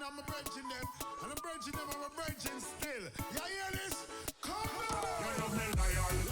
I'm bridging them. And I'm bridging them, I'm a bridging still. You hear this? Come on! You know me liar, you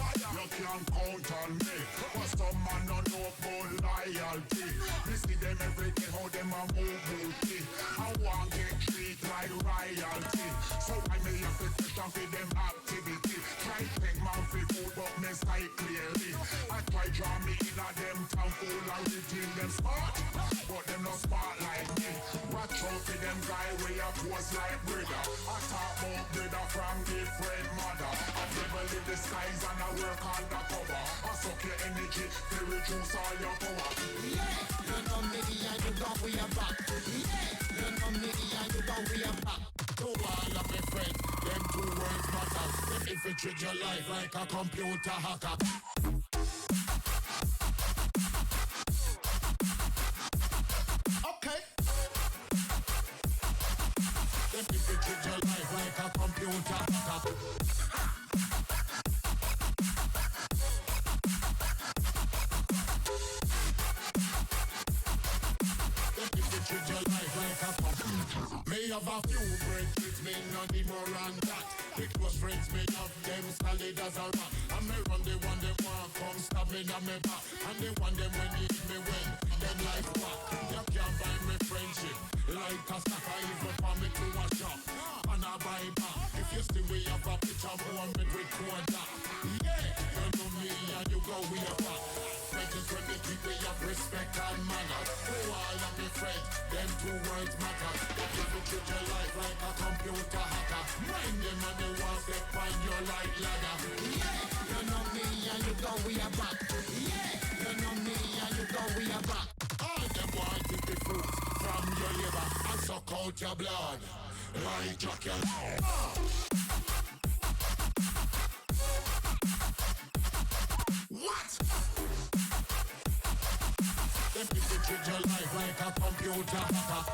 can't count on me. But some man don't know about loyalty. Me see them every day, how them a move booty. I want get treat like royalty. So I may have to touch on for them activity. Try take man for food, but me sight clearly. I try draw me in a them town full of routine. Them smart, but them not smart like me. Watch out for them guy way up was like brother. I talk about brother from different mother. I never live the skies and I work undercover. I suck your energy, they reduce all your power. Yeah, you know me and you know we are back. Yeah, you know me and you know we are back. To all of my friends, them two words matter. Them if you treat your life like a computer hacker. Okay. Them if you treat your life like a computer hacker. Me have a few friends, me not the more than that. The close friends me have them solid as a rock. And me run the one them want come stab me on me back. And the one them when need me when them life back. You can't buy me friendship like a stacker even for me to a shop. And I buy back. If you still we have a picture more me record that. Yeah, you know me and you go we are back. Friends when they keep we have respect and manner. To all of me friends, them two words matter. If you treat your life like a computer hacker, mind them and they want step on your light ladder. Yeah, you know me and you know we are back. Yeah, you know me and you know we are back. All them want is the fruit from your liver and suck out your blood like chocolate. What? If you treat your life like a computer hacker.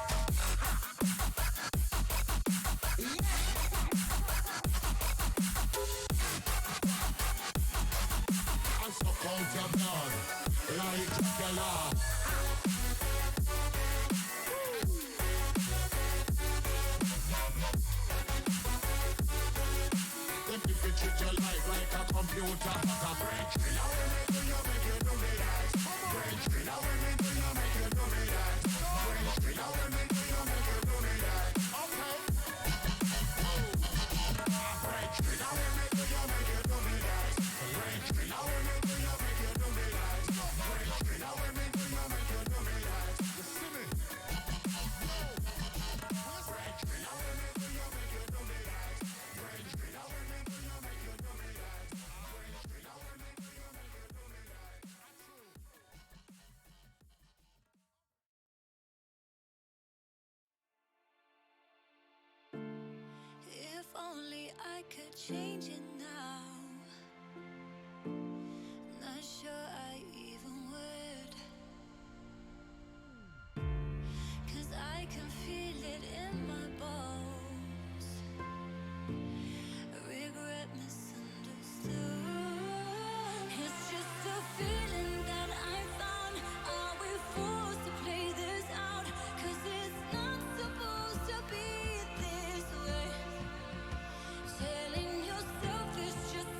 Out your blood, like chocolate. If you treat your life like a computer hacker. French, now when me do you make you do me that. French, now when me do you make you do me that. French, now when me do you make you do me that. Okay. French, now when me do you make you do me that. French, now when me do you make you do me that. French, now when me do you make you do me that. You see me? French, now when me do you make you do me that. French, now when me do you make you do me that. French, now when me do you make you do me that. If only I could change it now. Not sure I even would. 'Cause I can feel it in my bones. Regret misunderstood. It's just a feeling that I found. Are we forced to play this out? 'Cause it's not supposed to be this way. Telling yourself it's just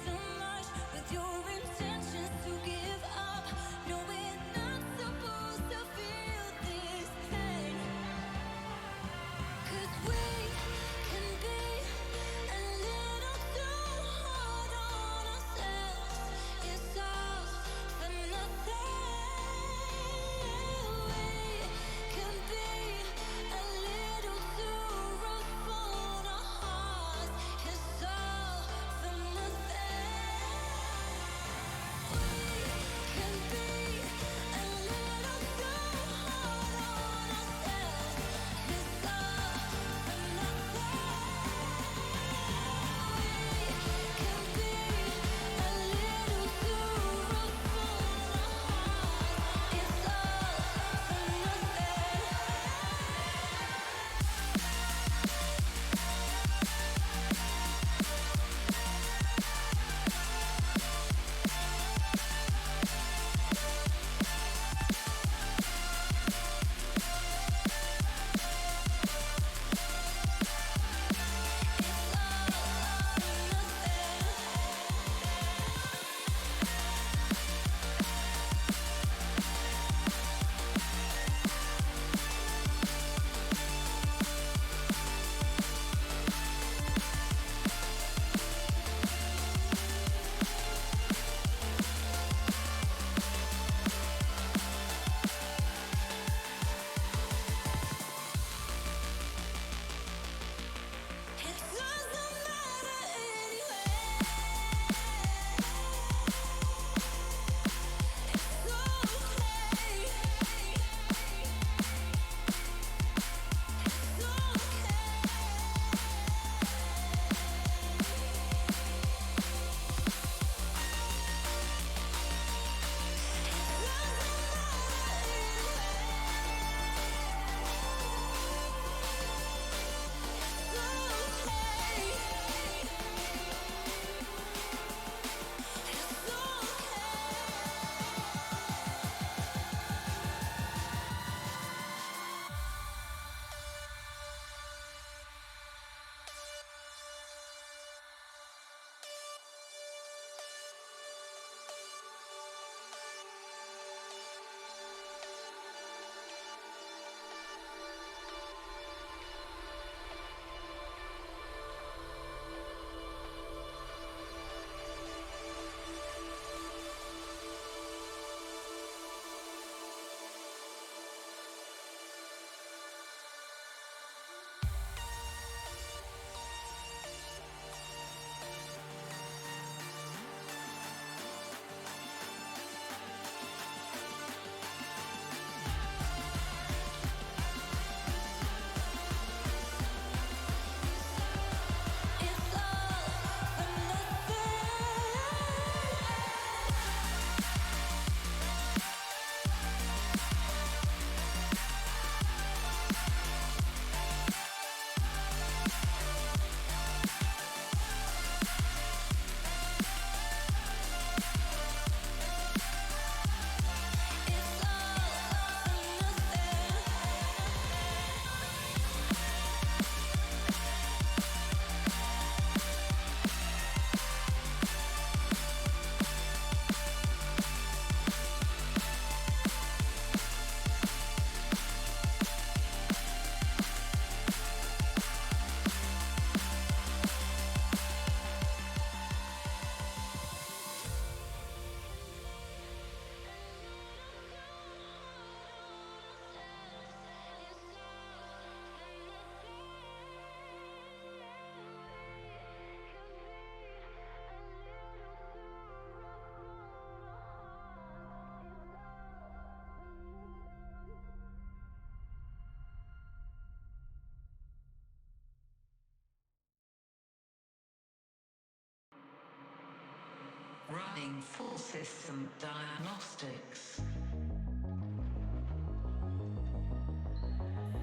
Running full system diagnostics.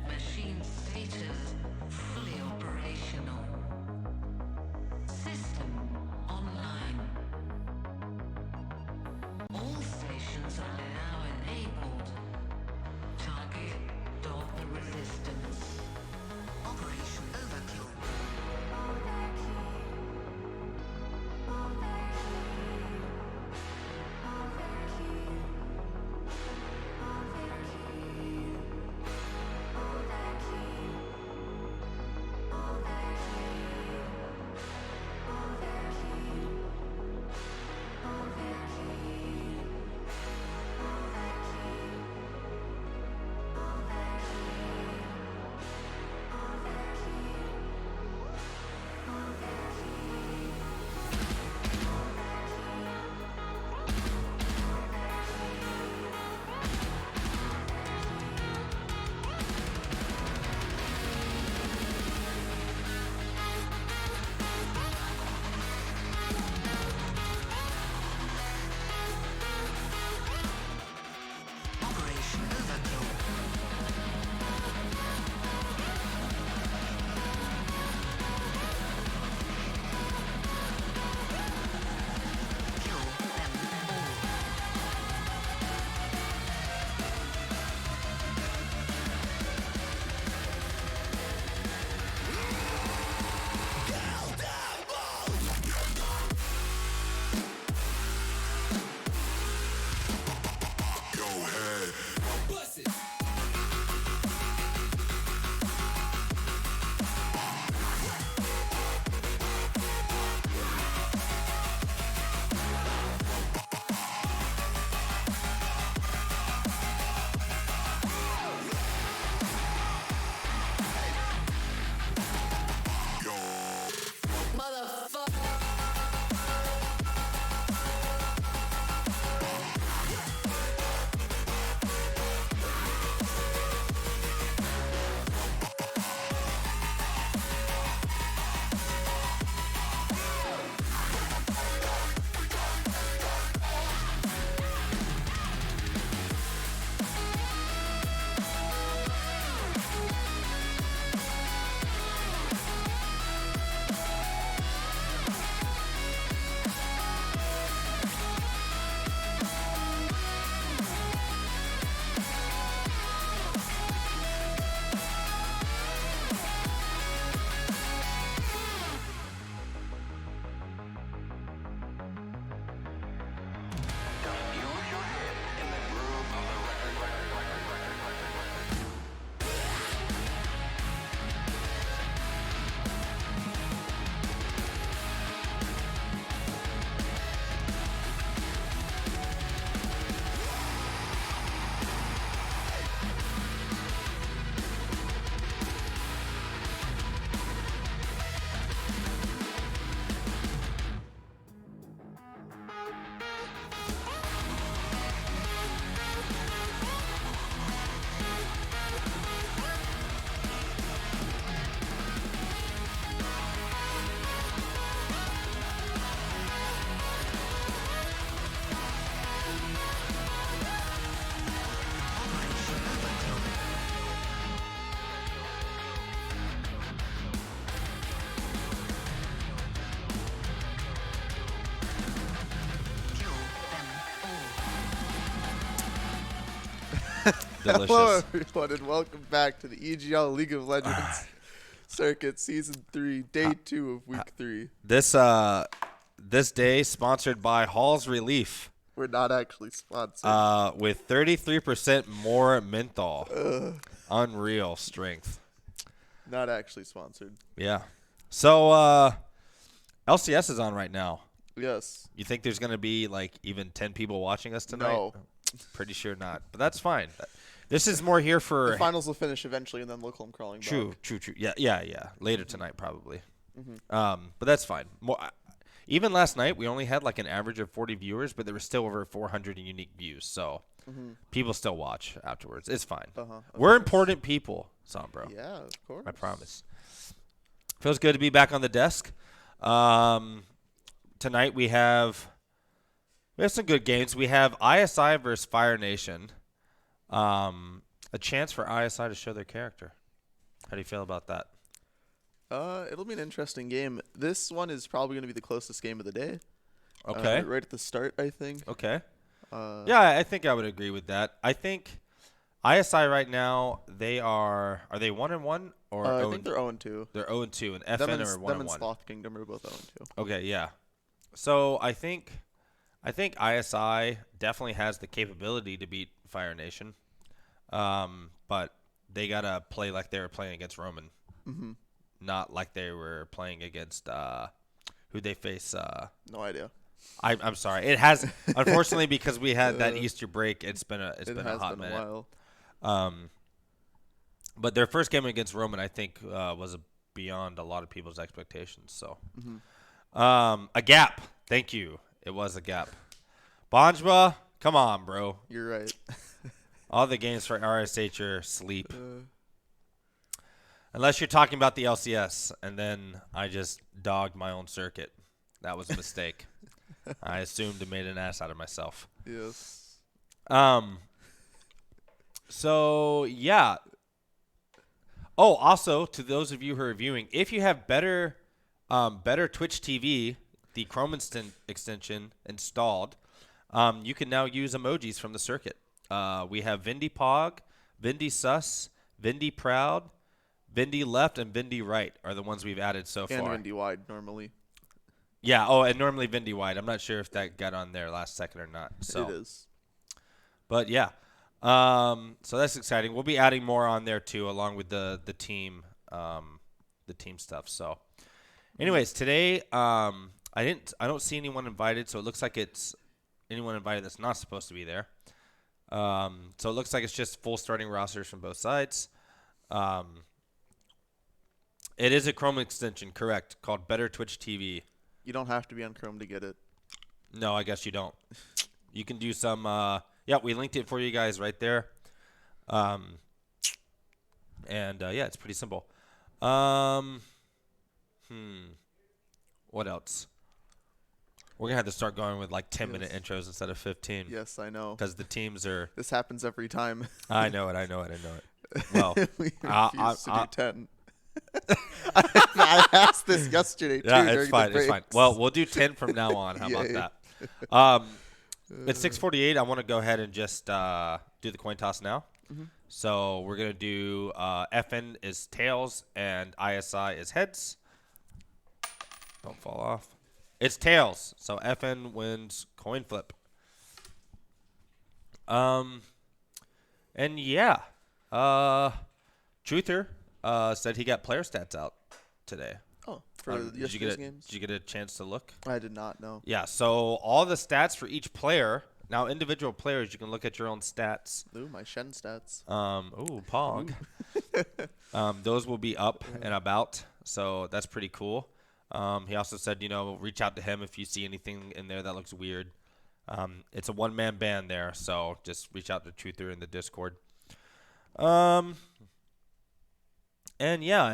Machine status fully operational. System online. All stations are now enabled. Target dog resistance. Operation overkill. Operation overkill. Kill them all. Go ahead. Delicious. Hello, everyone, and welcome back to the EGL League of Legends Circuit Season 3, Day 2 of Week 3. This day sponsored by Hall's Relief. We're not actually sponsored. With 33% more menthol. Unreal strength. Not actually sponsored. Yeah. So LCS is on right now. Yes. You think there's going to be like even 10 people watching us tonight? No. Pretty sure not. But that's fine. This is more here for The finals will finish eventually, and then look home crawling True. back. Yeah. Later tonight probably. But that's fine. Even last night we only had like an average of 40 viewers, but there were still over 400 unique views. So people still watch afterwards. It's fine. We're important people, Sombro. Yeah, of course. I promise. Feels good to be back on the desk. Tonight we have We have some good games. We have ISI versus Fire Nation. A chance for ISI to show their character. How do you feel about that? It'll be an interesting game. This one is probably going to be the closest game of the day. Okay. Right at the start, I think. Okay. Yeah, I think I would agree with that. I think ISI right now, are they 1-1 or I think they're 0-2. They're 0-2, and FN are 1-1. Them and Sloth Kingdom are both 0-2. Okay, yeah. So I think ISI definitely has the capability to beat Fire Nation, but they gotta play like they were playing against Roman, not like they were playing against who they face. No idea. I'm sorry. It has unfortunately because we had that Easter break. It's been a hot minute. A while. But their first game against Roman, I think, was beyond a lot of people's expectations. So, a gap. Thank you. It was a gap. Banjba, come on, bro. You're right. All the games for RSH are sleep. Unless you're talking about the LCS, and then I just dogged my own circuit. That was a mistake. I assumed and made an ass out of myself. Yes. So, yeah. Oh, also, to those of you who are viewing, if you have better Twitch TV, the Chrome extension installed, you can now use emojis from the circuit. We have Vindy Pog, Vindy Sus, Vindy Proud, Vindy Left, and Vindy Right are the ones we've added so far. And Vindy Wide normally. Yeah, oh, and normally Vindy Wide. I'm not sure if that got on there last second or not. So. It is. But, yeah. So that's exciting. We'll be adding more on there, too, along with the team stuff. So, anyways, today I don't see anyone invited, so it looks like it's anyone invited that's not supposed to be there. So it looks like it's just full starting rosters from both sides. It is a Chrome extension, correct, called Better Twitch TV. You don't have to be on Chrome to get it. No, I guess you don't. You can do some. Yeah, we linked it for you guys right there. Yeah, it's pretty simple. What else? We're going to have to start going with like 10-minute intros instead of 15. Yes, I know. Because the teams are... This happens every time. I know it. Well, we refuse to do 10. I asked this yesterday, too. Yeah, it's fine. It's fine. Well, we'll do 10 from now on. How about that? It's 6:48. I want to go ahead and just do the coin toss now. So we're going to do FN is tails and ISI is heads. Don't fall off. It's tails. So FN wins coin flip. And yeah. Truther said he got player stats out today. Oh, for yesterday's games? Did you get a chance to look? I did not know. Yeah, so all the stats for each player. Now, individual players, you can look at your own stats. Ooh, my Shen stats. Pog. Those will be up and about, so that's pretty cool. He also said, reach out to him if you see anything in there that looks weird. It's a one-man band there, so just reach out to Truther in the Discord. And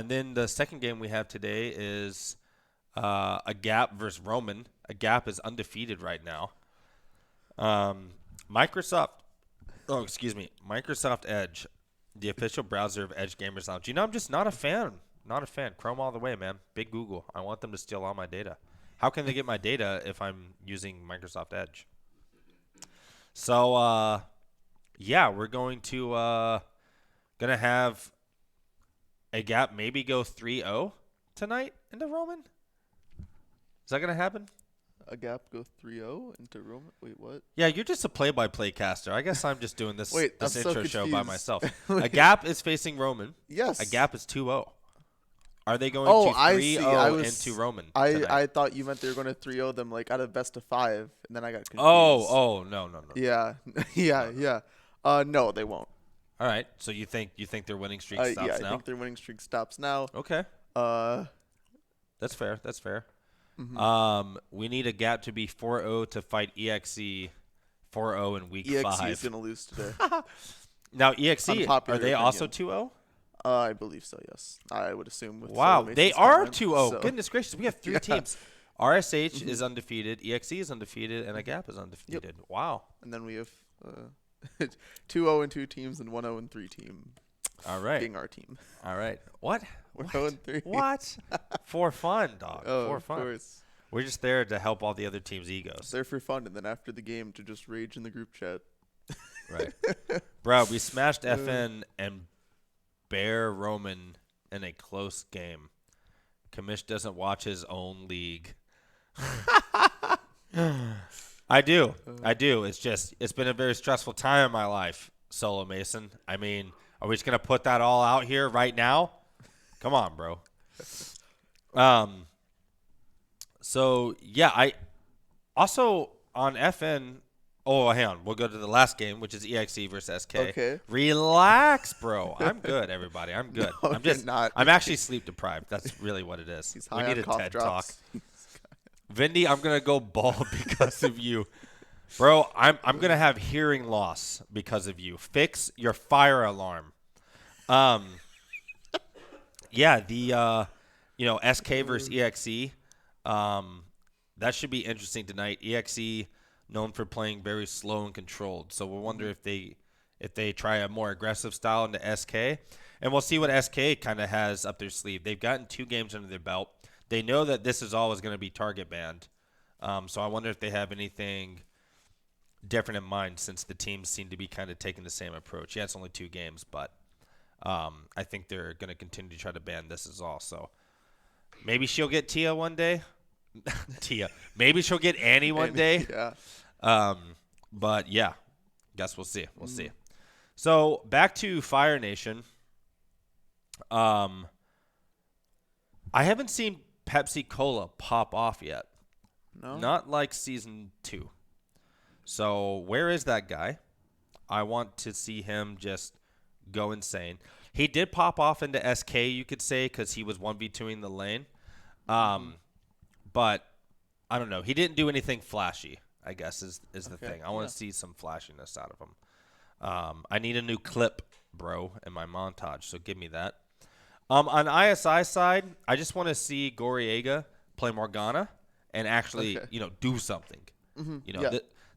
then the second game we have today is AGAP versus Roman. AGAP is undefeated right now. Microsoft Edge, the official browser of Edge Gamers Lounge. I'm just not a fan. Not a fan. Chrome all the way, man. Big Google. I want them to steal all my data. How can they get my data if I'm using Microsoft Edge? So, we're going to have AGAP maybe go 3-0 tonight into Roman. Is that going to happen? AGAP go 3-0 into Roman? Wait, what? Yeah, you're just a play-by-play caster. I guess I'm just doing this, this intro so show by myself. AGAP is facing Roman. Yes. AGAP is 2-0. Are they going to 3-0 into Roman tonight? I thought you meant they were going to 3-0 them like out of best of 5, and then I got confused. No. Yeah. No, they won't. All right. So you think their winning streak stops now? Yeah, I think their winning streak stops now. Okay. That's fair. Mm-hmm. We need AGAP to be 4-0 to fight EXE 4-0 in week 5. EXE is going to lose today. Now, EXE, Unpopular are they opinion. also 2-0? I believe so, yes. I would assume. With Wow, they are 2-0. So. Goodness gracious, we have 3 teams. RSH is undefeated, EXE is undefeated, and AGAP is undefeated. Wow. And then we have 2-0-2 teams and 1-0-3 team. All right. Being our team. All right. What? We're What? 0-3. What? For fun, dog. Oh, For of fun. course. We're just there to help all the other teams' egos. They're for fun, and then after the game to just rage in the group chat. Right. Bro, we smashed FN and Bear Roman in a close game. Kamish doesn't watch his own league. I do. It's been a very stressful time in my life, Solo Mason. I mean, are we just going to put that all out here right now? Come on, bro. So, yeah, I also on FN. Oh, hang on. We'll go to the last game, which is EXE versus SK. Okay. Relax, bro. I'm good, everybody. I'm good. No, I'm just you're not. I'm actually sleep deprived. That's really what it is. He's We high need on a cough TED drops. talk. Vindy, I'm gonna go bald because of you. Bro, I'm gonna have hearing loss because of you. Fix your fire alarm. Yeah, the SK versus EXE. That should be interesting tonight. EXE known for playing very slow and controlled. So we'll wonder if they try a more aggressive style into SK. And we'll see what SK kind of has up their sleeve. They've gotten 2 games under their belt. They know that this is always going to be target banned. So I wonder if they have anything different in mind since the teams seem to be kind of taking the same approach. Yeah, it's only 2 games, but I think they're going to continue to try to ban this as all. So maybe she'll get Tia one day. Tia. Maybe she'll get Annie one day. Yeah. But yeah, guess we'll see. We'll see. So back to Fire Nation. I haven't seen Pepsi Cola pop off yet. No. Not like season 2. So where is that guy? I want to see him just go insane. He did pop off into SK, you could say, because he was 1v2ing the lane. But I don't know. He didn't do anything flashy, I guess, is the thing. I want to see some flashiness out of him. I need a new clip, bro, in my montage, so give me that. On ISI side, I just want to see Goriega play Morgana and actually, do something.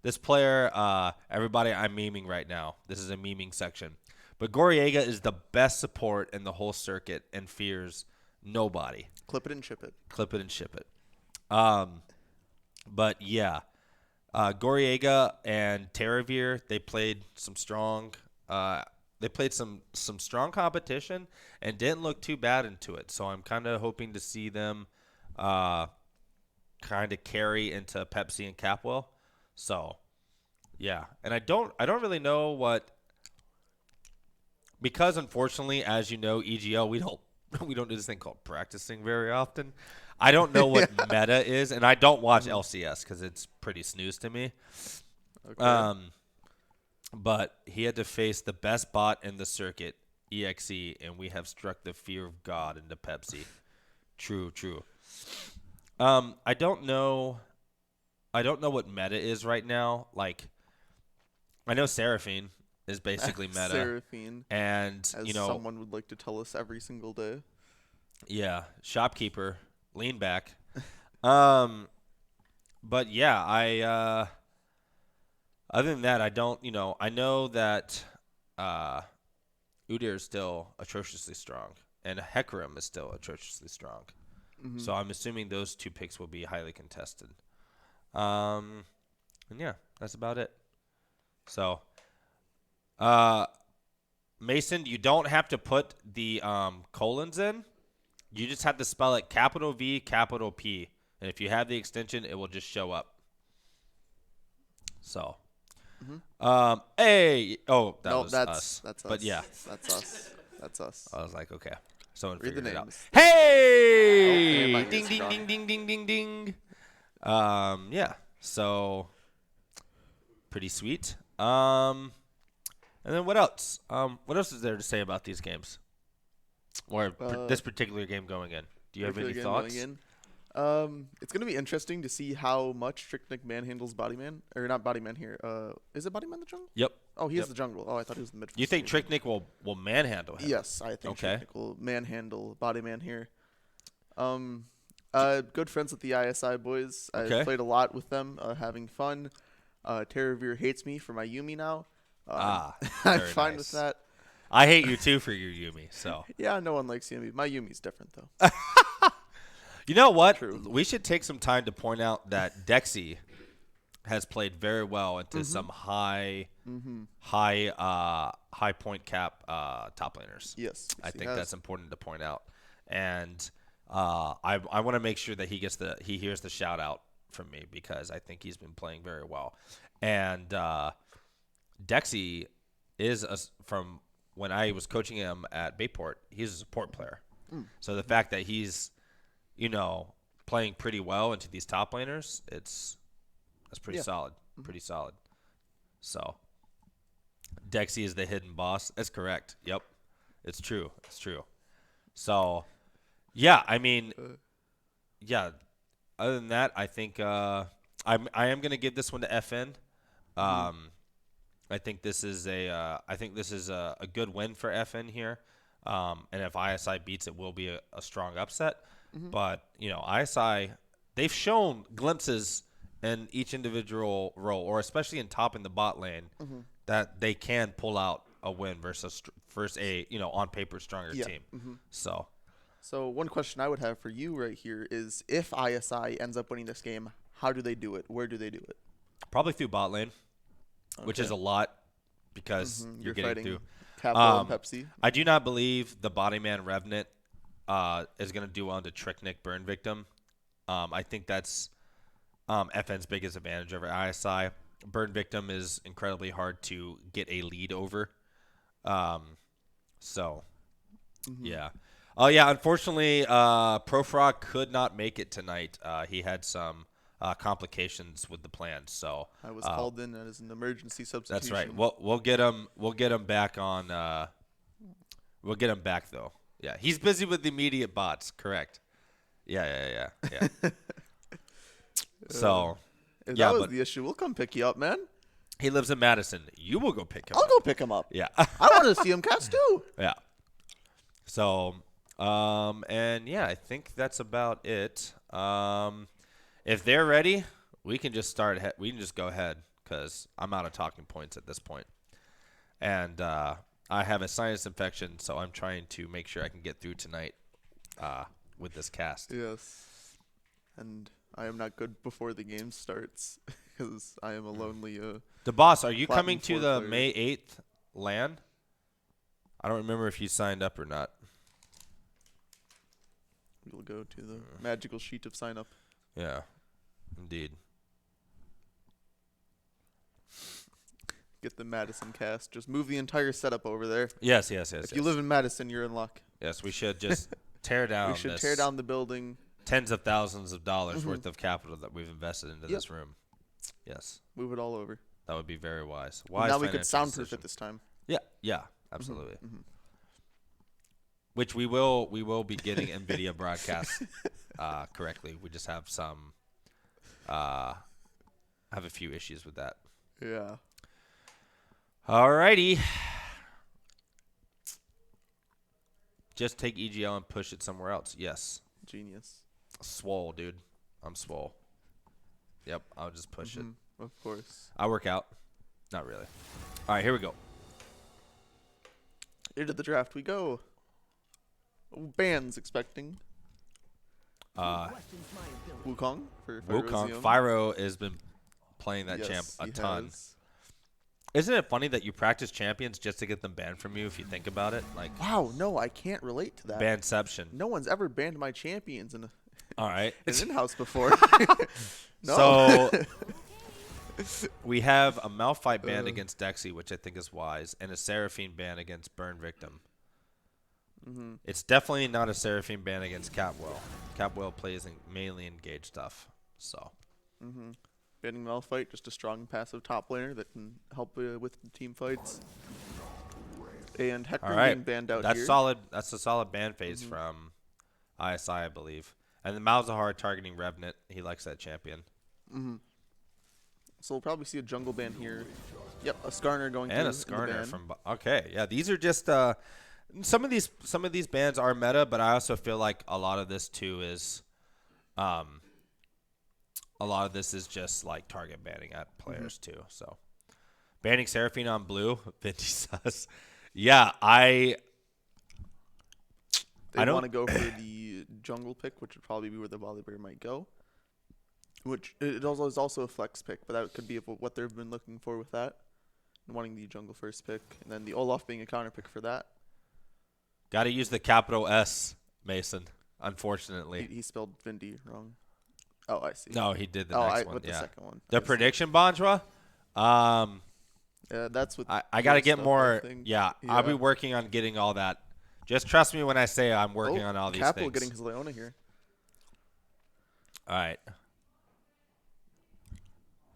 This player, everybody, I'm memeing right now. This is a memeing section. But Goriega is the best support in the whole circuit and fears nobody. Clip it and ship it. Clip it and ship it. But yeah, Goriega and Terravir, they played some strong. They played some strong competition and didn't look too bad into it. So I'm kind of hoping to see them kind of carry into Pepsi and Capwell. So yeah, and I don't really know what, because unfortunately, as you know, EGL we don't do this thing called practicing very often. I don't know what meta is, and I don't watch LCS because it's pretty snooze to me. Okay. But he had to face the best bot in the circuit, EXE, and we have struck the fear of God into Pepsi. True. I don't know what meta is right now. Like, I know Seraphine is basically meta. Seraphine. And, As someone would like to tell us every single day. Yeah, Shopkeeper, lean back. But yeah, other than that, I don't, I know that Udyr is still atrociously strong, and Hecarim is still atrociously strong. So I'm assuming those 2 picks will be highly contested. And yeah, that's about it. So, Mason, you don't have to put the colons in. You just have to spell it capital V, capital P. And if you have the extension, it will just show up. So, hey, that was us. That's us. But yeah, That's us. That's us. I was like, okay, someone Read the figured it out. names. Hey, Oh, ding, ding, ding, ding, ding, ding, ding. Yeah, so pretty sweet. And then what else? What else is there to say about these games? Or this particular game going in? Do you have any thoughts? It's going to be interesting to see how much Tricknick manhandles Bodyman. Or not Bodyman here. Is it Bodyman the jungle? Yep. Oh, he is the jungle. Oh, I thought he was the mid. You think Tricknick will manhandle him? Yes, I think Okay. Tricknick will manhandle Bodyman here. Good friends with the ISI boys. Okay. I played a lot with them, having fun. Terravir hates me for my Yumi now. I'm very fine nice. with that. I hate you too for your Yumi. So Yeah, no one likes Yumi. My Yumi's different though. you know what? True. We should take some time to point out that Dexy has played very well into some high point cap top laners. Yes, I he think has. that's important to point out, and I want to make sure that he hears the shout out from me because I think he's been playing very well, and Dexy is from when I was coaching him at Bayport, he's a support player. So the fact that he's playing pretty well into these top laners, that's pretty solid. Pretty solid. So Dexy is the hidden boss. That's correct. Yep. It's true. It's true. So yeah, I mean yeah. Other than that, I think I am gonna give this one to FN. I think this is a good win for FN here. And if ISI beats it, will be a strong upset. But ISI, they've shown glimpses in each individual role, or especially in top in the bot lane, that they can pull out a win versus a on paper stronger team. So one question I would have for you right here is, if ISI ends up winning this game, how do they do it? Where do they do it? probably through bot lane, which is a lot because you're getting fighting through. Capo and Pepsi. I do not believe the Bodyman Revenant is going to do well into Tricknick Burn Victim. I think that's FN's biggest advantage over ISI. Burn Victim is incredibly hard to get a lead over. Yeah. Oh, yeah, unfortunately, Profrog could not make it tonight. He had some complications with the plan, so I was called in as an emergency substitution. that's right. We'll get him. We'll get him back on. We'll get him back though. Yeah, he's busy with the immediate bots. Correct. Yeah. So, If yeah, that was but the issue, we'll come pick you up, man. he lives in Madison. You will go pick him I'll up. go pick him up. Yeah. I want to see him cast too. Yeah. So, and yeah, I think that's about it. If they're ready, we can just start. We can just go ahead because I'm out of talking points at this point. And I have a sinus infection, so I'm trying to make sure I can get through tonight with this cast. Yes. And I am not good before the game starts because I am a lonely. The boss, are you Platinum coming to 4 the player. May 8th LAN? I don't remember if you signed up or not. We'll go to the magical sheet of sign up. Yeah, indeed. Get the Madison cast. Just move the entire setup over there. Yes. If you live in Madison, you're in luck. Yes, we should just tear down. We should this tear down the building. tens of thousands of dollars worth of capital that we've invested into this room. Yes, Move it all over. that would be very wise. Now we could financial soundproof decision. it this time. Yeah, absolutely. Which we will be getting NVIDIA broadcasts correctly. We just have some have a few issues with that. Yeah. Alrighty. Just take EGL and push it somewhere else. Yes. Genius. Swole, dude. I'm swole. Yep, I'll just push it. Of course. I work out. Not really. All right, here we go. Into the draft we go. Bands expecting. Wukong for Wukong. Fyrozium. Fyro has been playing that Yes, champ a he ton. has. Isn't it funny that you practice champions just to get them banned from you if you think about it? Like, Wow, no, I can't relate to that. banception. No one's ever banned my champions in All right. an in-house before. No. So we have a Malphite ban against Dexy, which I think is wise, and a Seraphine ban against Burn Victim. It's definitely not a Seraphine ban against Capwell. Capwell plays mainly engaged stuff. So Banning Malphite, just a strong passive top laner that can help with the team fights. And Hector all right, being banned out that's here. solid. That's a solid ban phase from ISI, I believe. And the Malzahar targeting Revenant. He likes that champion. So we'll probably see a jungle ban here. Yep, a Skarner going And a through in the Skarner ban. from. Okay, yeah, these are just some of these bans are meta, but I also feel like a lot of this too is A lot of this is just like target banning at players too. So banning Seraphine on blue, Vinty sus. Yeah, They don't- want to go for the jungle pick, which would probably be where the Volibear might go. Which it also is also a flex pick, but that could be what they've been looking for with that. And wanting the jungle first pick, and then the Olaf being a counter pick for that. got to use the capital S, Mason. Unfortunately, He spelled Vindy wrong. Oh, I see. no, he did the next one. with the Yeah, second one. the I see. prediction, Bonjwa. Yeah, that's what I got to get stuff, more. I think. Yeah, I'll be working on getting all that. Just trust me when I say I'm working on all these Capital things. getting his Leona here. All right.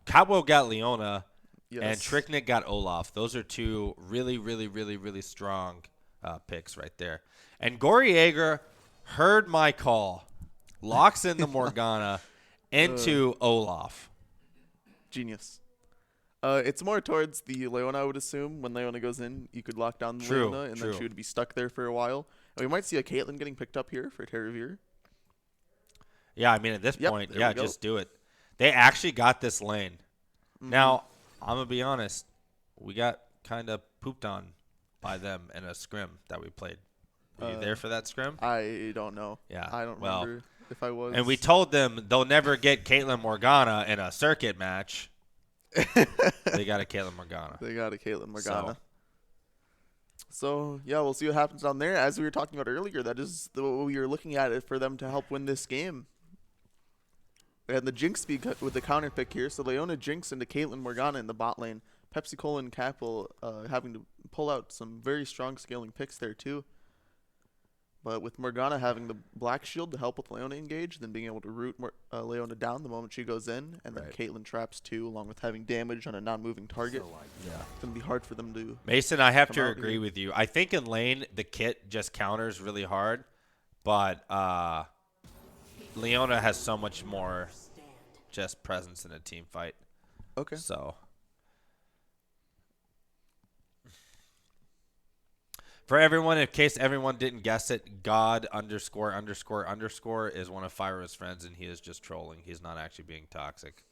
Cabo got Leona, Yes. and Tricknick got Olaf. Those are two really, really, really, really strong picks right there. And Gory Yeager heard my call, locks in the Morgana into Olaf. Genius. It's more towards the Leona, I would assume. When Leona goes in, you could lock down the True, Leona, and true. then she would be stuck there for a while. And we might see a Caitlyn getting picked up here for Terravir. Yeah, I mean, at this Yep, point, there yeah, we go. just do it. They actually got this lane. Now, I'm going to be honest. We got kind of pooped on by them in a scrim that we played. Were you there for that scrim? I don't know. Yeah, I don't well, remember if I was. And we told them they'll never get Caitlyn Morgana in a circuit match. They got a Caitlyn Morgana. They got a Caitlyn Morgana. So, yeah, we'll see what happens down there. As we were talking about earlier, that is what we were looking at it for them to help win this game. And the Jinx speed with the counter pick here. So Leona Jinx into Caitlyn Morgana in the bot lane. Pepsi Cola and Capel having to pull out some very strong scaling picks there too. But with Morgana having the Black Shield to help with Leona engage, then being able to root Leona down the moment she goes in, and then Caitlyn traps too, along with having damage on a non-moving target. Yeah. It's going to be hard for them to... Mason, I have come to out agree here. with you. I think in lane, the kit just counters really hard. But Leona has so much more just presence in a team fight. Okay. So... For everyone, in case everyone didn't guess it, God ___ is one of Fyro's friends, and he is just trolling. He's not actually being toxic.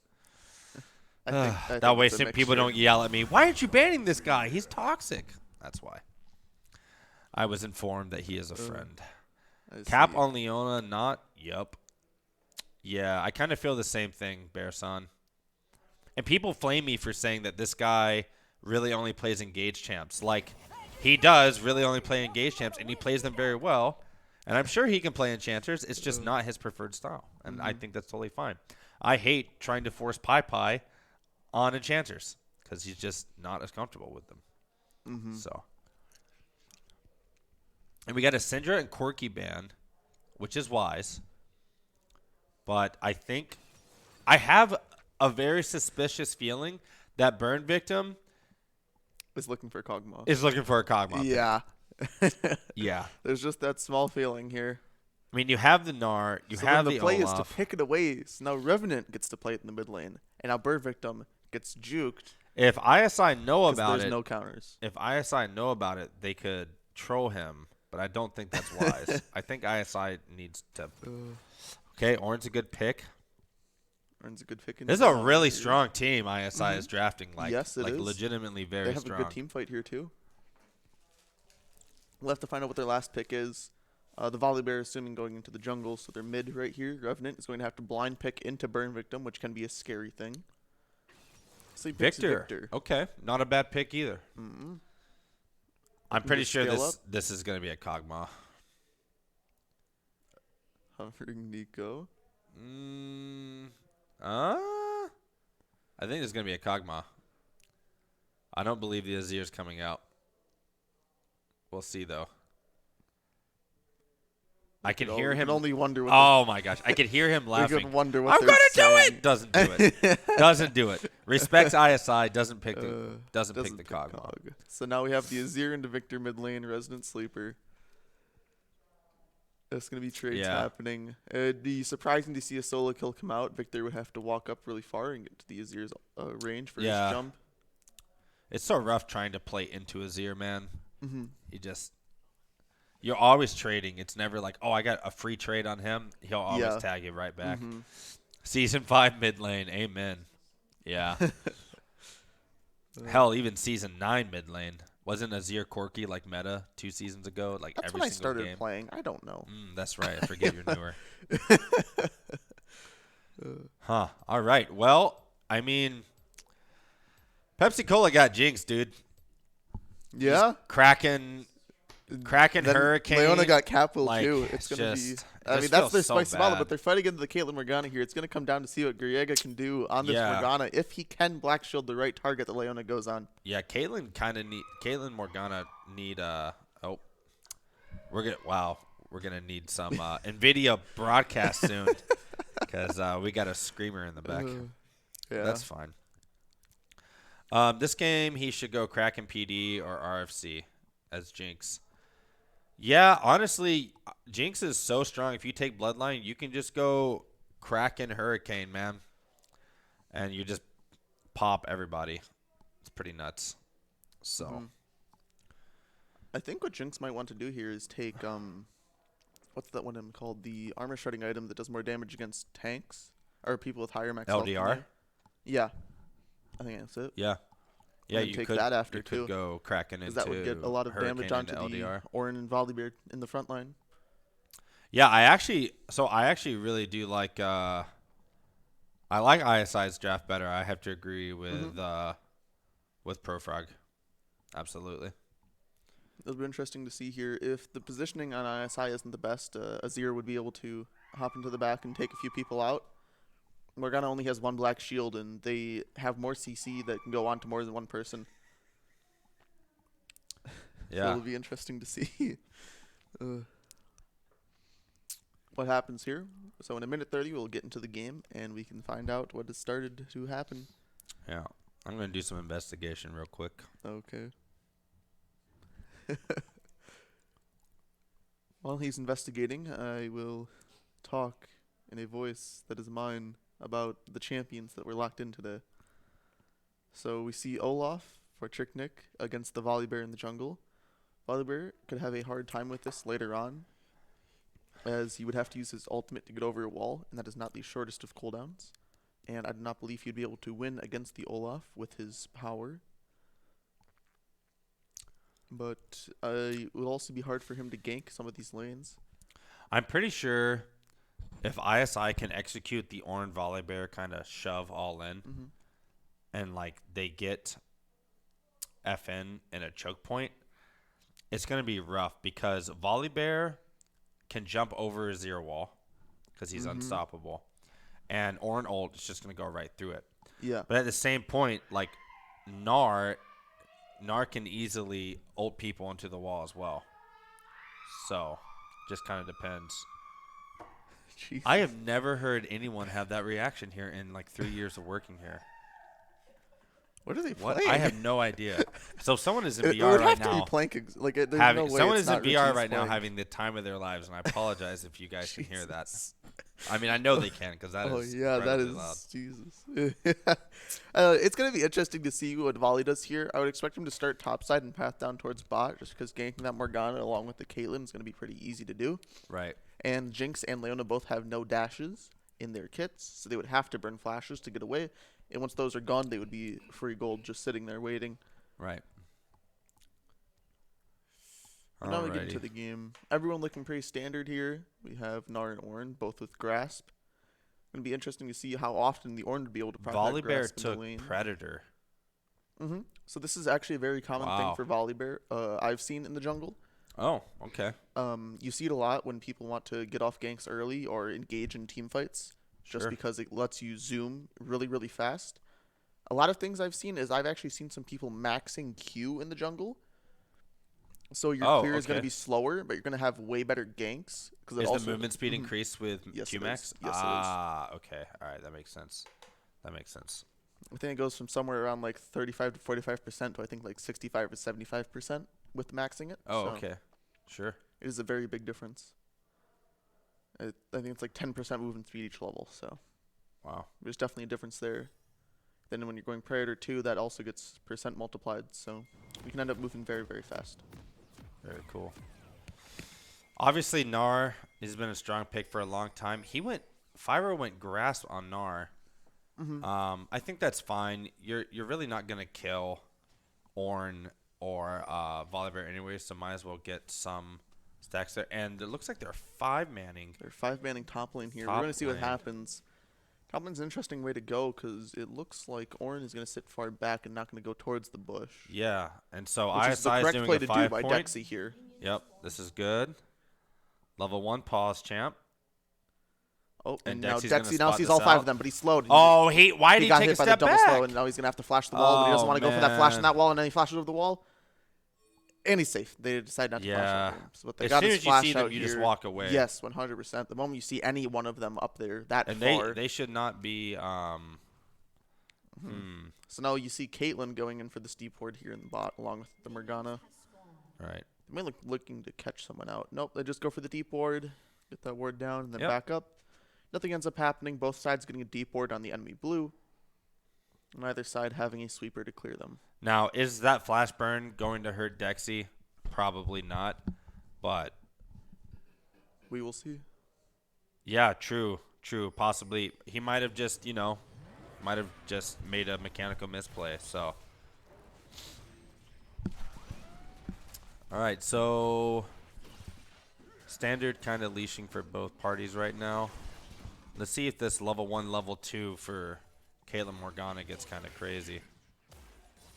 I think That way it's a people don't mixture. yell at me, why aren't you banning this guy? He's toxic. That's why. I was informed that he is a friend. I Cap see. on Leona, not? Yup. Yeah, I kind of feel the same thing, Bearson. And people flame me for saying that this guy really only plays engaged champs. Like, he does really only play engaged champs, and he plays them very well. And I'm sure he can play enchanters. It's just not his preferred style. And I think that's totally fine. I hate trying to force Pai on enchanters because he's just not as comfortable with them. So. And we got a Syndra and Corki ban, which is wise. But I think I have a very suspicious feeling that Burn Victim Is looking for Kog'Maw. is looking for a Kog'Maw. Yeah. Yeah. There's just that small feeling here. I mean, you have the Gnar, you So have then the the play Olaf. is to pick it away. So now Revenant gets to play it in the mid lane. And now Bird Victim gets juked If ISI know 'cause about there's it, no counters. if ISI know about it, they could troll him. But I don't think that's wise. I think ISI needs to. Okay, Ornn's a good pick. Ornn's a good pick. This is a really strong team ISI is drafting. Like, Yes, it like is. legitimately very They have strong. a good team fight here too. We'll have to find out what their last pick is. The Volibear assuming going into the jungle, so they're mid right here. Revenant is going to have to blind pick into Burn Victim, which can be a scary thing. So he picks Victor. Okay, not a bad pick either. I'm pretty just sure scale this is going to be a Kog'Maw. Hovering Nico. I think it's going to be a Kog'Maw. I don't believe the Azir's coming out. We'll see, though. I can hear We him. can only wonder what Oh, my gosh. I can hear him we laughing. can wonder what I'm they're going to do saying. it! Doesn't do it. Doesn't do it. Respects ISI. Doesn't pick the, doesn't pick the Kog'Maw. Cog. So now we have the Azir into Victor mid lane, Resident Sleeper. There's going to be trades Yeah. happening. It'd be surprising to see a solo kill come out. Victor would have to walk up really far and get to the Azir's range for Yeah. his jump. It's so rough trying to play into Azir, man. He just... You're always trading. It's never like, oh, I got a free trade on him. He'll always Yeah. tag you right back. Mhm. Season 5 mid lane. Amen. Yeah. Hell, even Season 9 mid lane. Wasn't Azir Corky like meta 2 seasons ago? Like That's every when I single started game. playing. I don't know. That's right. I forget you're newer. Huh. All right. Well, I mean, Pepsi Cola got jinxed, dude. Yeah. Kraken Then Hurricane. Leona got Capel like, too. It's gonna be. just- I just mean, that's feels their so spicy battle, bad. but they're fighting into the Caitlyn Morgana here. It's gonna come down to see what Griega can do on this Yeah. Morgana if he can black shield the right target that Leona goes on. Yeah, Caitlyn Morgana need we're gonna need some NVIDIA broadcast soon because we got a screamer in the back. Yeah. That's fine. This game he should go Kraken PD or RFC as Jinx. Yeah, honestly, Jinx is so strong. If you take Bloodline, you can just go Kraken Hurricane, man, and you just pop everybody. It's pretty nuts. So. I think what Jinx might want to do here is take what's that one item called? The armor shredding item that does more damage against tanks or people with higher max health than LDR? they. Yeah, I think that's it. Yeah. Yeah, then you take could that after, you could too. go Kraken into Because that would get a lot of Hurricane damage onto into the LDR. Orin and Volibear in the front line. Yeah, I actually really do like I like ISI's draft better. I have to agree with Profrog. Absolutely. It'll be interesting to see here if the positioning on ISI isn't the best. Azir would be able to hop into the back and take a few people out. Morgana only has one black shield, and they have more CC that can go on to more than one person. So Yeah. it'll be interesting to see what happens here. So in a minute 30, we'll get into the game, and we can find out what has started to happen. Yeah. I'm going to do some investigation real quick. Okay. While he's investigating, I will talk in a voice that is mine about the champions that were locked in today. So we see Olaf for Tricknick against the Volibear in the jungle. Volibear could have a hard time with this later on, as he would have to use his ultimate to get over a wall, and that is not the shortest of cooldowns. And I do not believe he'd be able to win against the Olaf with his power. But it would also be hard for him to gank some of these lanes. I'm pretty sure if ISI can execute the Orin Volibear kind of shove all in and like they get FN in a choke point, it's going to be rough because Volibear can jump over a zero wall because he's unstoppable. And Orin ult is just going to go right through it. Yeah. But at the same point, like Gnar can easily ult people into the wall as well. So, just kind of depends. Jesus. I have never heard anyone have that reaction here in like 3 years of working here. What are they What? playing? I have no idea. So someone is in It BR would right have to now. be plank. Like, there's Having, no way someone it's is in not BR Richie's right now playing. having the time of their lives, and I apologize if you guys can hear that. I mean, I know they can because that is yeah, that incredibly is loud. Jesus. It's gonna be interesting to see what Volley does here. I would expect him to start topside and path down towards bot, just because ganking that Morgana along with the Caitlyn is gonna be pretty easy to do. Right. And Jinx and Leona both have no dashes in their kits, so they would have to burn flashes to get away. And once those are gone, they would be free gold just sitting there waiting. Right. And now we get into Alrighty. the game. Everyone looking pretty standard here. We have Gnar and Orin, both with Grasp. Going to be interesting to see how often the Orin would be able to prop that Volibear Grasp in the took lane. Predator. So this is actually a very common Wow. thing for Volibear. I've seen in the jungle. Oh, okay. You see it a lot when people want to get off ganks early or engage in team fights, just Sure. because it lets you zoom really, really fast. A lot of things I've seen is I've actually seen some people maxing Q in the jungle. So your clear is going to okay. be slower, but you're going to have way better ganks. Cause it Is also, the movement speed increased with Yes, it QMax? is. Yes, it is. Ah, okay. All right, that makes sense. That makes sense. I think it goes from somewhere around like 35 to 45% to I think like 65 to 75% with maxing it. Oh, So okay. Sure. It is a very big difference. I think it's like 10% movement speed each level. So Wow. there's definitely a difference there. Then when you're going Predator 2, that also gets percent multiplied. So you can end up moving very, very fast. Very cool. Obviously, Gnar has been a strong pick for a long time. Fyro went grass on Gnar. I think that's fine. You're really not gonna kill Ornn or Volibear anyway, so might as well get some stacks there. And it looks like they're 5-manning. They're 5-manning top lane here. Top We're going to see what lane. happens. Top lane's an interesting way to go because it looks like Ornn is going to sit far back and not going to go towards the bush. Yeah, and so Which is the ISI is correct doing play a to do 5-point. by Dexy here. Yep, this is good. Level 1 pause champ. Oh, and And now Dexy's gonna Dexy now spot sees this all 5 out. of them, but he slowed. Why did he he got take hit a by the step double back? slow, and now he's going to have to flash the wall, but he doesn't Oh, want to go for that flash in man. that wall, and then he flashes over the wall. And he's safe. They decide not to flash Yeah. over him. So what they As got soon is as you flash see them, out you here. just walk away. Yes, 100%. The moment you see any one of them up there that And far. they should not be So now you see Caitlyn going in for the steep ward here in the bot along with the Morgana. right. They may look looking to catch someone out. Nope, they just go for the deep ward, get that ward down, and then Yep. back up. Nothing ends up happening. Both sides getting a deep ward on the enemy blue. And either side having a sweeper to clear them. Now, is that flash burn going to hurt Dexy? Probably not. But We will see. yeah, true. Possibly he might have just, made a mechanical misplay. So, all right. So, standard kind of leashing for both parties right now. Let's see if this level 1, level 2 for Caitlyn Morgana gets kind of crazy.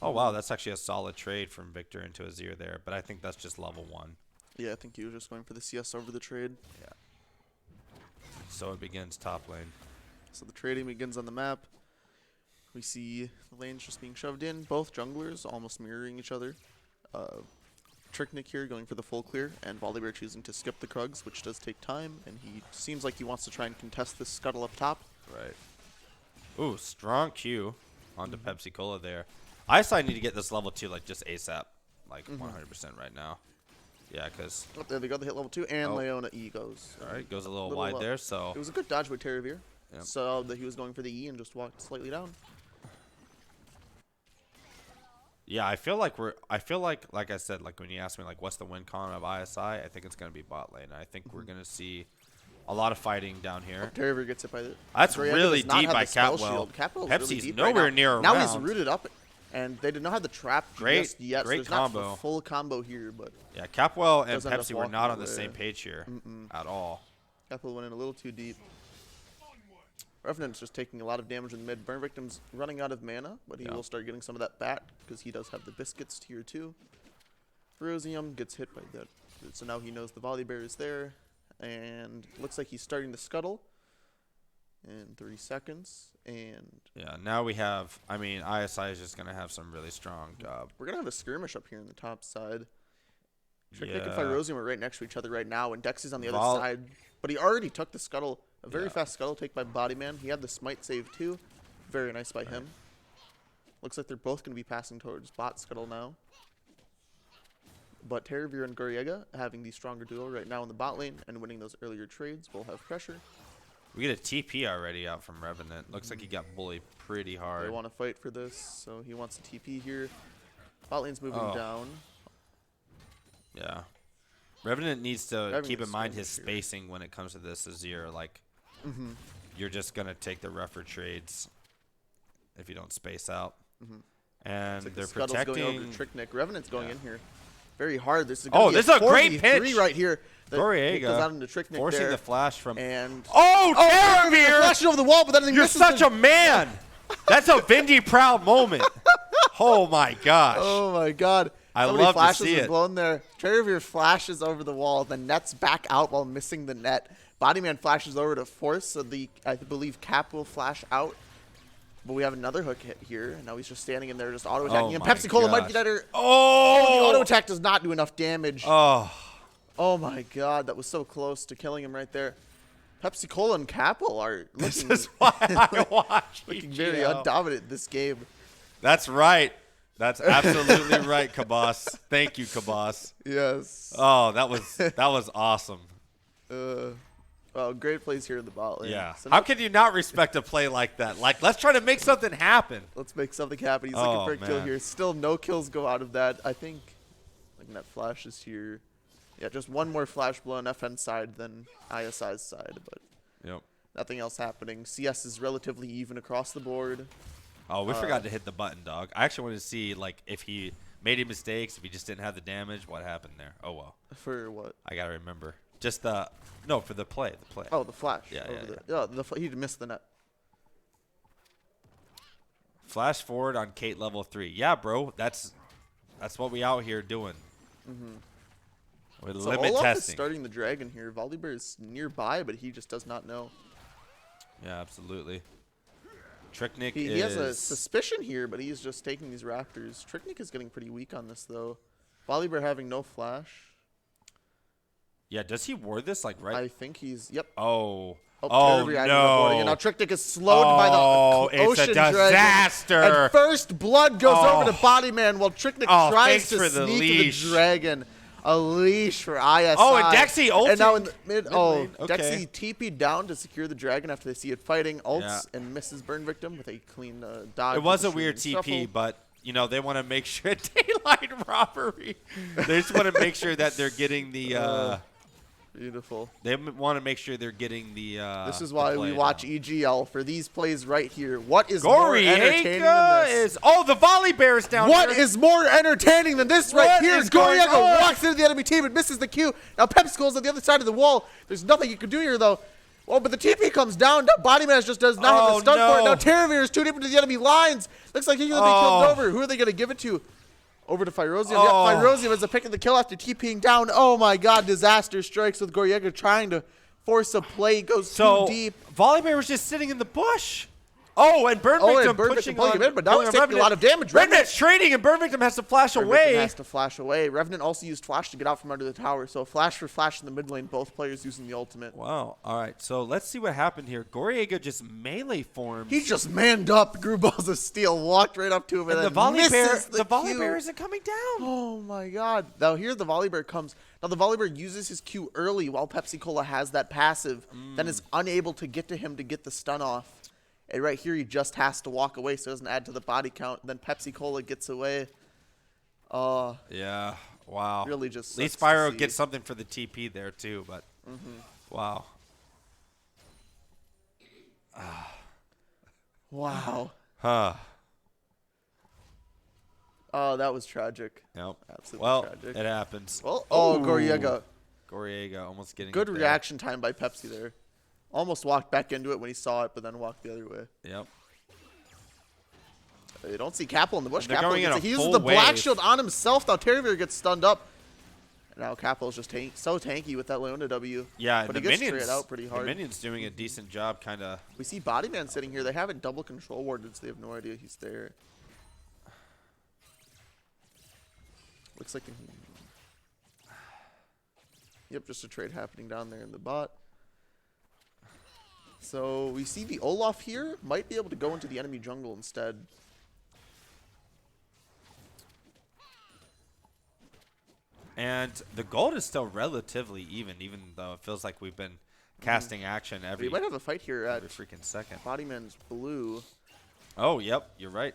Oh wow, that's actually a solid trade from Victor into Azir there, but I think that's just level 1. Yeah, I think he was just going for the CS over the trade. Yeah. So it begins top lane. So the trading begins on the map. We see the lanes just being shoved in. Both junglers almost mirroring each other. Tricknick here going for the full clear, and Volibear choosing to skip the Krugs, which does take time, and he seems like he wants to try and contest this scuttle up top. Right. Ooh, strong Q onto Pepsi Cola there. ISI need to get this level 2 like just ASAP, like 100% right now. Yeah, because Oh, there they go, they hit level 2, and Oh. Leona E goes. all right, goes a little Little wide up. there. So It was a good dodge by Terravir. Yep. So that he was going for the E and just walked slightly down. yeah, I feel like like I said, like when you asked me like what's the win con of ISI, I think it's gonna be bot lane. I think we're gonna see a lot of fighting down here. Terravir gets hit by the. That's Goriega really does not deep have by the spell Capwell. shield. Capwell's Pepsi's really deep nowhere right near now. Now he's around. rooted up, and they did not have the trap Great- just yet. great so there's not combo. a full combo here, but Yeah, Capwell and Doesn't end up Pepsi were walking not on the away. same page here at all. Capwell went in a little too deep. Revenant's just taking a lot of damage in the mid. Burn Victim's running out of mana, but he Yeah. will start getting some of that back because he does have the biscuits tier 2. Ferocium gets hit by that, so now he knows the Volibear is there, and looks like he's starting to scuttle in 3 seconds. And Yeah, now we have. I mean, ISI is just gonna have some really strong. we're gonna have a skirmish up here on the top side. Tricknick and Yeah. Ferocium are right next to each other right now, and Dexy's on the Vol- other side. But he already took the scuttle. A very Yeah. fast scuttle take by Bodyman. He had the smite save too. Very nice by him. Looks like they're both going to be passing towards bot scuttle now. But Terravir and Goriega having the stronger duo right now in the bot lane and winning those earlier trades will have pressure. We get a TP already out from Revenant. Looks like he got bullied pretty They hard. want to fight for this, so he wants a TP here. Bot lane's moving Oh. down. Yeah. Revenant needs to Having keep a in mind his skirmish here. spacing when it comes to this Azir. Like, you're just going to take the rougher trades if you don't space out. And It's like they're the scuttle's protecting. going over to Tricknick. Revenant's going Yeah. in here. Very hard. This is Oh, gonna be this is a great 4v3 pitch. right here. That Goriega goes out into Tricknick forcing there. the flash from. And Oh, Terravir! flashing over the wall, but then he You're misses such the- a man. That's a Vindy proud moment. Oh my gosh. Oh my god. I So many love to flashes see are it. blown there. Terravir flashes over the wall, then nets back out while missing the net. Bodyman flashes over to force, so I believe Cap will flash out. But we have another hook hit here, and now he's just standing in there just auto attacking him. my Pepsi Cola might get gosh. at her. The Oh. auto attack does not do enough damage. Oh. Oh my god, that was so close to killing him right there. Pepsi Cola and Capel are This looking, is why I watch looking very EGL. undominant this game. That's right. That's absolutely right, Kabas. Thank you, Kabas. Yes. Oh, that was awesome. Well, great plays here in the bot lane. Yeah. So How now can you not respect a play like that? Like, let's try to make something happen. let's make something happen. He's Oh, looking for a kill man. here. Still no kills go out of that. I think like net flashes here. Yeah, just one more flash blow on FN side than ISI's side, but Yep. nothing else happening. CS is relatively even across the board. Oh, we forgot to hit the button, dog. I actually wanted to see like if he made any mistakes, if he just didn't have the damage, what happened there. Oh well. For what? I gotta remember. Just the no for the play. The play. Oh, the flash. Yeah, over yeah, he missed the net. Flash forward on Kate level 3. Yeah, bro. That's what we out here doing. With So limit Olaf is testing. starting the dragon here. Volibear is nearby, but he just does not know. Yeah, absolutely. Tricknick He is. has a suspicion here, but he's just taking these raptors. Tricknick is getting pretty weak on this, though. Volibear having no flash. Yeah, does he ward this like right? I think he's... Yep. Oh. Oh, Oh Terry adding up warding. And now no. Tricknick is slowed by the it's ocean a dragon. disaster. And first blood goes over to Oh. Bodyman while Tricknick Oh, tries thanks to for the sneak leash. the dragon. A leash for ISI. Oh, and Dexy ulting. And now in the mid lane. Okay. Dexy TP'd down to secure the dragon after they see it fighting. Ults Yeah. and misses burn victim with a clean dodge. It was a with weird shooting TP, shuffle. but you know they want to make sure daylight robbery. They just want to make sure that they're getting the. Beautiful. They want to make sure they're getting the. This is the why play we watch down. EGL for these plays right here. What is more entertaining than Goriega this? is. Oh, the volley bear is down What here. is more entertaining than this right What here? is going Goriega on? walks into the enemy team and misses the Q. Now Pepsico's on the other side of the wall. There's nothing you can do here though. Oh, but the TP comes down. Now Bodyman just does not have the stun for it. no. Now Terravir is too deep into the enemy lines. Looks like he's going to be killed over. Who are they going to give it to? Over to Firosium. Oh. Yep, Firosium is a pick of the kill after TPing down. Oh my god, disaster strikes with Goriega trying to force a play. Goes so too deep. volley bear was just sitting in the bush. Oh, and burn Oh, and victim Burn Victim pushing pulling on. him in, but now pulling he's on taking a lot of damage. Revenant's trading, and burn victim has to flash Burn away. Victim has to flash away. Revenant also used flash to get out from under the tower. So flash for flash in the mid lane. Both players using the ultimate. Wow. All right. So let's see what happened here. Goriega just melee forms. He just manned up, grew balls of steel, walked right up to him, and, and the then volley bear. misses The volley Q. bear isn't coming down. Oh my god. Now here the volley bear comes. Now the volley bear uses his Q early while Pepsi Cola has that passive, then is unable to get to him to get the stun off. And right here he just has to walk away so it doesn't add to the body count. Then Pepsi Cola gets away. Yeah. Wow. Really just At least sucks to Spyro see. gets something for the TP there too, but wow. Wow. Huh. Oh, that was tragic. Yep. Absolutely Well, tragic. it happens. Well, oh, Goriega. Goriega almost getting Good it there. reaction time by Pepsi there. Almost walked back into it when he saw it, but then walked the other way. Yep. You don't see Capel in the bush. They're Capel going in gets a it. He uses full the black wave. shield on himself. Now Terravir gets stunned up. And now Capel's just so tanky with that Leona W. Yeah, but the he gets minions. straight out pretty hard. The minions doing a decent job, kind of. We see Bodyman sitting here. They have it double control warded, so they have no idea he's there. Looks like yep, just a trade happening down there in the bot. So we see the Olaf here might be able to go into the enemy jungle instead. And the gold is still relatively even though it feels like we've been casting action every We might have a fight here at freaking second. Bodyman's blue. Oh, yep, you're right.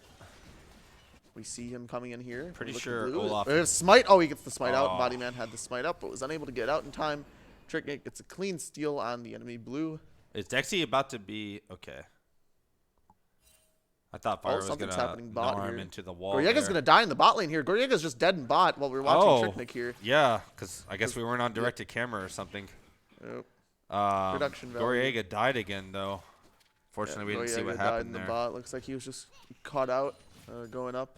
We see him coming in here. Pretty Look at sure blue. Olaf- Smite. Oh, he gets the smite out. Oh. Bodyman had the smite up, but was unable to get out in time. Tricknick gets a clean steal on the enemy blue. Is Dexy about to be okay? I thought Fire was Something's gonna happening bot arm here. into the wall. Goryega's there. going to die in the bot lane here. Goryega's just dead in bot while we're watching Tricknick here. Yeah, because I guess we weren't on direct to camera or something. Yep. Um, Production value. Goriega died again though. Fortunately, we didn't see what Goriega died happened in the there. bot. Looks like he was just caught out going up.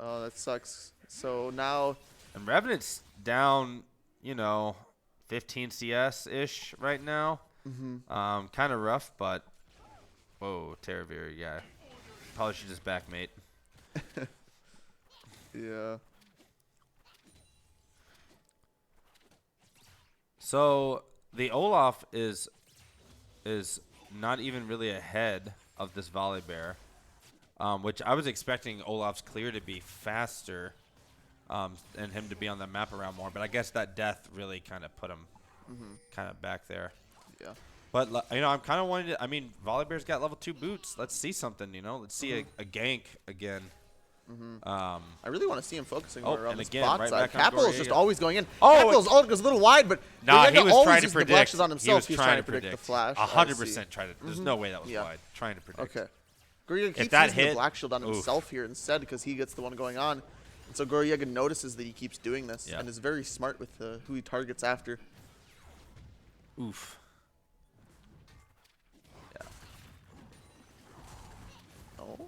Oh, that sucks. So now And Revenant's down, 15 CS ish right now. Kind of rough, but whoa, Terravir, yeah. Probably should just back mate. yeah. So the Olaf is not even really ahead of this volley bear, which I was expecting Olaf's clear to be faster, and him to be on the map around more. But I guess that death really kind of put him kind of back there. Yeah. But I'm kind of wanting to. I mean, volley bear's got level 2 boots. Let's see something. Let's see a gank again. I really want to see him focusing more on and this again, bot right side. back on Capital is just Goriega. always going in. Oh, Capital's ult goes a little wide, but Nah, Goriega he was always trying to uses the predict. flashes on himself. He was trying to predict the flash. I see. 100% trying to. There's no way that was Yeah. wide. Trying to predict. Okay. Goriega keeps that using the hit- black shield on oof. himself here instead because he gets the one going on. And so Goriega notices that he keeps doing this Yeah. and is very smart with who he targets after. Oof. Yeah.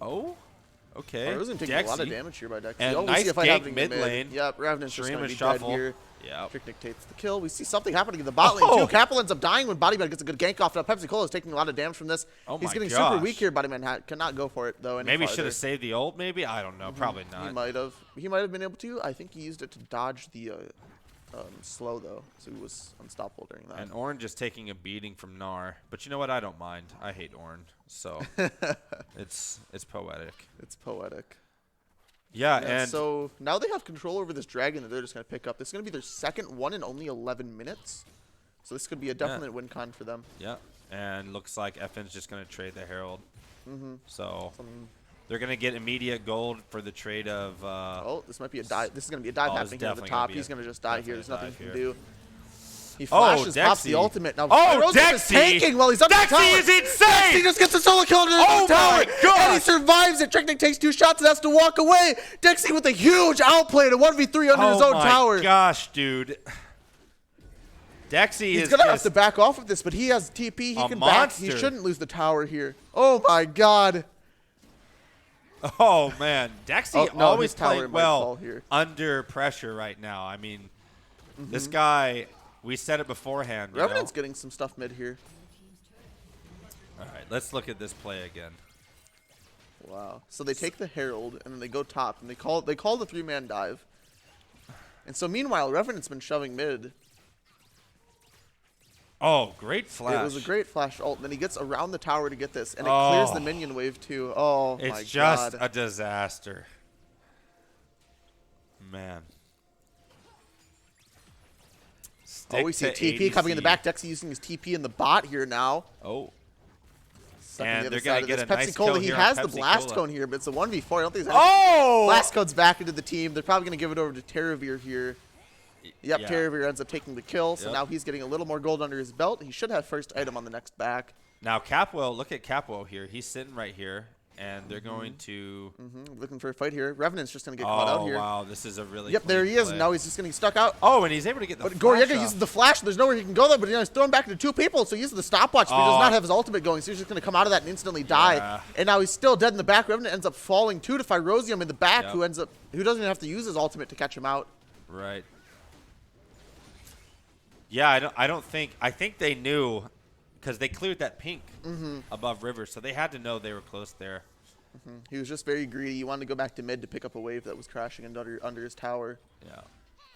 Oh. Okay. I was taking a lot of Dexy. damage here by Dexy. And Oh, we nice see a fight gank happening in mid lane. Yep, Revenant's just Shreem going to and be dead shuffle. here. Yep. Trick dictates the kill. We see something happening in the bot lane Oh. too. Capital ends up dying when Bodyman gets a good gank off. Now Pepsi Cola is taking a lot of damage from this. Oh He's my getting super gosh. weak here. Bodyman cannot go for it though. Maybe should have saved the ult. Maybe I don't know. Probably He not. might have. He might have been able to. I think he used it to dodge the slow though, so he was unstoppable during that. And Orange is taking a beating from Gnar, but you know what? I don't mind. I hate Orange, so it's poetic. It's poetic. Yeah, Yeah, and so now they have control over this dragon that they're just going to pick up. This is going to be their second one in only 11 minutes. So this could be a definite win con for them. yeah, and looks like FN's just gonna trade the Herald. So they're gonna get immediate gold for the trade of. Oh, this might be a dive. This is going to be a dive Oh, it's happening here at the definitely gonna top. be He's a- going to just die here. definitely There's a nothing he dive can here. do. He flashes, pops the Dexy. ultimate. Now, Oh, Rose is Dexy! tanking while he's under the Dexy tower. is insane! He just gets a solo kill under Oh the tower. my gosh! And he survives it. Tricknick takes 2 shots and has to walk away. Dexy with a huge outplay to 1v3 under his own tower. Oh my gosh, dude. Dexy He's is going to have just to back off of this, but he has TP. He a can back. He monster. shouldn't lose the tower here. Oh, my God. Oh man, Dexy Oh, no, always his tower played might fall well here. under pressure right now. I mean, this guy. We said it beforehand. You know? Revenant's getting some stuff mid here. All right, let's look at this play again. Wow. So they take the Herald and then they go top and they call the 3-man dive. And so meanwhile, Revenant's been shoving mid. Oh, great flash! It was a great flash ult. And then he gets around the tower to get this, and it clears the minion wave too. Oh It's my just God. a disaster, man. Oh, we see TP coming in the back. Dexy using his TP in the bot here now. Oh, Stuck And on the they're other gonna side of get this. a Pepsi nice Cola, kill he here on has the Pepsi blast Cola. cone here, but it's a 1v4. I don't think it's oh! Blast code's back into the team. They're probably going to give it over to Terravir here. Yep, Yeah. Terravir ends up taking the kill, so Yep. now he's getting a little more gold under his belt. He should have first item on the next back. Now Capwell, look at Capwell here. He's sitting right here, and they're going to. Looking for a fight here. Revenant's just going to get caught out Oh here. wow, this is a really. Yep, there clean he is. play. And now he's just getting stuck out. Oh, and he's able to get the. But flash Goriega off. uses the flash. There's nowhere he can go, though, but he's thrown back into 2 people, so he uses the stopwatch, but he does Oh. not have his ultimate going, so he's just going to come out of that and instantly die. Yeah. And now he's still dead in the back. Revenant ends up falling, too, to Firosium in the back, Yep. who doesn't even have to use his ultimate to catch him out. Right. Yeah, I think they knew, because they cleared that pink above river, so they had to know they were close there. He was just very greedy. He wanted to go back to mid to pick up a wave that was crashing under his tower. Yeah.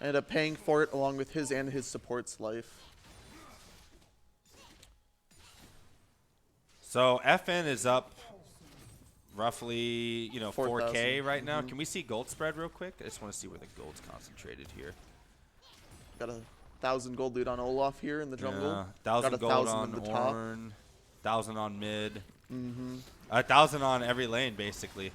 Ended up paying for it along with his and his support's life. So FN is up roughly, 4K 4,000. right now. Can we see gold spread real quick? I just want to see where the gold's concentrated here. Got a 1,000 gold loot on Olaf here in the jungle. Yeah, 1,000 Got gold 1,000 on in the top. Ornn, 1,000 on mid. 1,000 on every lane, basically.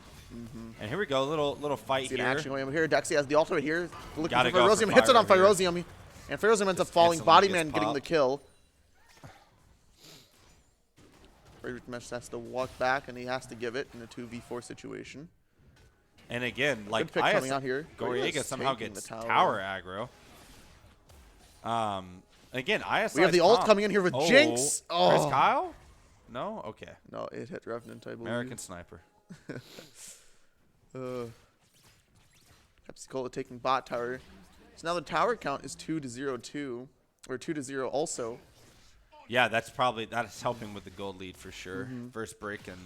And here we go, little fight See an here. action going over here. Dexy has the ultimate here. Looking Gotta for go for Firosium. Hits it on Fire here. Firosium. And Firosium ends up Just falling. instantly Bodyman gets getting the popped. kill. Mesh has to walk back, and he has to give it in a 2v4 situation. And again, like pick coming out here. Goriega Goriega's somehow taking the gets tower. tower aggro. Again, ISI. We have the ult coming in here with Jinx. Oh. Chris Kyle? No? Okay. No, it hit Revenant, I believe. American Sniper. Pepsi Cola taking bot tower. So now the tower count is 2-0-2, or 2-0 also. Yeah, that's helping with the gold lead for sure. First break and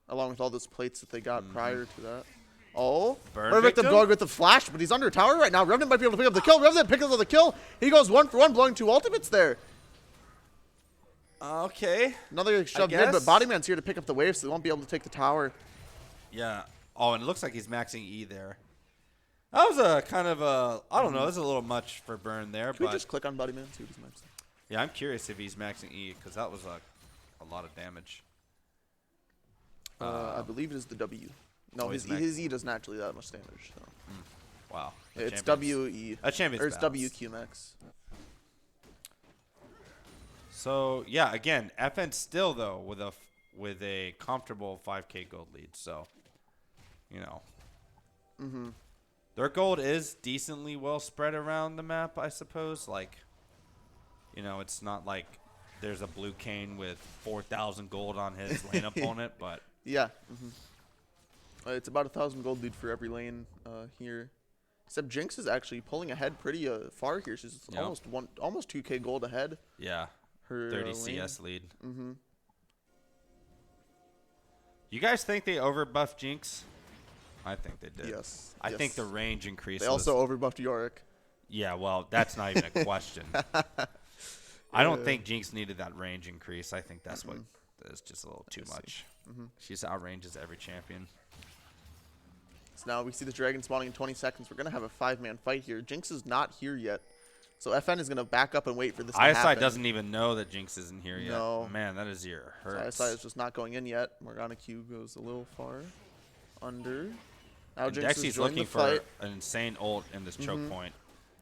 Along with all those plates that they got prior to that. Oh, Burn Burn Victim Victim? going with the flash, but he's under tower right now. Revenant might be able to pick up the kill. Revenant picks up the kill. He goes 1-for-1, blowing 2 ultimates there. okay. Another shove mid, but guess. Bodyman's here to pick up the wave, so they won't be able to take the tower. Yeah. Oh, and it looks like he's maxing E there. That was a kind of a, I don't know, it was a little much for Burn there, Can we but just click on Bodyman, see what he's maxing? yeah, I'm curious if he's maxing E because that was a lot of damage. I believe it is the W. No, Oh, his he's E doesn't actually do that much damage. So. Wow. It's Champions- WE. A champion's Or it's balanced. WQ max. So yeah, again, FN still though with a comfortable 5K gold lead. So, you know, their gold is decently well spread around the map, I suppose. Like, you know, it's not like there's a blue cane with 4,000 gold on his lane opponent, but Yeah. It's about 1,000 gold lead for every lane here. Except Jinx is actually pulling ahead pretty far here. She's Yep. almost 2K gold ahead. yeah, Her 30 lane. CS lead. You guys think they overbuffed Jinx? I think they did. Yes. I think yes. the range increase. They also overbuffed Yorick. Yeah, well, that's not even a question. I don't think Jinx needed that range increase. I think that's what is just a little too much. She's outranges every champion. So now we see the dragon spawning in 20 seconds. We're going to have a 5-man fight here. Jinx is not here yet. So FN is going to back up and wait for this to happen. ISI doesn't even know that Jinx isn't here yet. No. Man, that is your hurt. So ISI is just not going in yet. Morgana Q goes a little far under. Now Jinx is Dexy's joining looking the for fight. an insane ult in this choke point.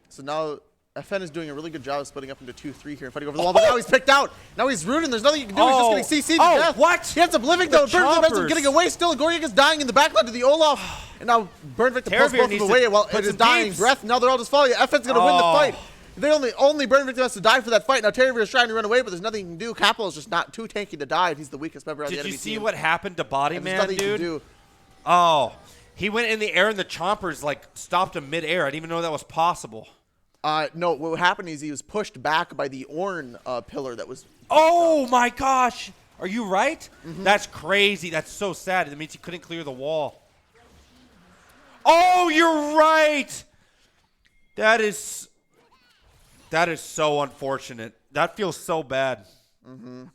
So now FN is doing a really good job of splitting up into 2-3 here and fighting over the wall. But now he's picked out. Now he's rooting. There's nothing you can do. He's just getting CC'd to death. What? He ends up living though. The Burn Victim ends up choppers. getting away still. Goryak is dying in the backline to the Olaf. And now Burn Victim pulls Terravir both of needs them to away while put it is some dying deeps. breath. Now they're all just following. FN's going to win the Oh. fight. They only Burn Victim has to die for that fight. Now Terravir is trying to run away, but there's nothing he can do. Capital is just not too tanky to die. He's the weakest member on the Did enemy you see team. what happened to Body And there's Man, nothing you can dude? do. Oh, he went in the air and the chompers like stopped him midair. I didn't even know that was possible. No, what happened is he was pushed back by the Ornn pillar that was. Oh my gosh. Are you right? That's crazy. That's so sad. It means he couldn't clear the wall. Oh, you're right. That is so unfortunate. That feels so bad.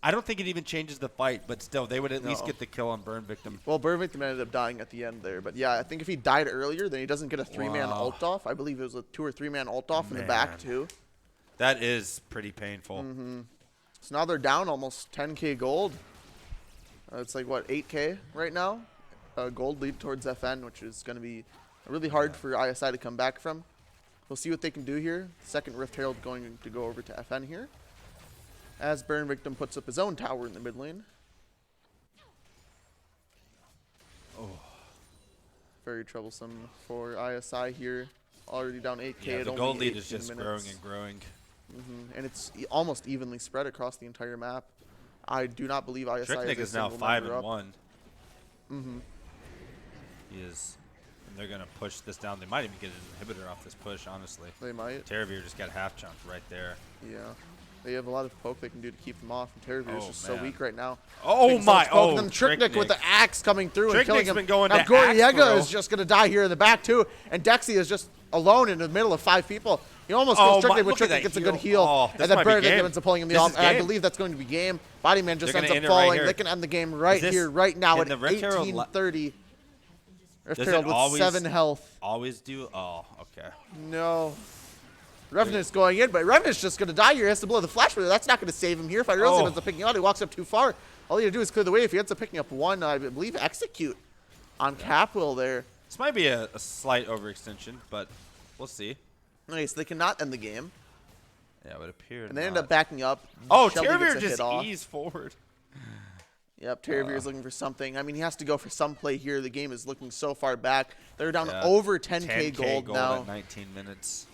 I don't think it even changes the fight, but still, they would at least No. get the kill on Burn Victim. Well, Burn Victim ended up dying at the end there. But yeah, I think if he died earlier, then he doesn't get a 3-man Wow. ult off. I believe it was a 2 or 3-man ult off in the Man. back, too. That is pretty painful. So now they're down almost 10K gold. It's like, what, 8K right now? Gold lead towards FN, which is going to be really hard for ISI to come back from. We'll see what they can do here. Second Rift Herald going to go over to FN here. As Burn Victim puts up his own tower in the mid lane. Very troublesome for ISI here. Already down 8K. Yeah, at the only gold lead 18 is just minutes. growing and growing. And it's almost evenly spread across the entire map. I do not believe ISI Tricknick is is now single member up. 5-1. He is, and they're gonna push this down. They might even get an inhibitor off this push. Honestly, They might. Terravir just got half jumped right there. Yeah. They have a lot of poke they can do to keep them off. And Terravir is Oh, just so man. weak right now. Oh Taking so my! much poke, Oh, and then Tricknick with the axe coming through and killing Tricknick's him. been going now to axe Goryaga throw. is just going to die here in the back too. And Dexy is just alone in the middle of 5 people. He almost Oh kills my- Tricknick, but look at Tricknick that gets a good heal. heal. Oh, this and then might be Burn game. ends up pulling him the This off. is And I game. believe that's going to be game. Bodyman just They're ends gonna up end it right falling. here. They can end the game right this- here, right now can at the Rift Herald 18:30. Rift Does it Herald with always- 7 health. Always do. Oh, okay. No. Revenant's going in, but Revenant's just going to die here. He has to blow the flash, but that's not going to save him here. If Irosin Oh. ends up picking out, he walks up too far. All he has to do is clear the way. If he ends up picking up one, I believe execute on Capwell there. This might be a slight overextension, but we'll see. Okay, so they cannot end the game. Yeah, it would appear. And they end not. up backing up. Oh, Shelby gets Terravir a just hit off. eased forward. Yep, Terravir is looking for something. I mean, he has to go for some play here. The game is looking so far back. They're down Yeah. over 10K gold now. at 19 minutes.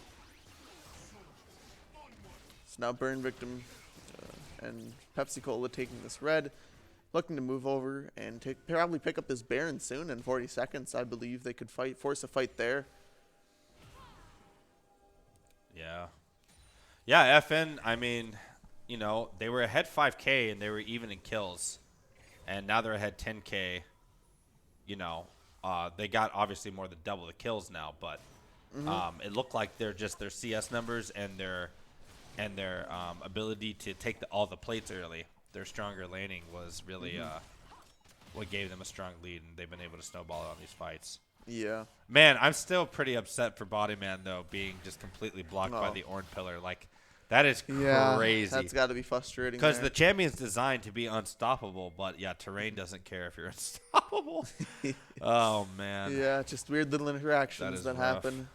So now Burn Victim and Pepsi Cola taking this red. Looking to move over and probably pick up this Baron soon in 40 seconds. I believe they could force a fight there. Yeah. Yeah, FN, I mean, you know, they were ahead 5K and they were even in kills. And now they're ahead 10K. You know, they got obviously more than double the kills now, but it looked like they're just their CS numbers and their ability to take all the plates early. Their stronger laning was really what gave them a strong lead, and they've been able to snowball it on these fights. Yeah. Man, I'm still pretty upset for Bodyman, though, being just completely blocked by Oh. the Ornn pillar. Like, That is Yeah, crazy. that's got to be frustrating. Because there. the champion's designed to be unstoppable, but yeah, terrain doesn't care if you're unstoppable. Oh man. Yeah, just weird little interactions is that rough. happen.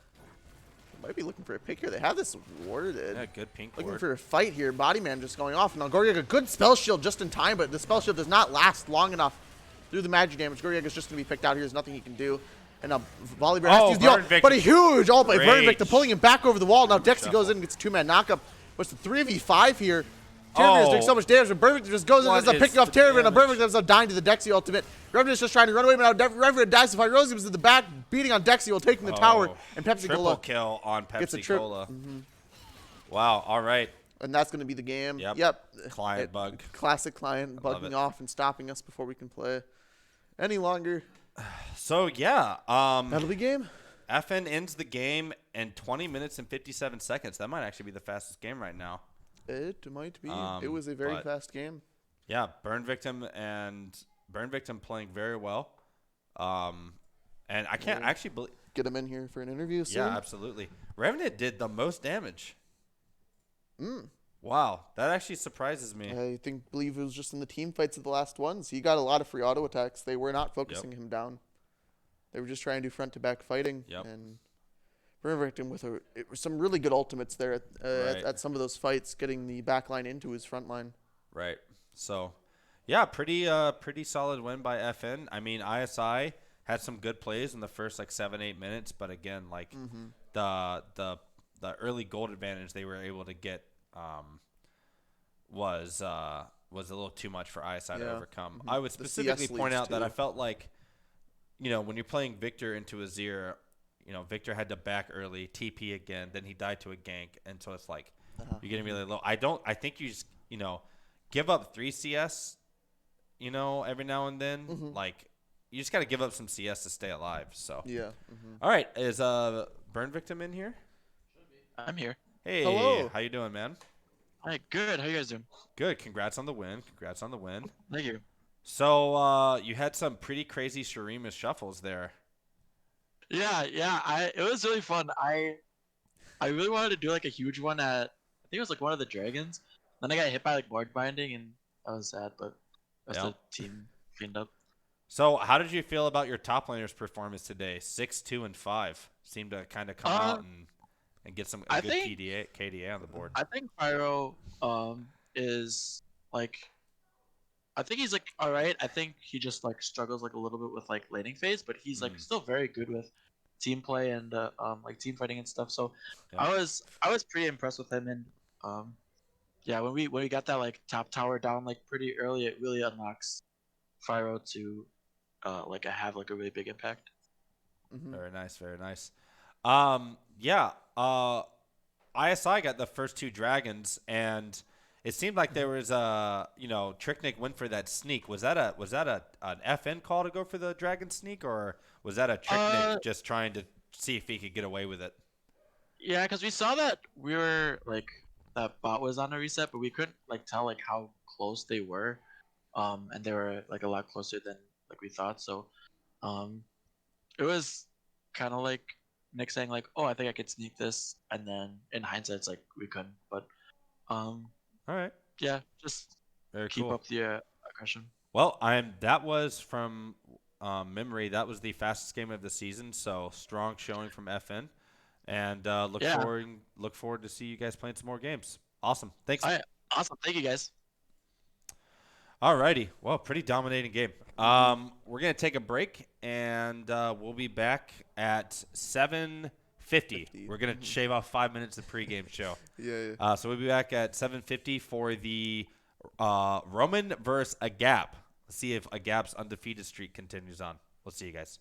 Might be looking for a pick here. They have this warded. Yeah, good pink Looking ward. for a fight here. Bodyman just going off. Now Goryak a good spell shield just in time, but the spell shield does not last long enough through the magic damage. Goryak is just going to be picked out here. There's nothing he can do. And now Volibear has to use the ult, Victim. but a huge ult by Burn Rage. Victim pulling him back over the wall. Now Dexy Shuffle. goes in and gets a 2-man knockup. But it's a 3v5 here. Terravir is doing so much damage, and Burn Victim just goes in and ends up picking off Terravir, and Burn Victim ends up dying to the Dexy ultimate. Revenant's just trying to run away, but now Revenant dies to fight Rosie was in the back, beating on Dexy while taking the tower, and Pepsi Triple Cola kill on gets a Pepsi trip. Cola. Wow. All right. And that's going to be the game. Yep. Client bug. Classic client love bugging it. off and stopping us before we can play any longer. So yeah. That'll be game. FN ends the game in 20 minutes and 57 seconds. That might actually be the fastest game right now. It might be. It was a very but- fast game. Yeah, Burn Victim playing very well. And I can't actually believe. Get him in here for an interview soon. Yeah, absolutely. Revenant did the most damage. Wow, that actually surprises me. I believe it was just in the team fights of the last ones. He got a lot of free auto attacks. They were not focusing him down. They were just trying to do front to back fighting. Yep. And Burn Victim with some really good ultimates there at some of those fights, getting the back line into his front line. Right. So, yeah, pretty solid win by FN. I mean, ISI had some good plays in the first 7-8 minutes, but again, the early gold advantage they were able to get was a little too much for ISI to overcome. I would specifically point out that I felt like, when you're playing Victor into Azir, Victor had to back early, TP again, then he died to a gank, and so it's like you're getting really low. I think you just give up 3 CS, every now and then. You just got to give up some CS to stay alive. So Yeah. all right, is Burn Victim in here? I'm here. Hey, Hello. how you doing, man? Hi, good. How you guys doing? Good. Congrats on the win. Thank you. So you had some pretty crazy Shurima shuffles there. Yeah. It was really fun. I really wanted to do a huge one at, I think it was one of the dragons. Then I got hit by board binding, and I was sad, but the rest of the team cleaned up. So how did you feel about your top laners' performance today? 6, 2, and 5 seemed to kind of come out and get some good KDA on the board. I think Pyro is I think he's all right. I think he just struggles a little bit with laning phase, but he's still very good with team play and team fighting and stuff. So I was pretty impressed with him, and yeah, when we got that top tower down pretty early, it really unlocks Pyro to have a really big impact. Very nice, very nice. ISI got the first 2 dragons, and it seemed like there was Tricknick went for that sneak. Was that an FN call to go for the dragon sneak, or was that a Tricknick just trying to see if he could get away with it? Yeah, because we saw that we were that bot was on a reset, but we couldn't tell how close they were, and they were a lot closer than we thought. So, it was kind of Nick saying oh, I think I could sneak this, and then in hindsight, it's we couldn't. But, all right, yeah, just very keep cool. up the aggression. Well, that was from memory. That was the fastest game of the season. So strong showing from FN, and look forward to see you guys playing some more games. Awesome, thanks. All right, awesome. Thank you, guys. Alrighty, well, pretty dominating game. We're gonna take a break, and we'll be back at 7:50. We're gonna shave off 5 minutes of pregame show. Yeah. So we'll be back at 7:50 for the Roman versus AGAP. Let's see if AGAP's undefeated streak continues on. We'll see you guys.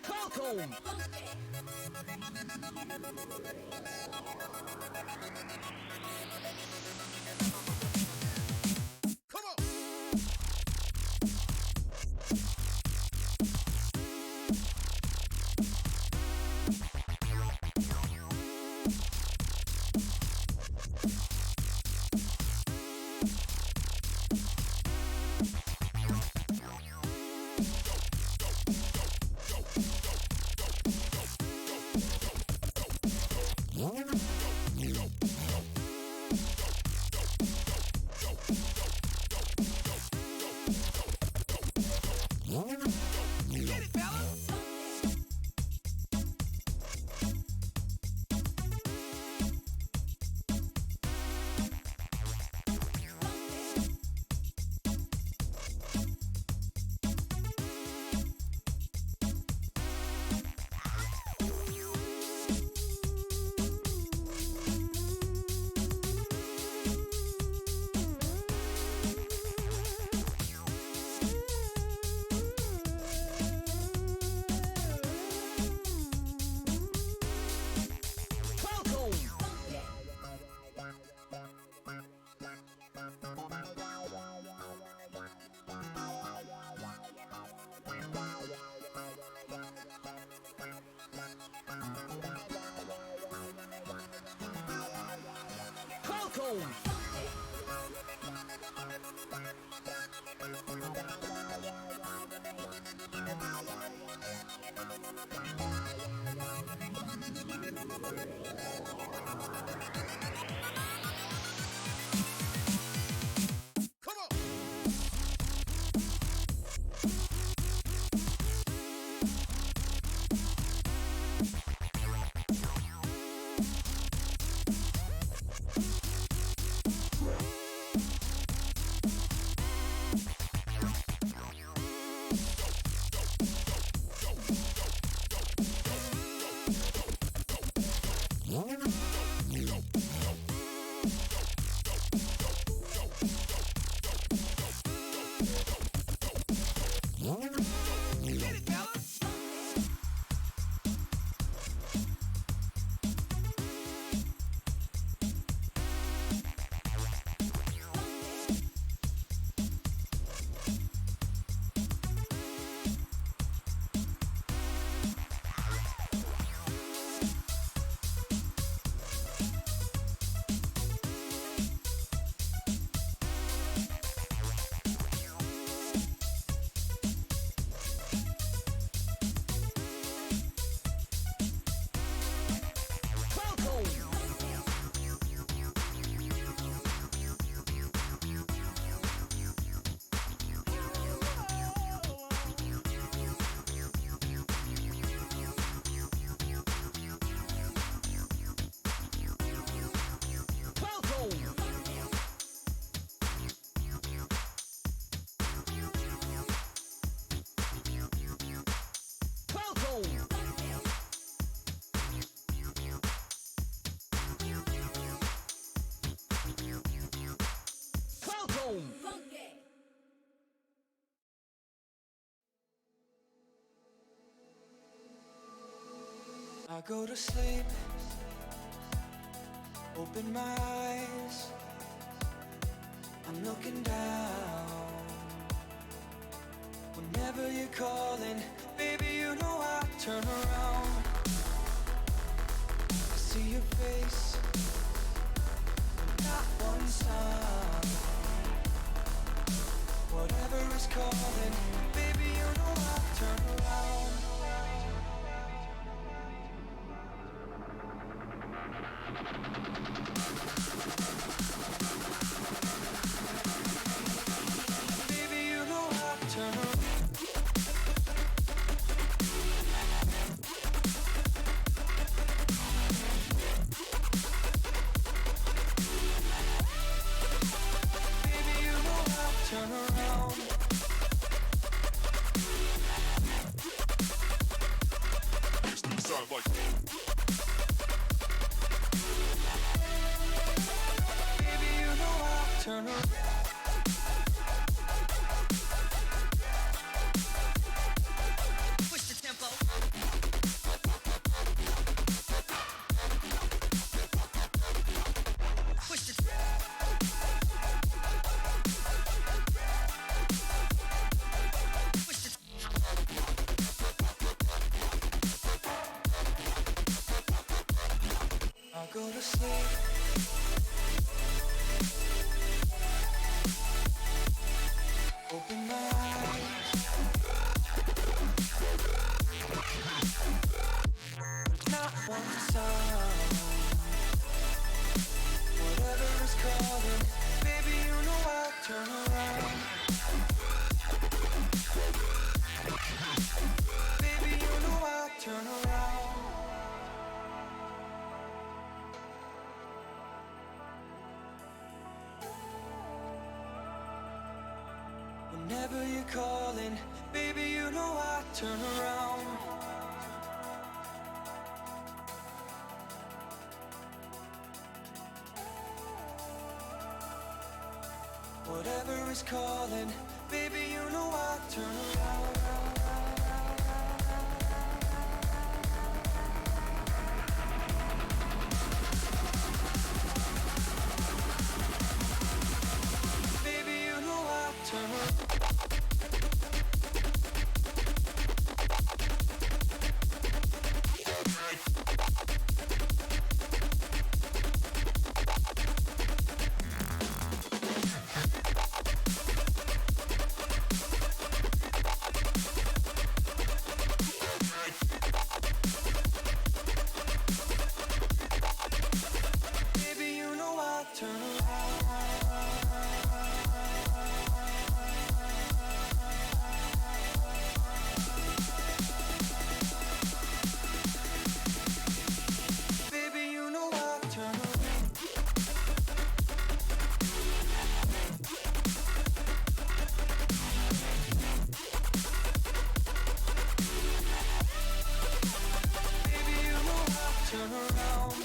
Falcon. Come on. Get it, fellas. Falcon. Falcon. Come on. Get it, fellas. Falcon. Falcon. Falcon. Falcon. I go to sleep, open my eyes, I'm looking down. Whenever you're calling, baby, you know I turn around. I see your face, but not one sound. Whatever is calling, baby, you know I turn around. Baby, you know I turn around. Baby, you know I turn around. Sound like Baby, you know I turn around. sleep. Open my eyes. Not one sound. Whatever is calling, baby, you know I'll turn around. Baby, you know I'll turn around. Whenever you're calling, baby, you know I turn around. Whatever is calling, baby, you know I turn around. Baby, you know I turn around. Baby, you know I turn around. Baby, you know I turn around. Baby, you know I turn around.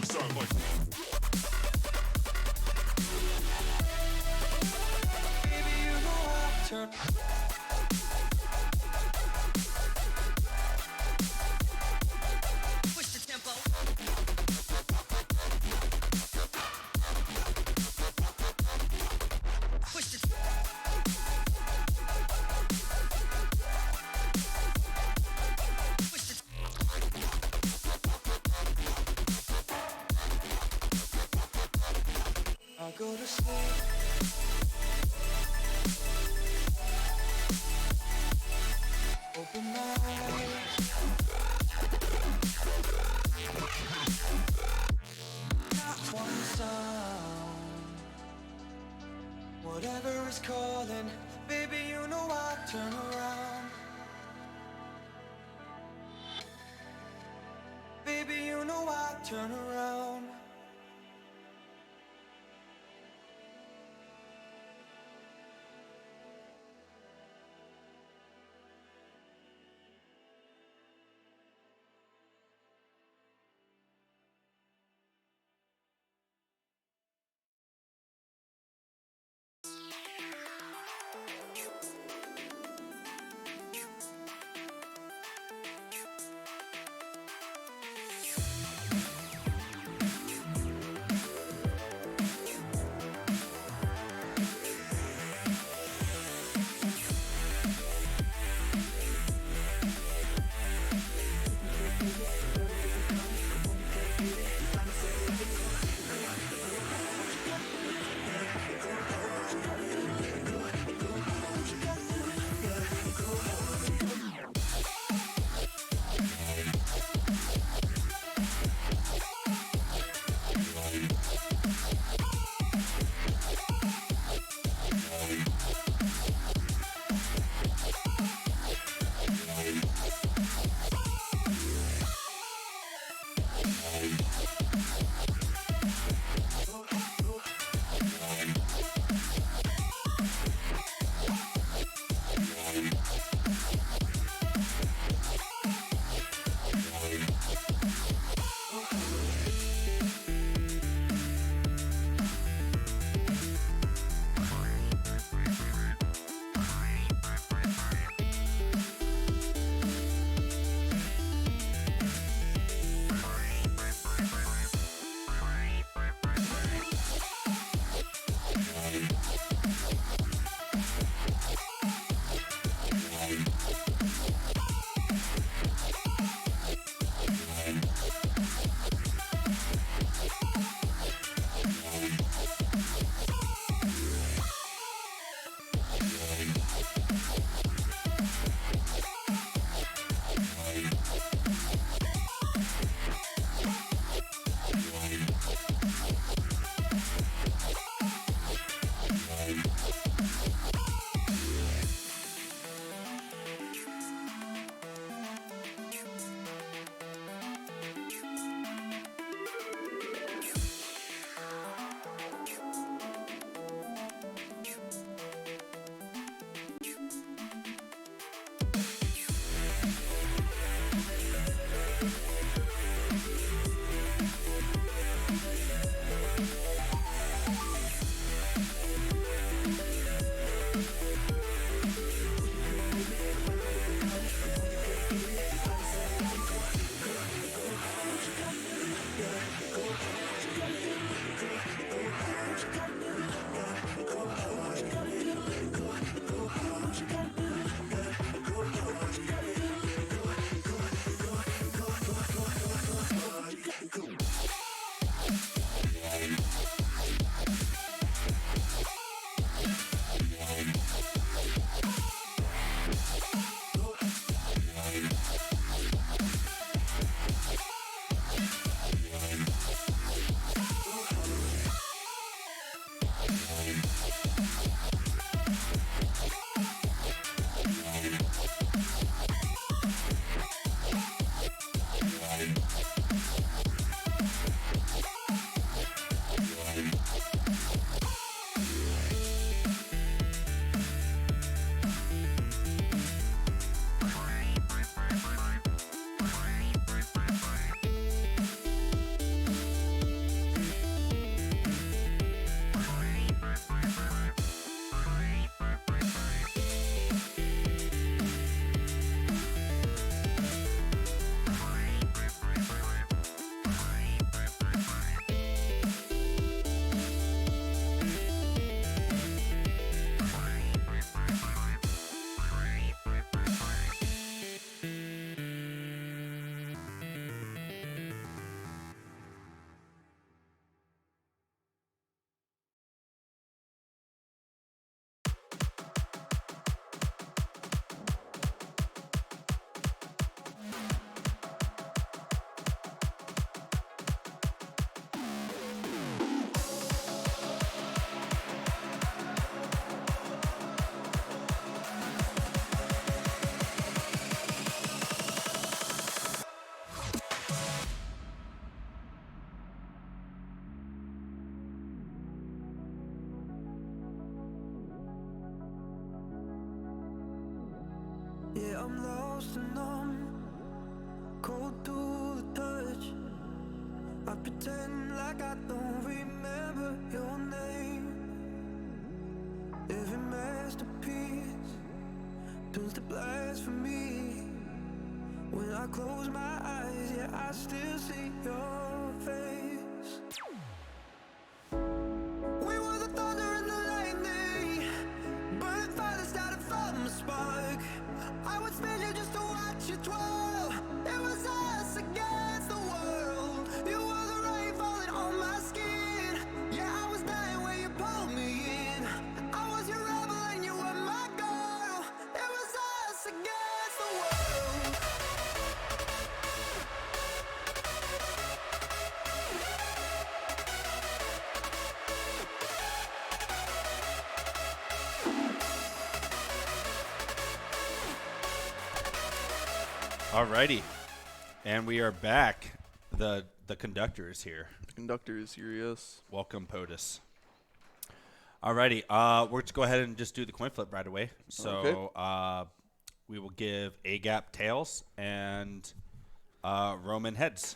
Sound like Baby, you know I turn. Push the tempo. Push the. Push the. I'll go to sleep. Open my eyes. Not one sound. Whatever is calling, baby, you know I turn around. Baby, you know I turn around. close to numb, cold to the touch. I pretend like I don't remember your name. Every masterpiece turns to blasphemy. When I close my eyes, yeah, I still see your face. We were the thunder and the lightning, burning fire started from a spark. I would spend you just to watch you twirl. It was us against the world. You were the rain falling on my skin. Yeah, I was dying when you pulled me in. I was your rebel and you were my girl. It was us against the world. Alrighty, and we are back. The conductor is here. The conductor is here, yes. Welcome, POTUS. Alrighty, we're going to go ahead and just do the coin flip right away. So we will give AGAP tails and Roman heads.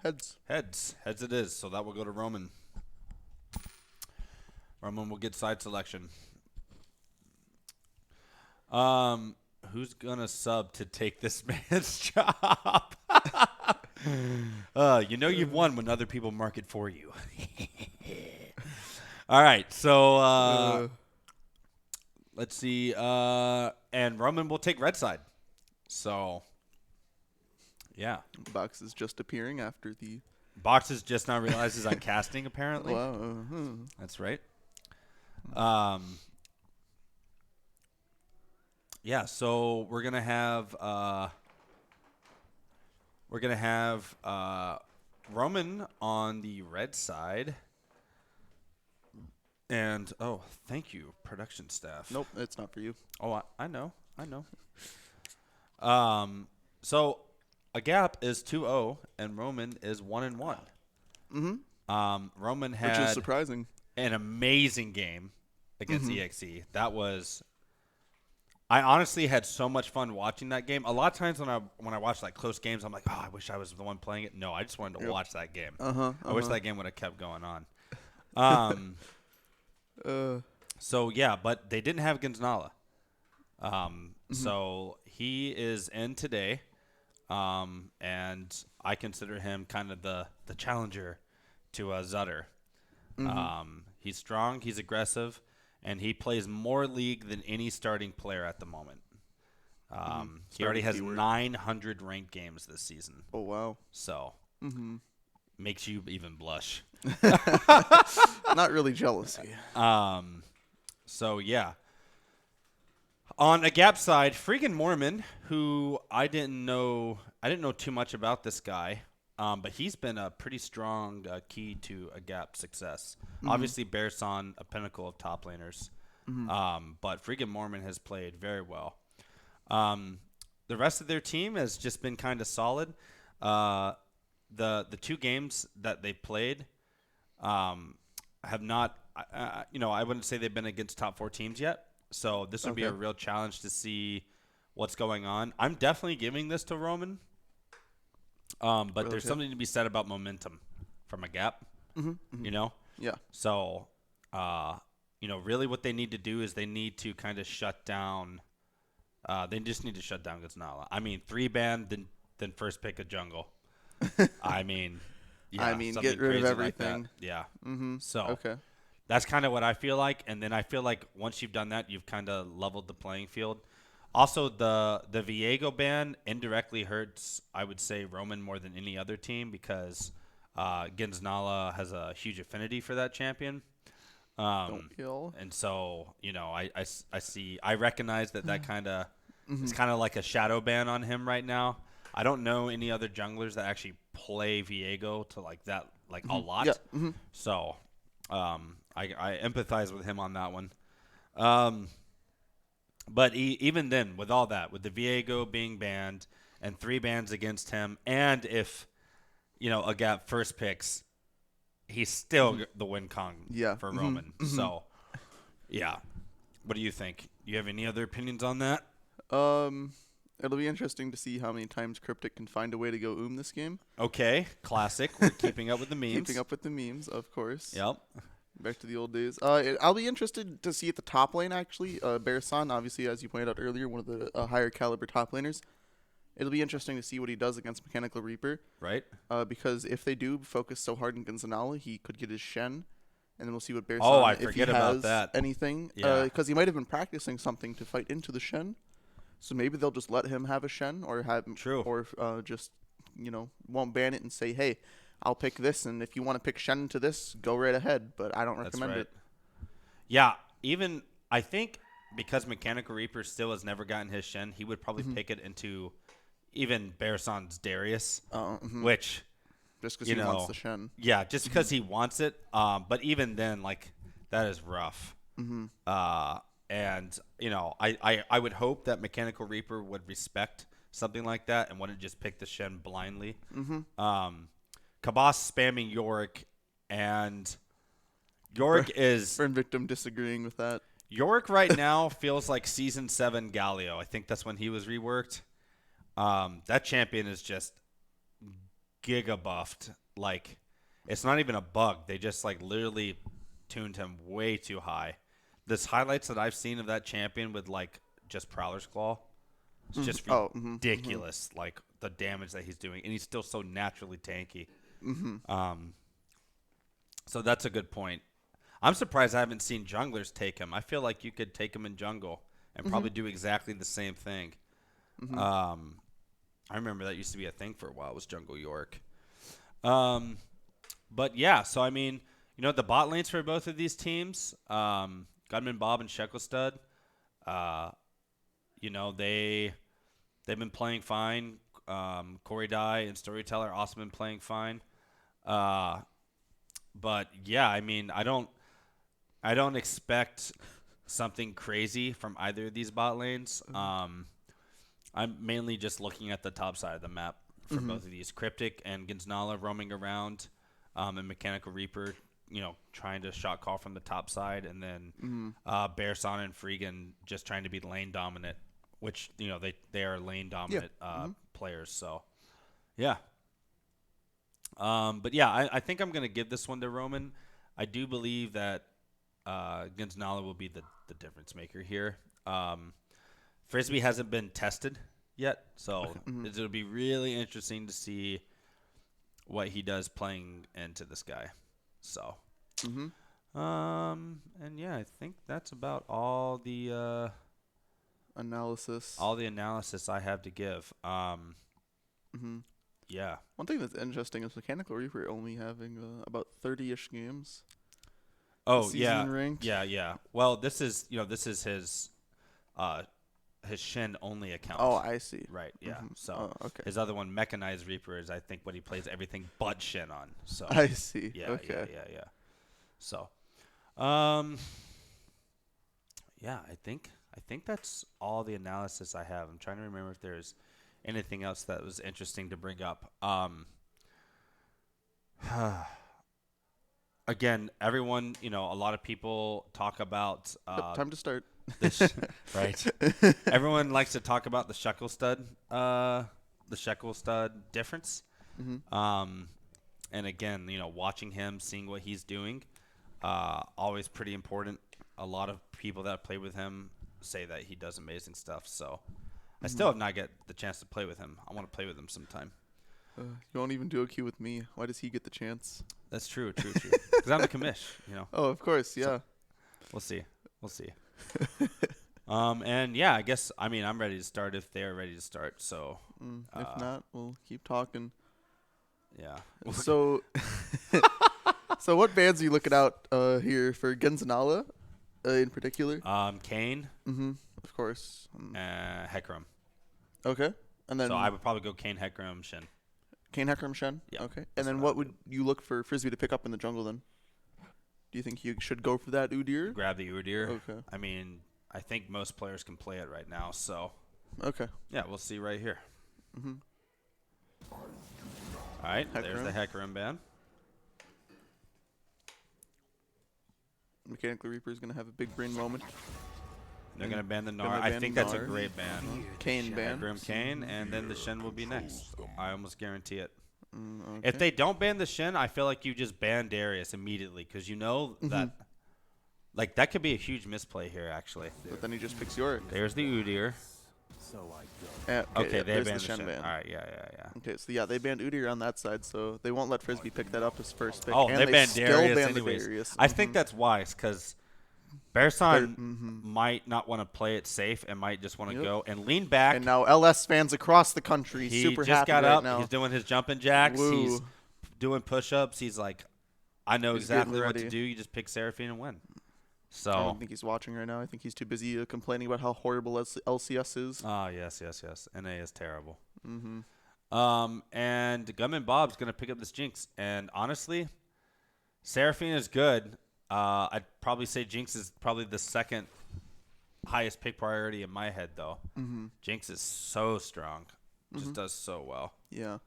Heads. Heads it is. So that will go to Roman. Roman will get side selection. Who's gonna sub to take this man's job? You know you've won when other people mark it for you. All right, so let's see. And Roman will take red side. So, yeah. Box is just appearing after the... Boxes just now realizes I'm casting, apparently. Wow. That's right. Yeah, so we're gonna have Roman on the red side, and thank you, production staff. Nope, it's not for you. Oh, I know. So AGAP is 2-0 and Roman is 1-1. Roman had Which is surprising. an amazing game against EXE. That was. I honestly had so much fun watching that game. A lot of times when I watch like close games, I'm like, oh, I wish I was the one playing it. No, I just wanted to watch that game. I wish that game would have kept going on. So yeah, but they didn't have Gonzala. So he is in today, and I consider him kind of the challenger to Zutter. He's strong, he's aggressive. And he plays more league than any starting player at the moment. He already has 900 ranked games this season. Oh, wow. So, makes you even blush. Not really jealousy. So, yeah. On AGAP side, freaking Mormon, who I didn't know too much about this guy. But he's been a pretty strong key to AGAP success. Obviously, Bearson, a pinnacle of top laners. But freaking Mormon has played very well. The rest of their team has just been kind of solid. The two games that they played have not, I wouldn't say they've been against top 4 teams yet. So this would be a real challenge to see what's going on. I'm definitely giving this to Roman. But there's something to be said about momentum from AGAP, you know? Yeah. So, really what they need to do is they need to kind of shut down they just need to shut down Gonzala. I mean, 3-ban, then first pick a jungle. I mean, get rid of everything. Like yeah. So, Okay. that's kind of what I feel like. And then I feel like once you've done that, you've kind of leveled the playing field. Also, the Viego ban indirectly hurts, I would say, Roman more than any other team because Gonzala has a huge affinity for that champion. Don't kill. And so, I recognize that kind of it's kind of like a shadow ban on him right now. I don't know any other junglers that actually play Viego to like that a lot. Yeah. So, I empathize with him on that one. But even then, with all that, with the Viego being banned and 3 bans against him, and if, AGAP first picks, he's still the win con for Roman. So, yeah. What do you think? You have any other opinions on that? It'll be interesting to see how many times Cryptic can find a way to go this game. Okay, classic. We're keeping up with the memes. Keeping up with the memes, of course. Yep. Back to the old days. I'll be interested to see at the top lane, actually. Bearson, obviously, as you pointed out earlier, one of the higher caliber top laners. It'll be interesting to see what he does against Mechanical Reaper. Right. Because if they do focus so hard in Gonzanala, he could get his Shen. And then we'll see what Bearson, Oh, I if he forget about has that. anything. Yeah. Because he might have been practicing something to fight into the Shen. So maybe they'll just let him have a Shen or just, won't ban it and say, hey, I'll pick this. And if you want to pick Shen into this, go right ahead. But I don't recommend it. Yeah, even I think because Mechanical Reaper still has never gotten his Shen, he would probably pick it into even Bearson's Darius, which just because he wants the Shen. Yeah, just because he wants it. But even then, like that is rough. And I would hope that Mechanical Reaper would respect something like that and wouldn't just pick the Shen blindly. Kabas spamming Yorick, and Yorick is Burn Victim disagreeing with that. Yorick right now feels like Season 7 Galio. I think that's when he was reworked. That champion is just giga buffed. Like, it's not even a bug. They just, like, literally tuned him way too high. This highlights that I've seen of that champion with, like, just Prowler's Claw, it's just ridiculous, like, the damage that he's doing. And he's still so naturally tanky. So that's a good point. I'm surprised I haven't seen junglers take him. I feel like you could take him in jungle and probably do exactly the same thing. I remember that used to be a thing for a while, was Jungle York. But yeah, so I mean, the bot lanes for both of these teams, Gunman Bob and Shekelstud, they've been playing fine. Corey Dye and Storyteller also been playing fine. But yeah, I mean, I don't expect something crazy from either of these bot lanes. I'm mainly just looking at the top side of the map for both of these. Cryptic and Gonzanala roaming around, and Mechanical Reaper, trying to shot call from the top side, and then Bearson and Freegan just trying to be lane dominant, which they are lane dominant players. So yeah. But yeah, I think I'm gonna give this one to Roman. I do believe that Gonzanala will be the difference maker here. Frisbee hasn't been tested yet, so it'll be really interesting to see what he does playing into this guy. So, and yeah, I think that's about all the analysis I have to give. Yeah. One thing that's interesting is Mechanical Reaper only having about 30-ish games. Oh, season ranked. Yeah. Well, this is his Shen only account. Oh, I see. Right, yeah. So okay. his other one, Mechanized Reaper, is I think what he plays everything but Shen on. So I see. Yeah, okay. Yeah. So, yeah, I think that's all the analysis I have. I'm trying to remember if there's anything else that was interesting to bring up. Again, everyone, a lot of people talk about time to start. Right. Everyone likes to talk about the Shekelstud difference. And again, watching him, seeing what he's doing, always pretty important. A lot of people that play with him say that he does amazing stuff. So I still have not get the chance to play with him. I want to play with him sometime. You won't even do a queue with me. Why does he get the chance? That's true. Because I'm the commish, Oh, of course, yeah. So we'll see. And yeah, I guess, I'm ready to start if they're ready to start. So if not, we'll keep talking. Yeah. So, so what bands are you looking out here for Gonzanala in particular? Kane. Of course. Hecarim. Okay. And then So I would probably go Kane, Hecarim, Shen. Kane, Hecarim, Shen? Yeah, Okay. And then what would you look for Frisbee to pick up in the jungle then? Do you think you should go for that Udyr? Grab the Udyr. Okay. I think most players can play it right now. So okay. yeah, we'll see right here. All right, there's the Hecarim ban. Mechanical Reaper is going to have a big brain moment. They're gonna ban the Gonna Gnar. I ban think that's a Gnar. great ban. Kane ban. Grim Kane, and then the Shen will be next. I almost guarantee it. Okay. If they don't ban the Shen, I feel like you just ban Darius immediately because you know that, like, that could be a huge misplay here, actually. But then he just picks Yorick. There's the Udyr. Okay, they there's banned the the Shen Shen. ban. All right, yeah. Okay, so yeah, they banned Udyr on that side, so they won't let Frisbee pick that up as first pick. Oh, and they banned still Darius banned the anyways. Darius. I think that's wise because Bearson might not want to play it safe and might just want to go and lean back. And now LS fans across the country He super just happy got right up. now. He's doing his jumping jacks. Woo. He's doing push-ups. He's like, I know He's exactly getting what to ready. do. You just pick Seraphine and win. So. I don't think he's watching right now. I think he's too busy complaining about how horrible LCS is. Oh, yes. NA is terrible. And Gunman Bob's going to pick up this Jinx. And honestly, Seraphine is good. I'd probably say Jinx is probably the second highest pick priority in my head, though. Jinx is so strong. Just does so well. Yeah.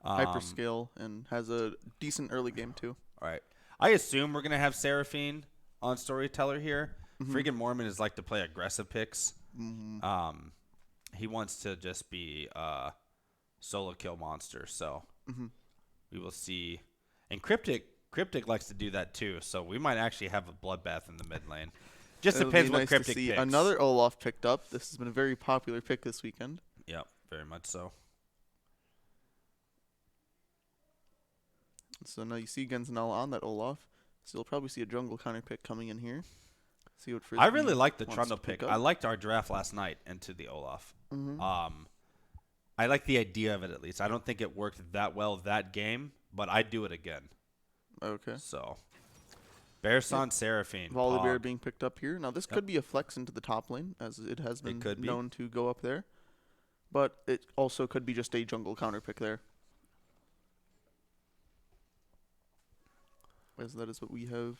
Hyperscale and has a decent early game, too. All right. I assume we're going to have Seraphine on Storyteller here. Freaking Mormon is like to play aggressive picks. He wants to just be a solo kill monster. So we will see. And Cryptic likes to do that too. So we might actually have a bloodbath in the mid lane. Just It'll depends be what nice Cryptic to see picks. another Olaf picked up. This has been a very popular pick this weekend. Yep, very much so. So now you see Genzinala on that Olaf. So you'll probably see a jungle counter pick coming in here. See what Frisbee I really like the wants Trundle to pick pick. up. I liked our draft last night into the Olaf. I like the idea of it at least. I don't think it worked that well that game, but I'd do it again. Okay. So, Bearson, Seraphine. Volibear Pog. being picked up here. Now this could be a flex into the top lane, as it has been could be. known to go up there. But it also could be just a jungle counter pick there. As that is what we have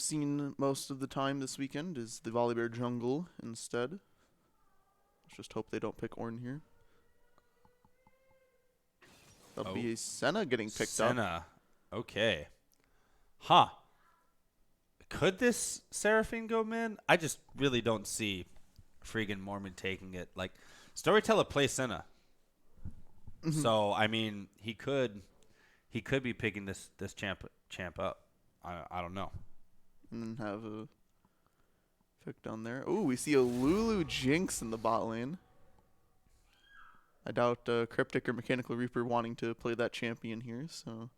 seen most of the time this weekend is the Volibear jungle instead. Let's just hope they don't pick Ornn here. That'll be a Senna getting picked up. Senna. Okay. Huh. Could this Seraphine go mid? I just really don't see friggin' Mormon taking it. Like, Storyteller plays Senna. So, I mean, he could be picking this champ up. I don't know. And then have a pick down there. Oh, we see a Lulu Jinx in the bot lane. I doubt Cryptic or Mechanical Reaper wanting to play that champion here, so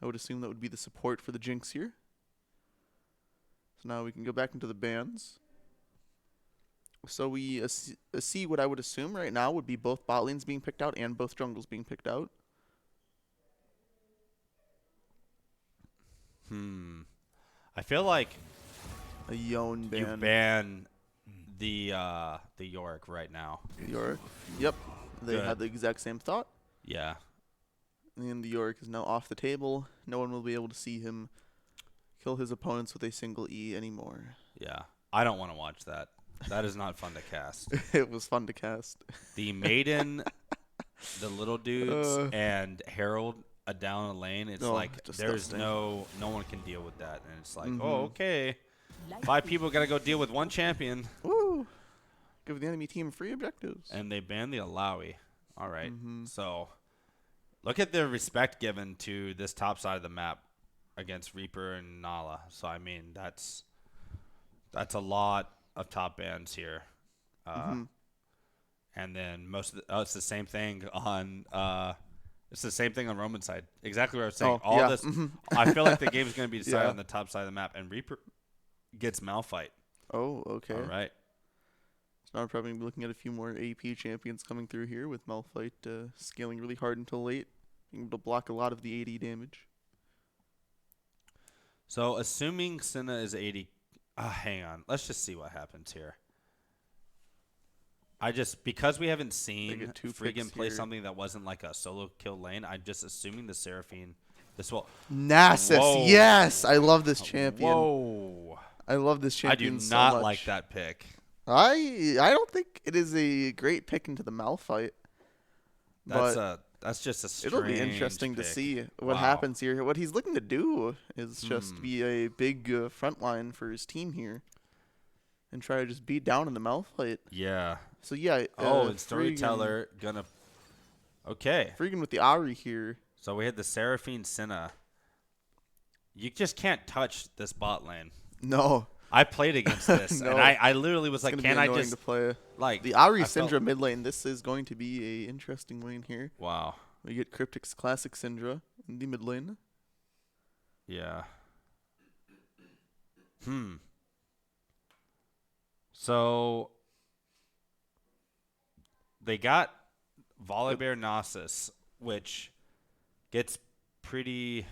I would assume that would be the support for the Jinx here. So now we can go back into the bans. So we see what I would assume right now would be both bot lanes being picked out and both jungles being picked out. I feel like A Yone ban. you ban the Yorick right now. Yorick. Yep. They Good. had the exact same thought. Yeah. And the Yorick is now off the table. No one will be able to see him kill his opponents with a single E anymore. Yeah. I don't want to watch that. That is not fun to cast. It was fun to cast. The Maiden, the little dudes, and Herald down a lane, it's like there's disgusting. no one can deal with that. And it's like, oh, okay. 5 people got to go deal with one champion. Woo! Give the enemy team free objectives. And they banned the Alawi. All right. So look at the respect given to this top side of the map against Reaper and Nala. So, I mean, that's a lot of top bans here. And then most of the, it's the same thing on Roman side. Exactly what I was saying. Oh, yeah. This I feel like the game is going to be decided Yeah. on the top side of the map, and Reaper gets Malphite. Oh, okay. All right. So now we're probably going to be looking at a few more AP champions coming through here with Malphite scaling really hard until late, being able to block a lot of the AD damage. So assuming Senna is 80, hang on. Let's just see what happens here. Because we haven't seen get 2 Freegan picks play here. something that wasn't like a solo kill lane, I'm just assuming the Seraphine, this will. Nasus, Whoa. yes! I love this champion. Whoa. I love this I do champion so not much. like that pick. I don't think it is a great pick into the Malphite. That's just a strange It'll be interesting to pick. see what Wow. happens here. What he's looking to do is just be a big front line for his team here. and try to just beat down in the Malphite. Yeah. So yeah. And Storyteller gonna. Okay. Freaking with the Ari here. So we had the Seraphine Senna. You just can't touch this bot lane. No. I played against this, No. and I literally was like, "Can I just to play? like The Ari I felt- Syndra mid lane? This is going to be a interesting lane here. Wow. We get Cryptic's classic Syndra in the mid lane. Yeah. So they got Volibear Gnosis, which gets pretty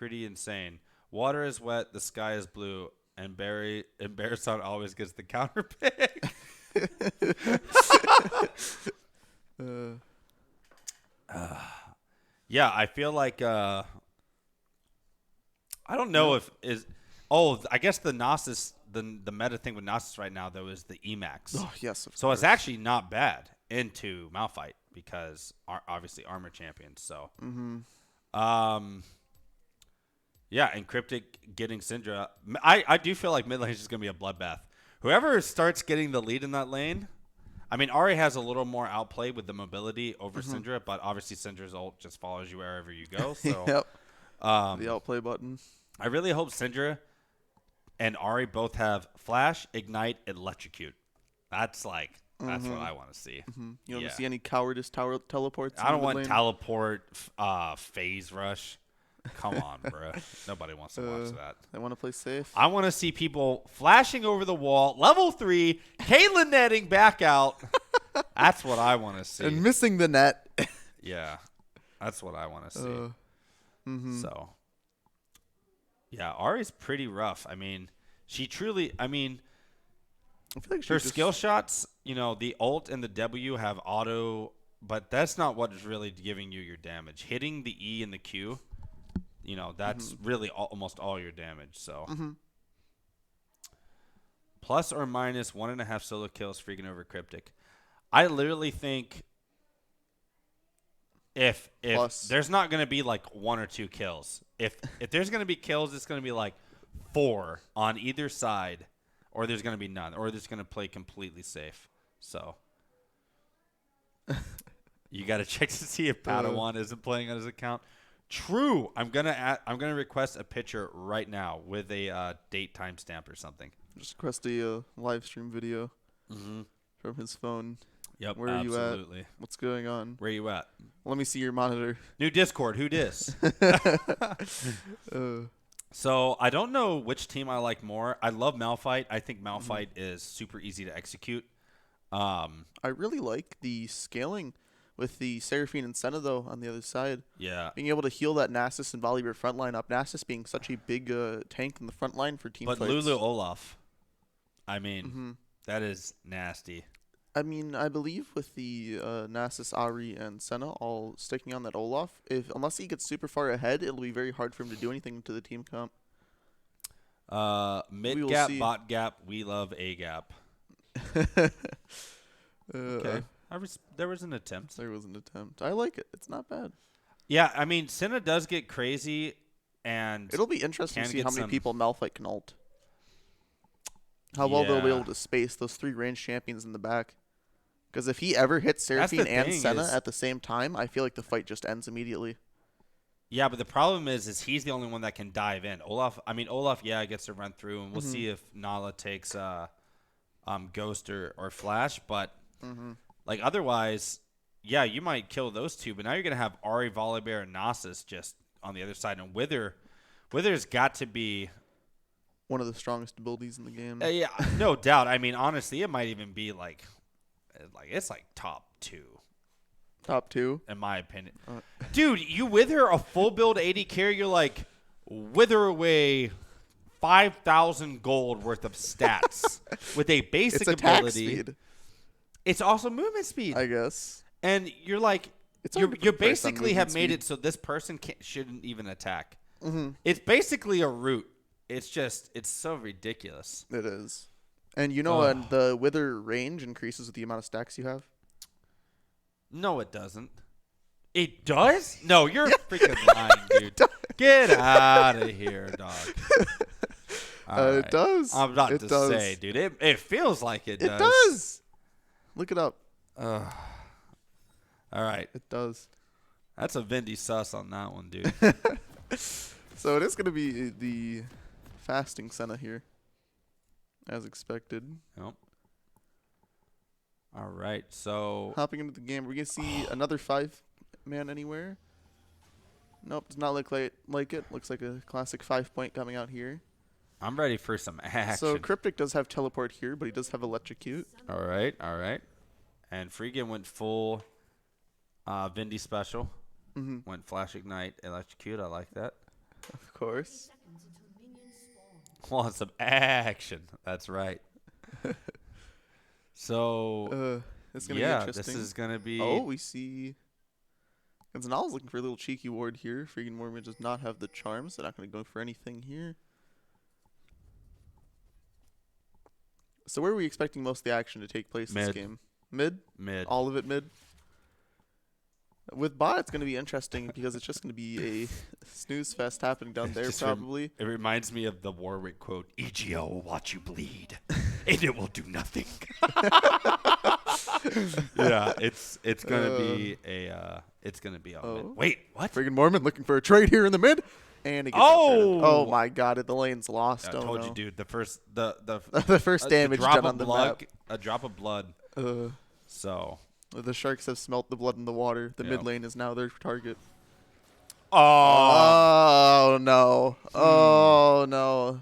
insane. Water is wet, the sky is blue, and Bearson always gets the counter pick. Yeah, I feel like I don't know if is. Oh, I guess the Gnosis, the meta thing with Gnosis right now though is the Emax. Oh yes. So it's actually not bad into Malphite because obviously armor champions. So. Yeah, and Cryptic getting Syndra. I do feel like mid lane is just gonna be a bloodbath. Whoever starts getting the lead in that lane. I mean, Ari has a little more outplay with the mobility over Syndra, but obviously Syndra's ult just follows you wherever you go. So Yep. The outplay button. I really hope Syndra and Ari both have Flash, Ignite, Electrocute. That's what I want to see. You don't see any cowardice teleports? I in don't the want lane? teleport, phase rush. Come on, bro. Nobody wants to watch that. They want to play safe. I want to see people flashing over the wall. Level 3, Caitlyn netting back out. That's what I want to see. And missing the net. Yeah, that's what I want to see. So, yeah, Ari's pretty rough. I mean, she truly. I mean, I feel like her skill shots. The ult and the W have auto, but that's not what is really giving you your damage. Hitting the E and the Q. That's really almost all your damage. So, plus or minus 1.5 solo kills freaking over Cryptic. I literally think if there's not going to be like 1 or 2 kills, if there's going to be kills, it's going to be like 4 on either side, or there's going to be none, or there's going to play completely safe. So. You got to check to see if Padawan isn't playing on his account. True. I'm gonna request a picture right now with a date timestamp or something. Just request a live stream video from his phone. Yep. Where absolutely. are you at? What's going on? Where you at? Let me see your monitor. New Discord. Who dis? So I don't know which team I like more. I love Malphite. I think Malphite is super easy to execute. I really like the scaling with the Seraphine and Senna, though, on the other side. Yeah. Being able to heal that Nasus and Volibear front line up. Nasus being such a big tank in the front line for team But fights. Lulu Olaf, I mean, that is nasty. I mean, I believe with the Nasus, Ari, and Senna all sticking on that Olaf, unless he gets super far ahead, it'll be very hard for him to do anything to the team comp. Mid gap, bot gap, we love AGAP. Okay. There was an attempt. There was an attempt. I like it. It's not bad. Yeah, I mean, Senna does get crazy, and it'll be interesting to see how many some... people Malphite can ult. How well they'll be Yeah. able to space those 3 ranged champions in the back. Because if he ever hits Seraphine and Senna at the same time, I feel like the fight just ends immediately. Yeah, but the problem is he's the only one that can dive in. Olaf, gets to run through, and we'll see if Nala takes Ghost or Flash, but like otherwise, yeah, you might kill those 2, but now you're gonna have Ari, Volibear, and Gnosis just on the other side, and Wither's got to be one of the strongest abilities in the game. Yeah, no doubt. I mean, honestly, it might even be like it's like top 2. Top 2? In my opinion. Dude, you Wither a full build 80 carry, you're like, wither away 5,000 gold worth of stats with a basic it's attack ability. Speed. It's also movement speed. I guess. And you're like, you basically have made it so this person shouldn't even attack. It's basically a route. It's so ridiculous. It is. And the Wither range increases with the amount of stacks you have. No, it doesn't. It does? No, you're freaking lying, dude. Get out of here, dog. It does. I'm about It to does. say, dude, it feels like it does. It does. Look it up. All right. It does. That's a Vindy sus on that one, dude. So it is going to be the fasting Senna here, as expected. Yep. All right, so Hopping into the game, we're going to see another 5-man anywhere. Nope, does not look like it. Looks like a classic 5-point coming out here. I'm ready for some action. So Cryptic does have teleport here, but he does have electrocute. All right. And Freegan went full Vindy special. Went flash ignite, electrocute. I like that. Of course. Want some action. That's right. So It's going to be yeah, interesting. this is gonna be. Oh, we see Gonzalez looking for a little cheeky ward here. Freaking Mormon does not have the charms. They're not going to go for anything here. So where are we expecting most of the action to take place Mid. this game? Mid? Mid. All of it mid? With bot, it's going to be interesting because it's just going to be a snooze fest happening down there Just probably. It reminds me of the Warwick quote: "EGL will watch you bleed, and it will do nothing." Yeah, it's gonna be a mid. Wait, what? Freaking Mormon looking for a trade here in the mid. And he gets Oh! oh my god, the lane's lost. I Oh told no. you, dude. The first the The first damage drop done of on the blood, map. a drop of blood. So. The Sharks have smelt the blood in the water. The mid lane is now their target. Oh. Oh no. Oh no.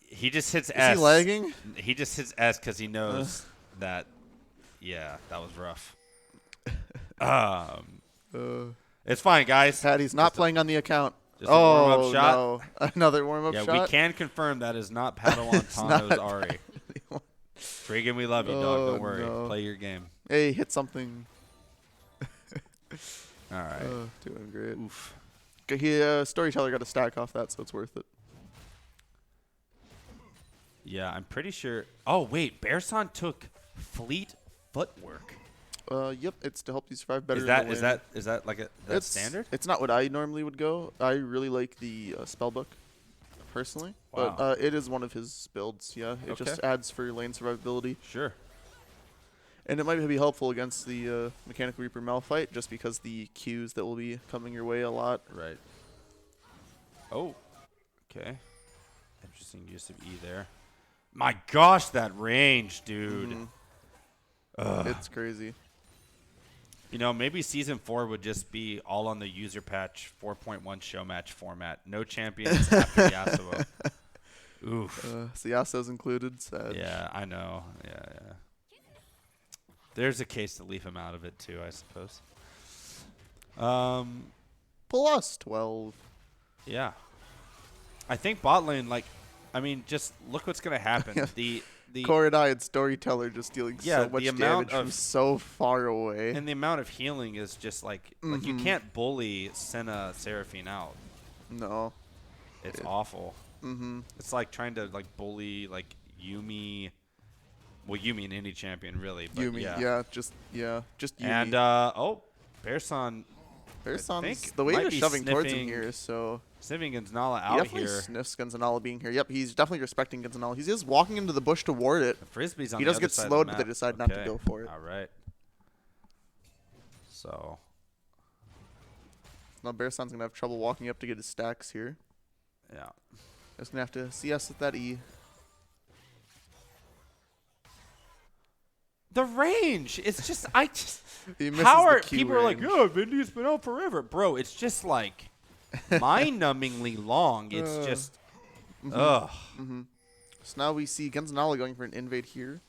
He just hits Is S. he lagging? He just hits S because he knows that. Yeah, that was rough. It's fine, guys. Patty's not playing on the account. Just a warm-up shot. No. Another warm-up Yeah, shot. we can confirm that is not Padawan Ari. Freaking, we love you, dog. Don't worry. no. Play your game. Hey, hit something. All right. Doing great. Oof. He, Storyteller got a stack off that, so it's worth it. Yeah, I'm pretty sure. Oh, wait. Bearson took fleet footwork. Yep, it's to help you survive better. Is in the that lane. is that like It's standard? It's not what I normally would go. I really like the spellbook, personally. Wow. But it is one of his builds. Yeah, it Okay. just adds for lane survivability. Sure. And it might be helpful against the Mechanical Reaper Malphite, just because the Qs that will be coming your way a lot. Right. Oh. Okay. Interesting use of E there. My gosh, that range, dude. It's crazy. You know, maybe Season 4 would just be all on the user patch 4.1 show match format. No champions after Yasuo. Oof. So Yasuo's included. Sad. Yeah, I know. Yeah. There's a case to leave him out of it, too, I suppose. Plus 12. Yeah. I think bot lane, just look what's going to happen. The Korodai and Storyteller just dealing Yeah, so much the amount damage from of- so far away. And the amount of healing is just like you can't bully Senna Seraphine out. No. It's awful. It's like trying to bully Yumi. Well, Yumi and any champion really. But Yumi, just Yumi. And Bearson. Bearson's the way might he's be shoving towards him sniffing- here, so Sniffing Gonzala he out definitely here. sniffs Gonzala being here. Yep, he's definitely respecting Gonzala. He's just walking into the bush toward it. The Frisbee's on He the does other get side of slowed, the but they map. decide not to Okay. go for it. All right. So. Now Bearson's gonna have trouble walking up to get his stacks here. Yeah. Just gonna have to CS with that E. The range. It's just He misses how the are Q people are like, range. yeah, Vindy's been out forever, bro? It's just mind-numbingly long. It's just, ugh. So now we see Gonzala going for an invade here.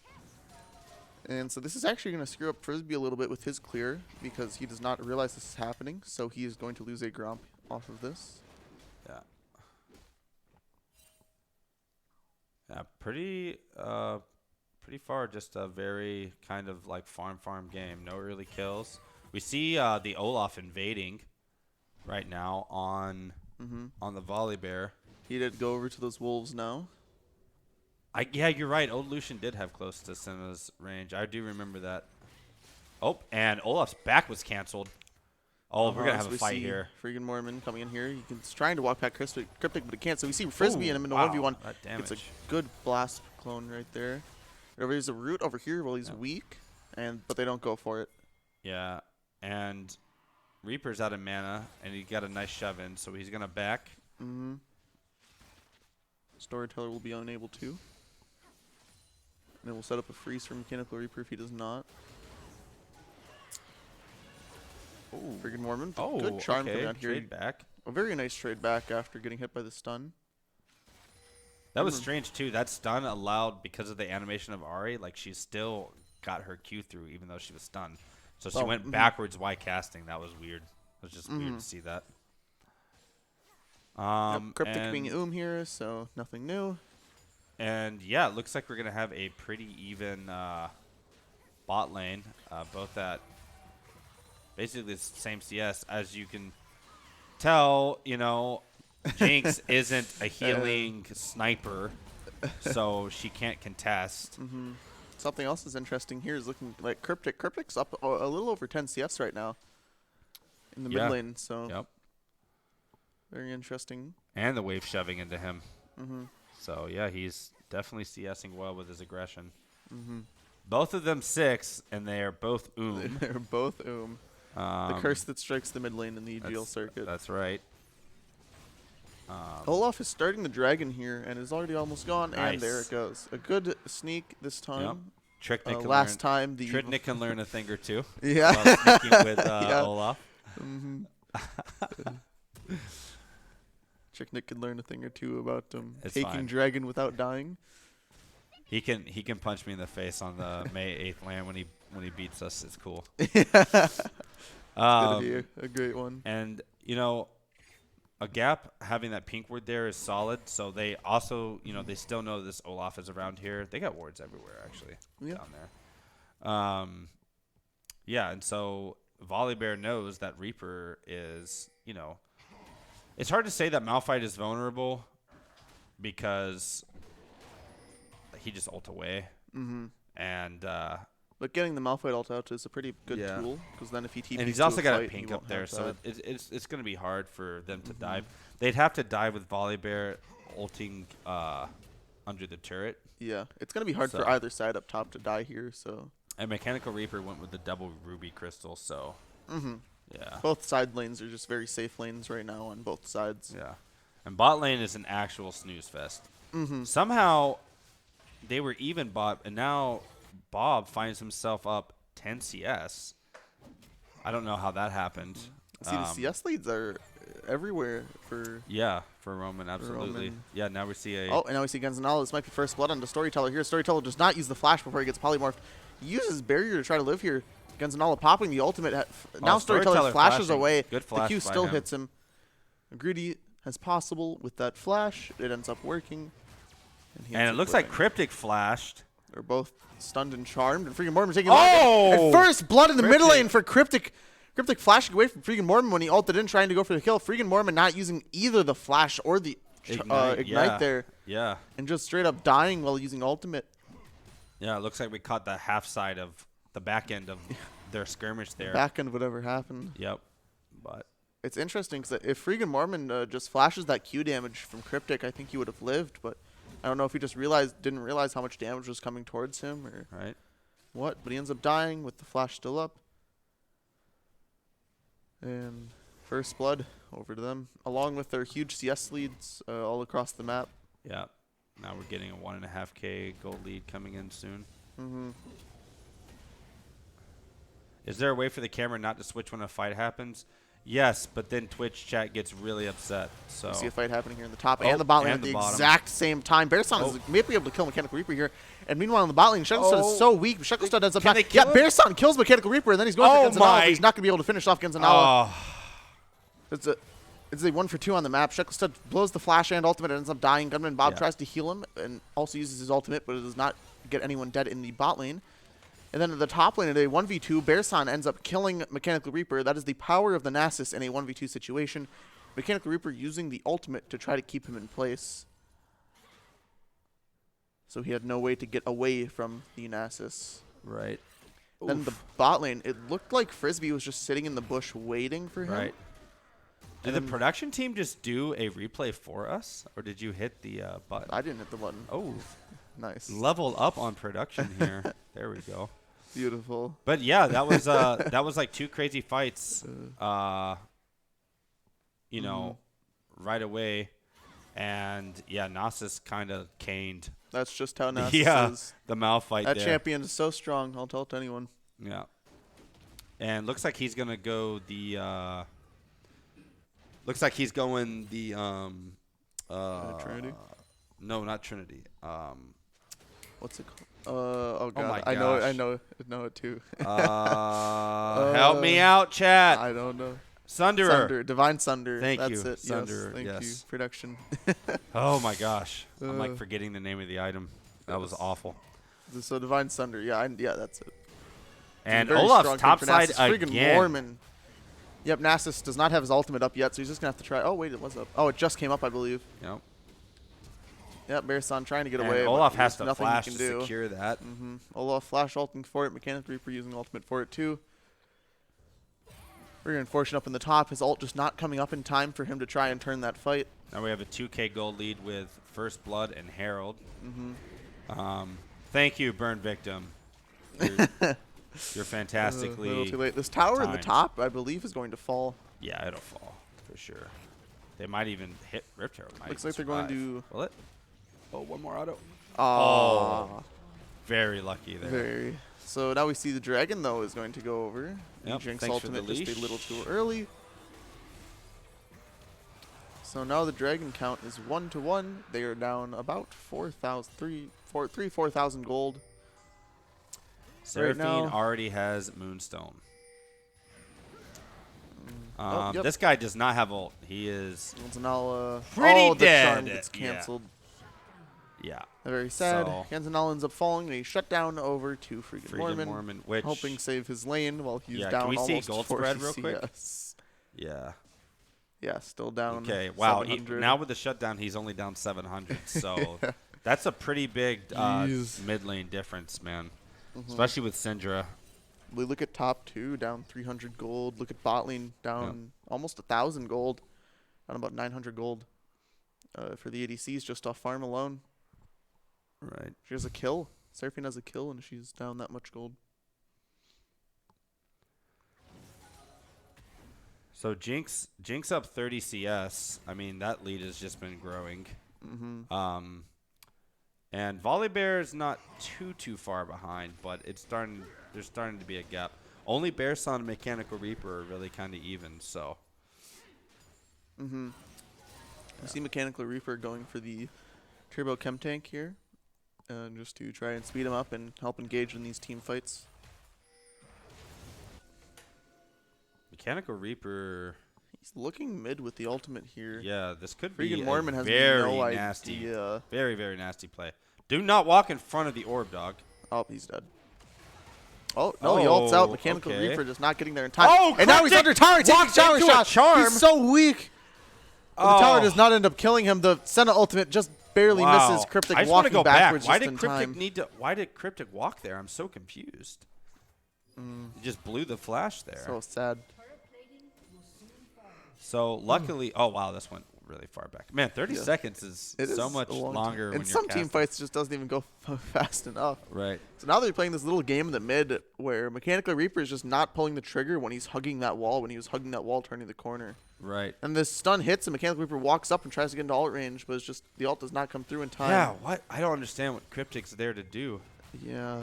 And so this is actually going to screw up Frisbee a little bit with his clear because he does not realize this is happening. So he is going to lose a Gromp off of this. Yeah. Yeah, pretty far. Just a very kind of farm game. No early kills. We see the Olaf invading right now on the Volley Bear. He did go over to those wolves now. Yeah, you're right. Old Lucian did have close to Senna's range. I do remember that. Oh, and Olaf's back was canceled. Oh, we're gonna So have a we fight see here. Freaking Mormon coming in here. He's trying to walk past Cryptic, but he can't. So we see Frisbee in him in a 1v1. That It's a damage. good blast clone right there. There's a root over here. Well, he's weak, but they don't go for it. Yeah, and Reaper's out of mana, and he got a nice shove in, so he's gonna back. Mm-hmm. Storyteller will be unable to. And then we'll set up a freeze for Mechanical Reaper if he does not. Oh, Friggin' Mormon. Oh, good charm okay. coming out here. Trade back. A very nice trade back after getting hit by the stun. That was strange too. That stun allowed, because of the animation of Ari, like she still got her Q through even though she was stunned. So she went backwards while casting. That was weird. It was just weird to see that. Cryptic being here, so nothing new. And yeah, it looks like we're gonna have a pretty even bot lane, both at basically the same CS. As you can tell, you know, Jinx isn't a healing sniper, so she can't contest. Something else is interesting here is looking like Cryptic. Cryptic's up a little over 10 CS right now in the mid lane, so very interesting. And the wave shoving into him. So yeah, he's definitely CSing well with his aggression. Both of them 6, and they are both They're both the curse that strikes the mid lane in the EGL circuit. That's right. Olaf is starting the dragon here and is already almost gone, Nice. and there it goes. A good sneak this time. Tricknick can last learn, time the Tricknick can learn a thing or two. Yeah. While sneaking with Olaf. Tricknick can learn a thing or two about It's taking fine. dragon without dying. He can punch me in the face on the May 8th land when he beats us. It's cool. It's gonna be a great one. And you know, AGAP having that pink ward there is solid. So they also, you know, they still know this Olaf is around here. They got wards everywhere actually down there. Yeah, and so Volibear knows that Reaper is, you know, it's hard to say that Malphite is vulnerable because he just ult away. And But getting the Malphite ult out is a pretty good tool, because then if he TPs and he's to also got a fight, he pink won't up there, have so that. it's going to be hard for them to dive. They'd have to dive with Volibear ulting under the turret. Yeah, it's going to be hard for either side up top to die here, so... And Mechanical Reaper went with the double Ruby Crystal, so... Yeah. Both side lanes are just very safe lanes right now on both sides. Yeah. And bot lane is an actual snooze fest. Somehow, they were even bot, and now Bob finds himself up 10 CS. I don't know how that happened. See, the CS leads are everywhere for... Yeah, for Roman, absolutely. Roman. Yeah, now we see a... Oh, and now we see Gonzalo. This might be first blood on the Storyteller here. Storyteller does not use the flash before he gets polymorphed. He uses Barrier to try to live here. Gonzalo popping the ultimate. Now Storyteller flashes flashing. away. Good The flash Q by still him. hits him. Greedy as possible with that flash. It ends up working. He And ends it up looks like living. Cryptic flashed. They're both stunned and charmed. And Freaking Mormon taking Oh! first blood in the middle Cryptic. lane for Cryptic. Cryptic flashing away from Freaking Mormon when he ulted in, trying to go for the kill. Freaking Mormon not using either the flash or the ignite there. Yeah. And just straight up dying while using ultimate. Yeah, it looks like we caught the half side of the back end of their skirmish there. Back end whatever happened. Yep. But It's interesting because if Freaking Mormon just flashes that Q damage from Cryptic, I think he would have lived. But I don't know if he just didn't realize how much damage was coming towards him or what. But he ends up dying with the flash still up. And first blood over to them, along with their huge CS leads all across the map. yeah, now we're getting a 1.5K gold lead coming in soon. Is there a way for the camera not to switch when a fight happens? Yes, but then Twitch chat gets really upset. So You see a fight happening here in the top Oh, and the bot lane and at the the bottom. exact same time. Bearson may be able to kill Mechanical Reaper here. And meanwhile, in the bot lane, Shucklestown is so weak. Shucklestown ends up Can dying. they kill him? Bearson kills Mechanical Reaper, and then he's going for Oh Genzanala, my- but he's not going to be able to finish off Genzanala. Oh, It's a 1-for-2 on the map. Shucklestown blows the flash and ultimate and ends up dying. Gunman Bob Yeah. tries to heal him and also uses his ultimate, but it does not get anyone dead in the bot lane. And then at the top lane, at a 1v2, Bearson ends up killing Mechanical Reaper. That is the power of the Nasus in a 1v2 situation. Mechanical Reaper using the ultimate to try to keep him in place. So he had no way to get away from the Nasus. right. Then the bot lane, it looked like Frisbee was just sitting in the bush waiting for him. Right. Did the production team just do a replay for us, or did you hit the button? I didn't hit the button. Oh, Nice. level up on production here. There we go. Beautiful. But yeah, that was like 2 crazy fights. You know, right away, and yeah, Nasus kind of caned. That's just how Nasus Yeah, is. the mouth fight That there. champion is so strong. I'll tell it to anyone. Yeah, and looks like he's gonna go the. Looks like he's going the Trinity? No, not Trinity. What's it called? Oh god, my I know it. I gosh. know it too. Help me out, chat. I don't know. Sunderer. Sunder, Divine Sunder. Thank That's you, it. Sunderer, Yes, thank you. yes. Production. Oh my gosh, I'm like Uh, forgetting the name of the item. That was yes. awful. So Divine Sunder. Yeah, yeah, that's it. And Very Olaf's strong top pick for side Nasus. Friggin' again. Mormon. Yep, Nasus does not have his ultimate up yet, so he's just gonna have to try. Oh wait, it was up. Oh, it just came up, I believe. Yep. Yep, Bearson trying to get And away. but Olaf has there's to nothing flash he to can do. secure that. Olaf flash ulting for it. Mechanic Reaper using ultimate for it too. Very unfortunate up in the top. His ult just not coming up in time for him to try and turn that fight. Now we have a 2K gold lead with First Blood and Herald. Thank you, Burn Victim. You're fantastically. A little too late. This tower in the timed. top, I believe, is going to fall. Yeah, it'll fall for sure. They might even hit Rift Herald. Might Looks even like they're going survive. to. Will it? Oh, one more auto. Oh, Very lucky there. very. So now we see the dragon though is going to go over. Yep, Jinx thanks for the ultimate just a leash. little too early. So now the dragon count is 1-1. They are down about 4,000 gold. Seraphine now. already has Moonstone. Oh, yep. This guy does not have ult. He is Ganzanala. Pretty oh, the dead. charm gets Yeah. canceled. yeah. Very sad. So- Ganzanala ends up falling and he's shut down over to Friggin' Friggin' Mormon, which helping save his lane while he's Yeah, down can we see almost gold 4 spread real quick? CS. yeah. Yeah, still down. Okay. Wow. 700. Now with the shutdown, he's only down 700. So that's a pretty big Jeez. mid lane difference, man. Especially with Syndra. We look at top 2 down 300 gold. Look at bot lane down almost 1,000 gold, down about 900 gold for the ADCs just off farm alone. Right. She has a kill. Seraphine has a kill and she's down that much gold. So Jinx up 30 CS. I mean, that lead has just been growing. And Volibear is not too far behind, but there's starting to be a gap. Only Bearson and Mechanical Reaper are really kind of even. So. We see Mechanical Reaper going for the Turbo Chem Tank here, just to try and speed him up and help engage in these team fights. Mechanical Reaper. He's looking mid with the ultimate here. Yeah, this could be Friggin' a Mormon has very no nasty, idea. very nasty play. Do not walk in front of the orb, dog. Oh, he's dead. Oh, no, he ults out. Mechanical okay. Reaper just not getting there in time. Oh, and now he's Cryptic under tower taking walked shower into a shot. charm. He's so weak. The tower Oh. does not end up killing him. The Senna ultimate just barely misses Cryptic I just want to walking go back. backwards Why just did in Cryptic time. need to? Why did Cryptic walk there? I'm so confused. He just blew the flash there. So sad. So luckily, oh wow, this went really far back. Man, 30 seconds is It so is much a long longer. time. When And you're some team casting. fights just doesn't even go fast enough. Right. So now they're playing this little game in the mid where Mechanical Reaper is just not pulling the trigger when he's hugging that wall, when he was hugging that wall turning the corner. Right. And this stun hits and Mechanical Reaper walks up and tries to get into ult range, but it's just the ult does not come through in time. Yeah. What? I don't understand what Cryptic's there to do. Yeah.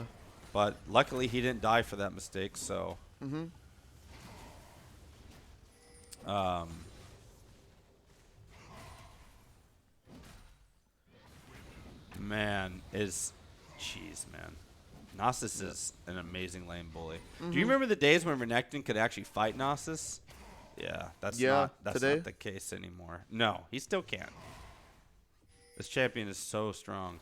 But luckily, he didn't die for that mistake. So. Man, jeez, man. Nasus is an amazing lane bully. Do you remember the days when Renekton could actually fight Nasus? Yeah, that's not today? the case anymore. No, he still can't. This champion is so strong.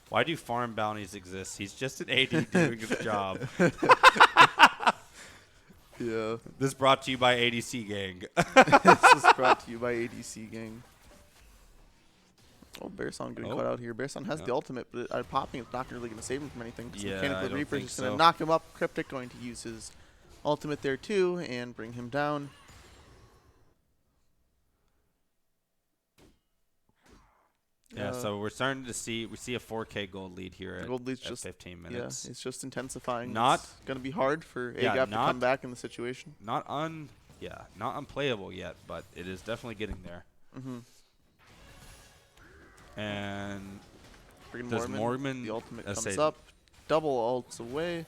Why do farm bounties exist? He's just an AD doing his job. Yeah. This brought to you by ADC Gang. This is brought to you by ADC Gang. Oh, Bearson getting caught out here. Bearson has the ultimate, but popping is not really going to save him from anything. Yeah, Mechanical I don't Reaper's think just going to so. knock him up. Cryptic going to use his ultimate there too and bring him down. Yeah, so we're starting to see a 4K gold lead here at, Gold lead's at just 15 minutes. Yeah, it's just intensifying. Not it's going to be hard for yeah, AGAP to not- come back in the situation. not unplayable yet, but it is definitely getting there. Mm-hmm. And Freaking does Mormon the ultimate let's comes say- up, double ults away.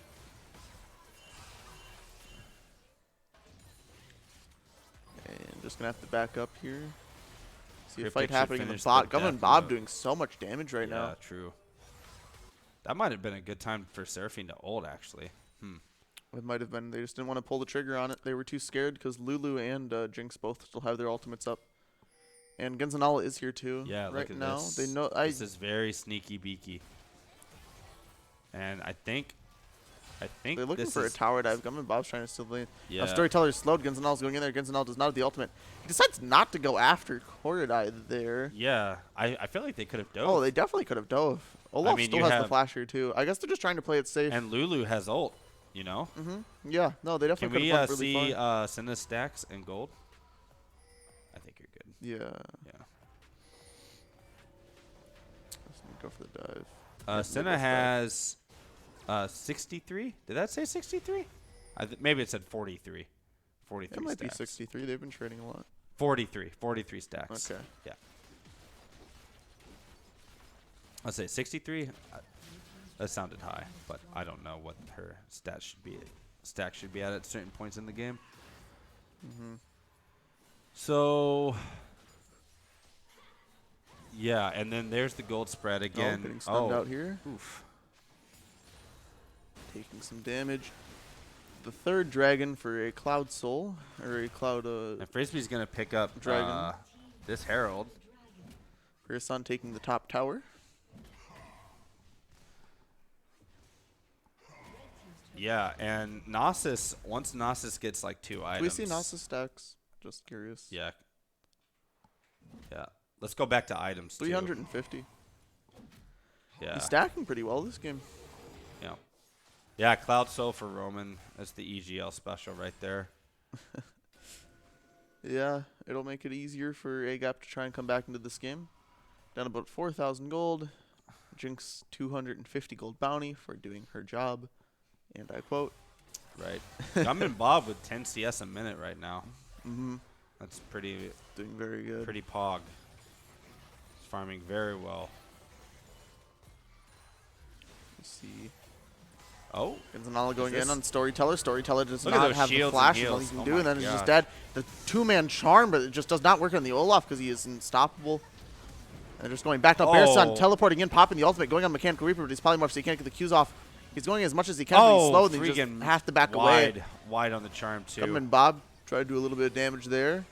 And just gonna have to back up here. See a Cryptic fight should happening in the finish bot. the Government death Bob note. doing so much damage right now. Yeah, true. That might have been a good time for Seraphine to ult, actually. It might have been. They just didn't want to pull the trigger on it. They were too scared because Lulu and Jinx both still have their ultimates up. And Genzanala is here too. Yeah, right look at now. this. They know. This is very sneaky beaky. And I think They're looking this for a is, tower dive. Government Bob's trying to steal the lane. Yeah. Storyteller's slowed. Genzanala's going in there. Genzanala does not have the ultimate. He decides not to go after Korodai there. Yeah, I feel like they could have dove. Oh, they definitely could have dove. Olaf mean, still you has the have- flash here too. I guess they're just trying to play it safe. And Lulu has ult, you know? Yeah, no, they Can definitely we could have went really see far. Senna's stacks and gold? I think you're good. Yeah. Yeah. Let's go for the dive. Senna has 63. Did that say 63? Maybe it said 43. 43 It might stacks. be 63. They've been trading a lot. 43 stacks. Okay. Yeah. I'll say 63. That sounded high, but I don't know what her stats should be. Stack should be at certain points in the game. So, yeah, and then there's the gold spread again. Getting stunned out here. Oof. Taking some damage. The third dragon for a Cloud Soul, or a Cloud And Frisbee's gonna pick up Dragon. this Herald. Pearson taking the top tower. Yeah, and Gnosis, once Gnosis gets like 2 Do items. we see Gnosis stacks? Just curious. Yeah. Yeah. Let's go back to items too. 350. Yeah. He's stacking pretty well this game. Yeah. Yeah, Cloud Soul for Roman. That's the EGL special right there. Yeah, it'll make it easier for AGAP to try and come back into this game. Down about 4,000 gold. Jinx 250 gold bounty for doing her job. And I quote. Right. Gunman Bob with 10 CS a minute right now. Mm-hmm. That's pretty Doing very good. pretty pog. He's farming very well. Let's see. Oh. Genzanala going this- in on Storyteller. Storyteller does Look at not those have the shields and flash. All he heals. can Oh do, my and then he's just God. dead. The two-man charm, but it just does not work on the Olaf because he is unstoppable. And they're just going back to Bearson, Oh. teleporting in, popping the ultimate, going on Mechanical Reaper, but he's polymorph, so he can't get the Qs off. He's going as much as he can, but he's slow, and he just freaking has to back away. Wide on the charm too. Gunman Bob tried to do a little bit of damage there,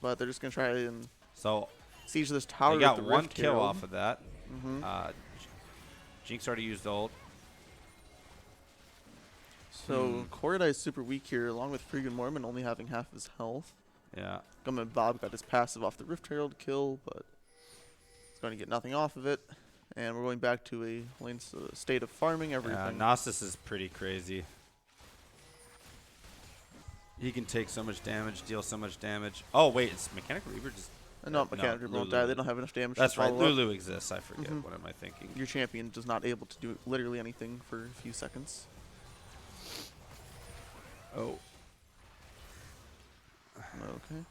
but they're just going to try and So siege this tower. they with got the one Rift kill Herald. off of that. Jinx already used ult. So Korodai is super weak here, along with Freegan Mormon only having half his health. Yeah. Gunman Bob got his passive off the Rift Herald kill, but he's going to get nothing off of it. And we're going back to a lane state of farming everything. Yeah, Gnosis is pretty crazy. He can take so much damage, deal so much damage. Oh, wait, it's Mechanical Reaper just... No, Mechanical Reaper won't Lulu. die. They don't have enough damage That's to right, follow up. Lulu exists. I forget. What am I thinking? Your champion is not able to do literally anything for a few seconds. Oh. Okay.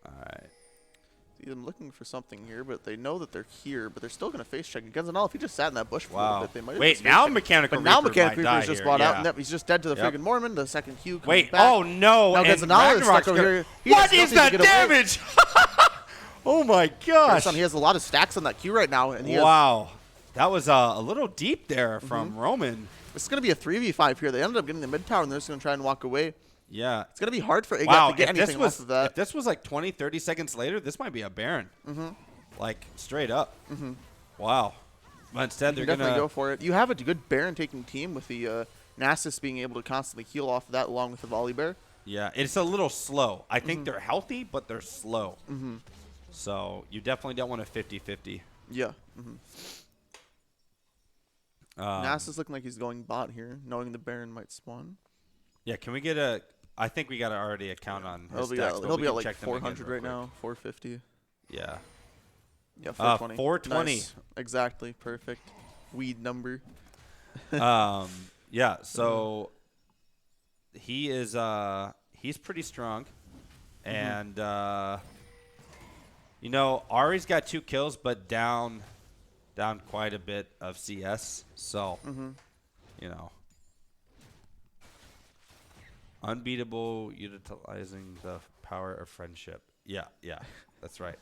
Alright. See, I'm looking for something here, but they know that they're here, but they're still going to face check. Genzanala, if he just sat in that bush for a Wow. little bit, they might have Wait, just now face checked. Mechanical But now Reaper Mechanical might Reaper die is just here, brought out, yeah. and he's just dead to the Yep. friggin' Mormon. The second Q coming Wait, back. oh no! Now and Genzanala is Ragnarok's stuck over gonna- here. He What just is still the needs to get away. damage? Oh my gosh! Pearson, he has a lot of stacks on that Q right now, and he has, Wow. That was a little deep there from Roman. it's going to be a 3v5 here. They ended up getting the mid tower, and they're just going to try and walk away. Yeah. It's going to be hard for AGAP Wow, to get if this anything was off of that. if this was like 20, 30 seconds later, this might be a Baron. Like straight up. Wow. But instead, You they're can definitely gonna go for it. You have a good Baron taking team with the Nasus being able to constantly heal off of that along with the Volley Bear. Yeah, it's a little slow. I think they're healthy, but they're slow. So you definitely don't want a 50-50. Yeah. Nasa's looking like he's going bot here, knowing the Baron might spawn. Yeah, can we get a... I think we got already a count on his stacks, but He'll we be at can like check them again 400 real right quick. now, 450. Yeah. Yeah, 420. 420. Nice. Exactly, perfect. Weed number. Yeah, so he is he's pretty strong. And you know, Ari's got 2 kills but down quite a bit of CS. So, you know, unbeatable, utilizing the power of friendship. Yeah, that's right.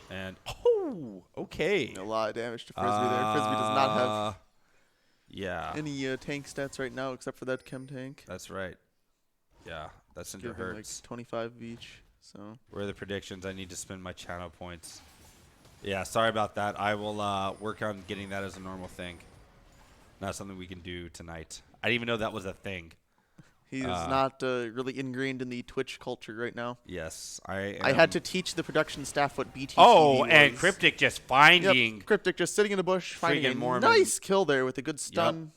And okay. A lot of damage to Frisbee there. Frisbee does not have any tank stats right now except for that chem tank. That's right. Yeah, that's into Giving like hurts. 25 each. So Where are the predictions? I need to spend my channel points. Yeah, sorry about that. I will work on getting that as a normal thing. Not something we can do tonight. I didn't even know that was a thing. He is not really ingrained in the Twitch culture right now. Yes, I had to teach the production staff what BTTV was. And Cryptic just finding... Yep, Cryptic just sitting in the bush, finding a Mormon. nice kill there with a good stun.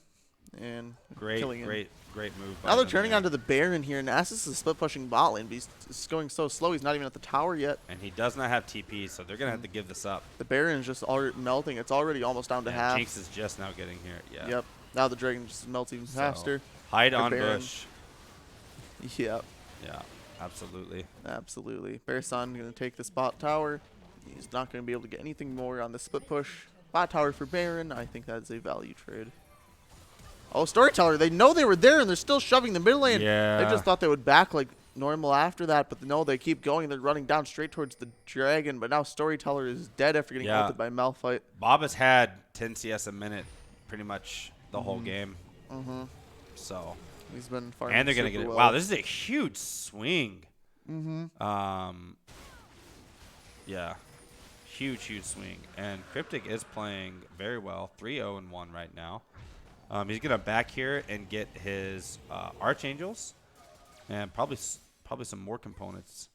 And killing him. Great move. by Now they're them turning there. onto the Baron here. Nasus is split pushing bot lane, but he's going so slow. He's not even at the tower yet. And he does not have TP, so they're going to have to give this up. The Baron is just already melting. It's already almost down to half. Jinx is just now getting here. Yeah. Yep. Now the Dragon just melts even faster. Hide The on Baron. bush. Yep. Yeah, absolutely. Absolutely. Bearson going to take this bot tower. He's not going to be able to get anything more on the split push. Bot tower for Baron. I think that's a value trade. Oh, Storyteller. They know they were there, and they're still shoving the mid lane. Yeah. They just thought they would back like normal after that, but no, they keep going. They're running down straight towards the Dragon, but now Storyteller is dead after getting ulted by Malphite. Bob has had 10 CS a minute pretty much the whole game. So... He's been farming And they're going to get it. well. Wow, this is a huge swing. Yeah. Huge swing. And Cryptic is playing very well. 3-0-1 right now. He's going to back here and get his Archangels. And probably some more components.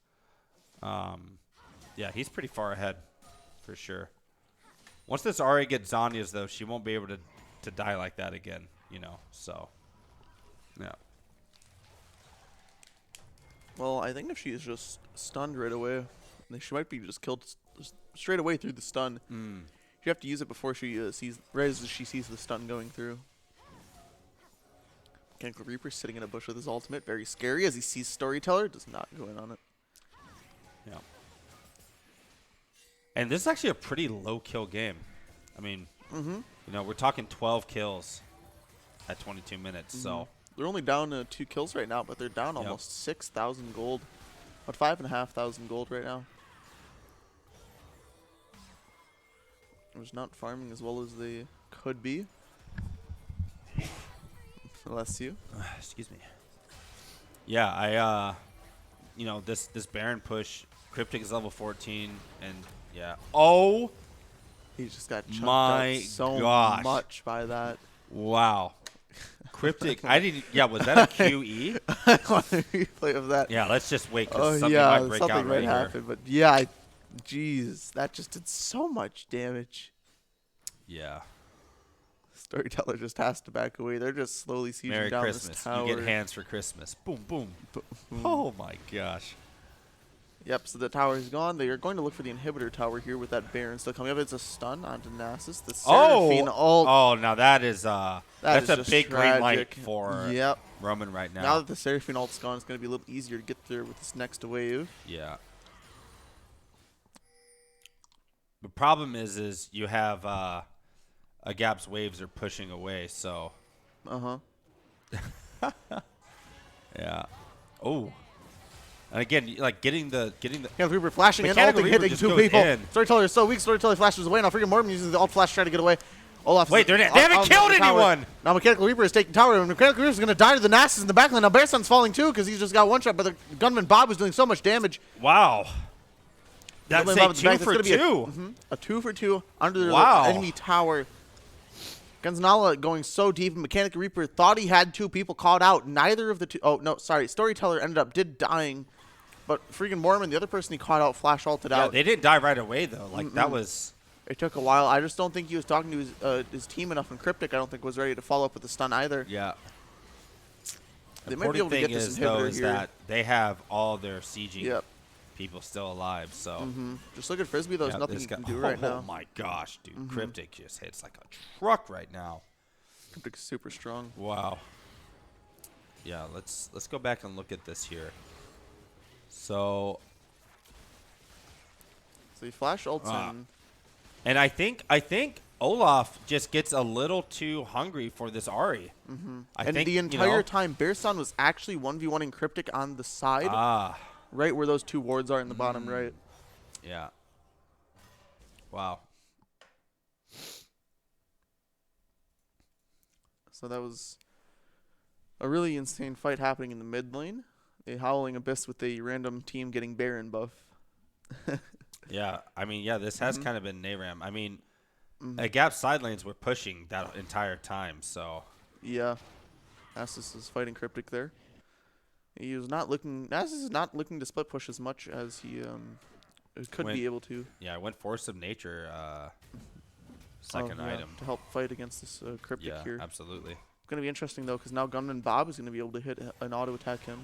Yeah, he's pretty far ahead. For sure. Once this Ari gets Zanya's, though, she won't be able to die like that again. You know, so... Yeah. Well, I think if she is just stunned right away, then she might be just killed straight away through the stun. You have to use it before she sees, right as she sees the stun going through. Mechanical Reaper sitting in a bush with his ultimate, very scary as he sees Storyteller, does not go in on it. Yeah. And this is actually a pretty low kill game. I mean, you know, we're talking 12 kills at 22 minutes, so... They're only down to 2 kills right now, but they're down almost 6,000 gold. About 5,500 gold right now. They're just not farming as well as they could be. Bless you. Excuse me. Yeah, you know, this Baron push, Cryptic is level 14, and yeah. Oh! He just got chunked my out so gosh. much by that. Wow. Cryptic, I didn't, yeah, was that a QE? I want a replay of that. Yeah, let's just wait, because Oh, something yeah, might break something out might right happen, here. but yeah, jeez, that just did so much damage. Yeah. Storyteller just has to back away. They're just slowly sieging Merry down Christmas. this tower. You get hands for Christmas. Boom, boom. Oh, my gosh. Yep, so the tower is gone. They are going to look for the inhibitor tower here with that Baron still coming up. It's a stun onto Nasus. The Seraphine ult. Oh, now that is that's is a just big green light tragic. for Yep. Roman right now. Now that the Seraphine ult's gone, it's going to be a little easier to get there with this next wave. Yeah. The problem is you have AGAP's waves are pushing away, so yeah. Oh. And again, like getting the Mechanical Reaper flashing in, Mechanical ulting, Reaper hitting just 2 goes people. in. Storyteller is so weak. Storyteller flashes away. Now freaking Mormon using the ult flash to try to get away. Olaf Wait, they haven't killed anyone! Now Mechanical Reaper is taking tower, and Mechanical Reaper is going to die to the Nasus in the backline. Now Bearson's falling too because he's just got one shot, but the gunman Bob is doing so much damage. Wow. That's Gunman a Bob at the back, 2 that's for gonna be 2. A 2 for 2 under Wow. the enemy tower. Gonzala going so deep, and Mechanic Reaper thought he had 2 people caught out. Neither of the 2. Oh, no, sorry. Storyteller ended up dying. But freaking Mormon, the other person he caught out, flash ulted Yeah, out. they didn't die right away, though. Like, that was... It took a while. I just don't think he was talking to his team enough, and Cryptic, I don't think, was ready to follow up with the stun either. Yeah. They might be able to get this inhibitor is here. that they have all their sieging Yep. people still alive, so... Just look at Frisbee, though. There's nothing he can do right now. Oh, my gosh, dude. Cryptic just hits like a truck right now. Cryptic's super strong. Wow. Yeah, let's go back and look at this here. So he flash ults in. And I think Olaf just gets a little too hungry for this Ahri. I And think, the entire time, Bearson was actually 1v1ing Cryptic on the side. Right where those 2 wards are in the bottom right. Yeah. Wow. So that was a really insane fight happening in the mid lane. A Howling Abyss with a random team getting Baron buff. Yeah, I mean, yeah, this has kind of been NARAM. I mean, AGAP side lanes were pushing that entire time, so... Yeah. Nasus is fighting Cryptic there. He was not looking... Nasus is not looking to split push as much as he could be able to. Yeah, I went Force of Nature second item. To help fight against this Cryptic here. Yeah, absolutely. It's going to be interesting, though, because now Gunman Bob is going to be able to hit an auto attack him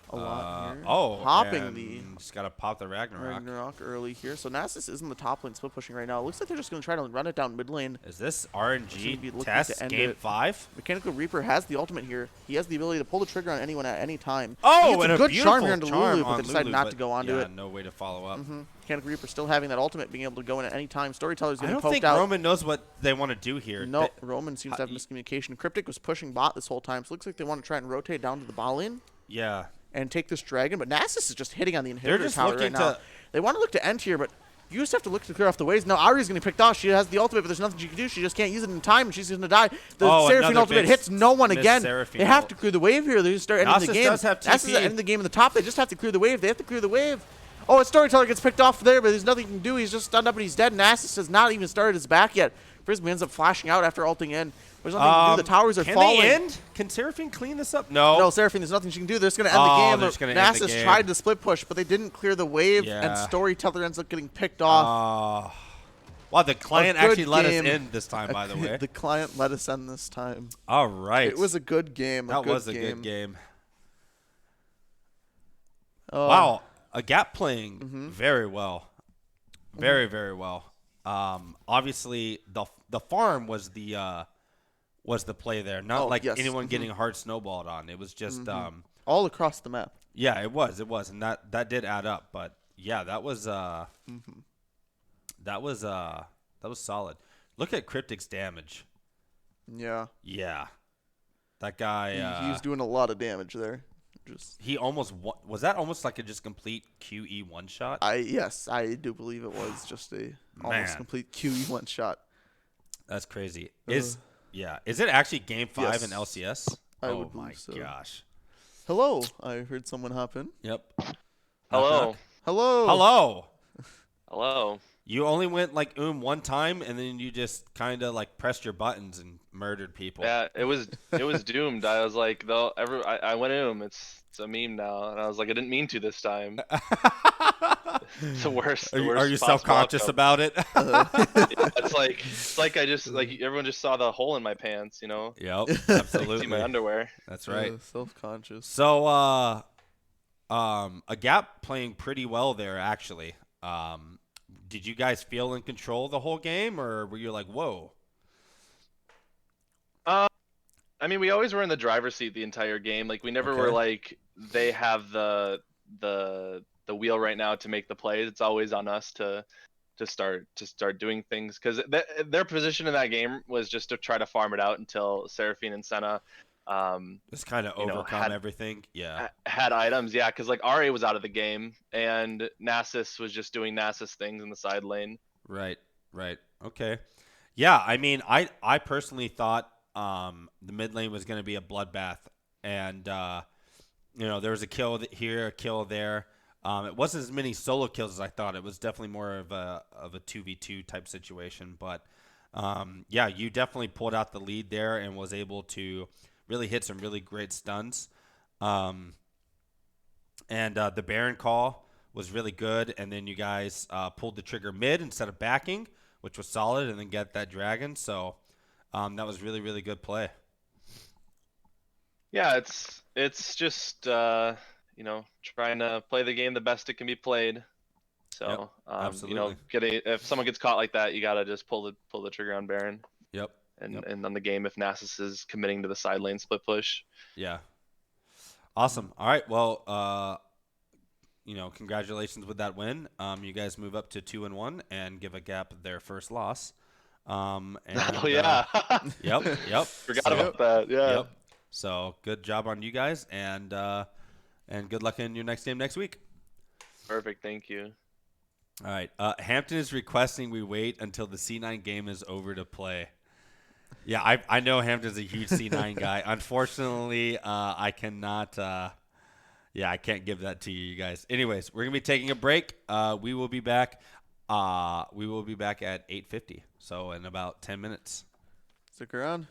a lot here. Hopping the... Just got to pop the Ragnarok. Early here. So Nasus is in the top lane split pushing right now. It looks like they're just going to try to run it down mid lane. Is this RNG test game 5? Mechanical Reaper has the ultimate here. He has the ability to pull the trigger on anyone at any time. Oh, he and a good charm here into Lulu, but on they decided Lulu, not to go onto it. no way to follow up. Mechanical Reaper still having that ultimate, being able to go in at any time. Storyteller's I getting don't poked think out. Roman knows what they want to do here. No, Roman seems to have miscommunication. Cryptic was pushing bot this whole time, so it looks like they want to try and rotate down to the bot lane. Yeah. And take this dragon, but Nasus is just hitting on the They're inhibitor just tower looking right now. They want to look to end here, but you just have to look to clear off the waves. Now Ahri's going to be picked off. She has the ultimate, but there's nothing she can do. She just can't use it in time, and she's going to die. The Seraphine ultimate hits no one again. They have to clear the wave here. They just start ending the game. Nasus is ending the game in the top. They just have to clear the wave. They have to clear the wave. Oh, a Storyteller gets picked off there, but there's nothing he can do. He's just stunned up and he's dead. Nasus has not even started his back yet. Frisbee ends up flashing out after ulting in. There's nothing he can do. The towers are falling. Can they end? Can Seraphine clean this up? No. No, Seraphine, there's nothing she can do. They're just going to end the game. Nasus tried to split push, but they didn't clear the wave, and Storyteller ends up getting picked off. Wow, the client actually let us in this time, by the way. The client let us in this time. All right. It was a good game. That was a good game. Wow, AGAP playing very well. Very, very well. Obviously, the farm was the play there, not anyone getting hard snowballed on. It was just all across the map. Yeah, it was, and that did add up. But yeah, that was solid. Look at Cryptic's damage. Yeah. Yeah, that guy. He's doing a lot of damage there. He almost was that almost like a just complete QE one shot? Yes, I do believe it was just a almost complete QE one shot. That's crazy. Is it actually game 5 in LCS? I would believe so. Gosh. Hello, I heard someone hop in. Yep. Hello. Hello. Hello. You only went like one time, and then you just kind of like pressed your buttons and murdered people. Yeah, it was doomed. I was like, I went It's a meme now, and I was like, I didn't mean to this time. It's the worst. Are you self-conscious about it? It's like I just everyone just saw the hole in my pants, you know? Yep, absolutely. See my underwear. That's right. Self-conscious. So, AGAP playing pretty well there actually. Did you guys feel in control the whole game, or were you like, whoa? I mean, we always were in the driver's seat the entire game. Like, we never were like, they have the wheel right now to make the plays. It's always on us to start doing things, because their position in that game was just to try to farm it out until Seraphine and Senna just kind of overcome everything. Yeah, had items. Yeah, because like Ahri was out of the game, and Nasus was just doing Nasus things in the side lane. Right. Okay. Yeah, I mean, I personally thought the mid lane was going to be a bloodbath, and there was a kill here, a kill there. It wasn't as many solo kills as I thought. It was definitely more of a 2v2 type situation, but yeah, you definitely pulled out the lead there and was able to really hit some really great stuns. And the Baron call was really good. And then you guys pulled the trigger mid instead of backing, which was solid, and then get that dragon. So that was really, really good play. Yeah, it's just trying to play the game the best it can be played. So Yep, absolutely. if someone gets caught like that, you gotta just pull the trigger on Baron. Yep. And on the game if Nasus is committing to the side lane split push. Yeah. Awesome. All right. Well, congratulations with that win. You guys move up to 2-1 and give AGAP their first loss. And, oh yeah. Yep. Forgot about that. Yeah. Yep. So good job on you guys, and good luck in your next game next week. Perfect. Thank you. All right. Hampton is requesting we wait until the C9 game is over to play. Yeah, I know Hampton's a huge C9 guy. Unfortunately, I cannot. I can't give that to you guys. Anyways, we're gonna be taking a break. We will be back. We will be back at 8:50. So in about 10 minutes. Stick around.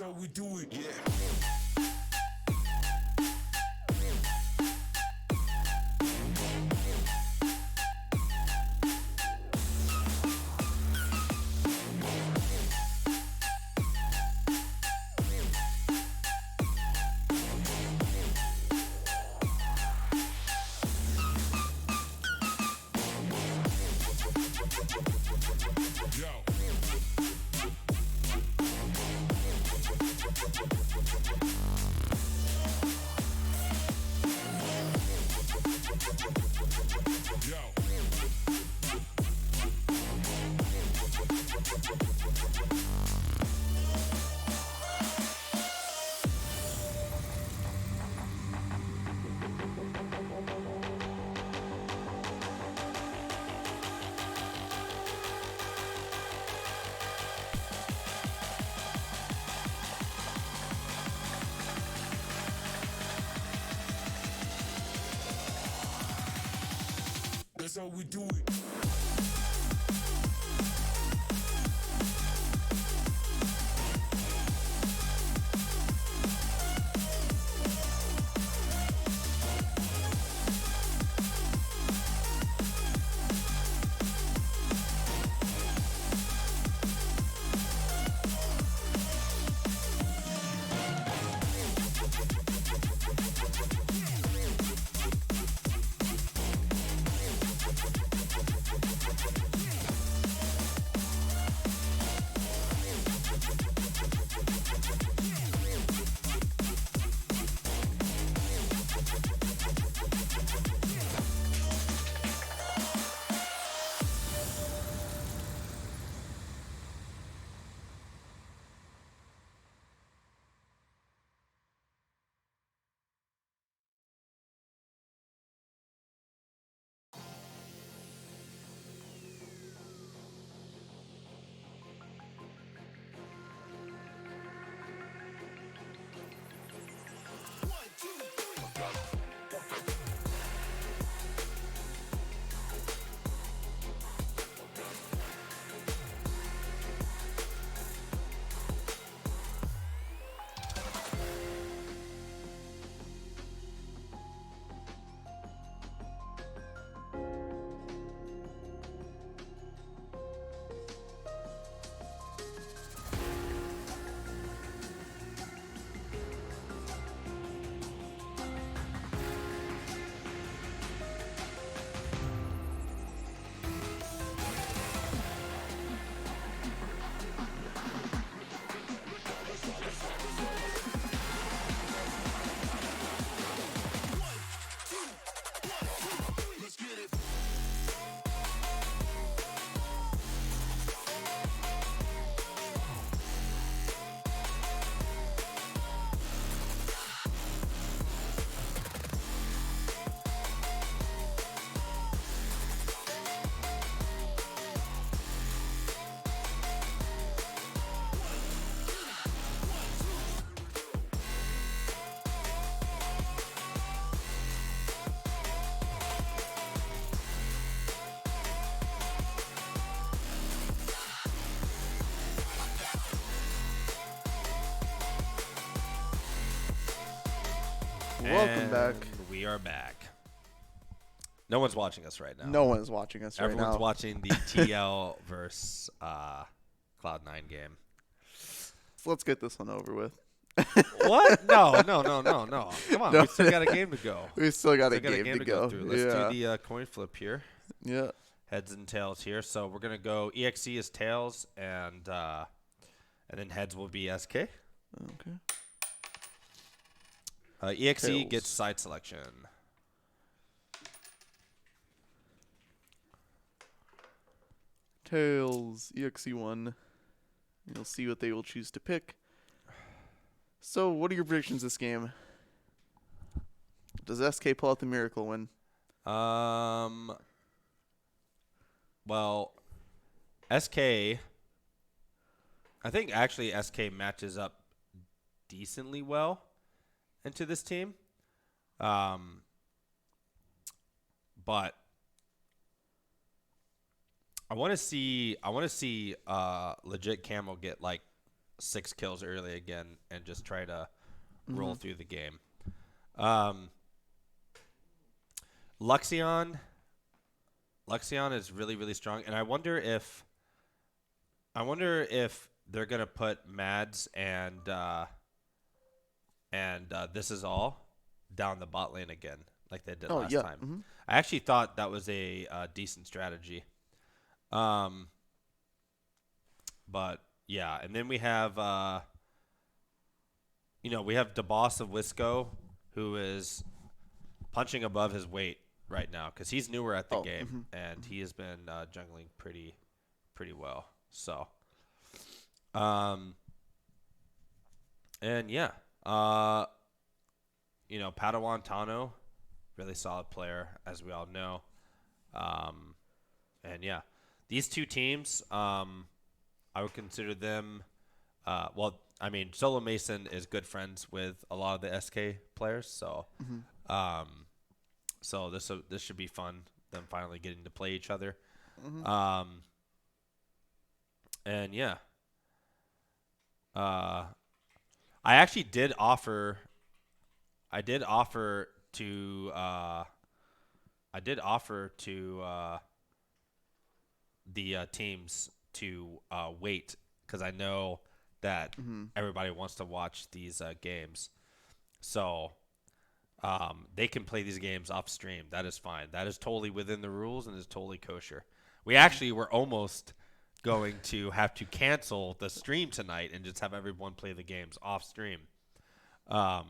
how we do it. Yeah. That's how we do it. Welcome back. We are back. No one's watching us right now. No one's watching us right now. Everyone's watching the TL versus Cloud9 game. So let's get this one over with. What? No. Come on, No. we still got a game to go. We still got a Still game to go. through. Let's do the coin flip here. Yeah. Heads and tails here. So we're gonna go EXE is tails, and then heads will be SK. Okay. EXE Tails. gets side selection. Tails, EXE1. You'll see what they will choose to pick. So, what are your predictions this game? Does SK pull out the miracle win? Well, SK. I think actually SK matches up decently well into this team. But I want to see legit Camo get like 6 kills early again and just try to roll through the game. Luxion is really, really strong, and I wonder if they're gonna put Mads and This Is All down the bot lane again, like they did last time. I actually thought that was a decent strategy. But yeah, and then we have we have the boss of Wisco, who is punching above his weight right now because he's newer at the game, and he has been jungling pretty well. So, and yeah, Padawan Tano, really solid player, as we all know. And yeah, these two teams, I would consider them. Solo Mason is good friends with a lot of the SK players, so so this should be fun. Them finally getting to play each other. And yeah, I actually did offer. I did offer to the teams to wait because I know that everybody wants to watch these games, so they can play these games off stream. That is fine. That is totally within the rules and is totally kosher. We actually were almost going to have to cancel the stream tonight and just have everyone play the games off stream. But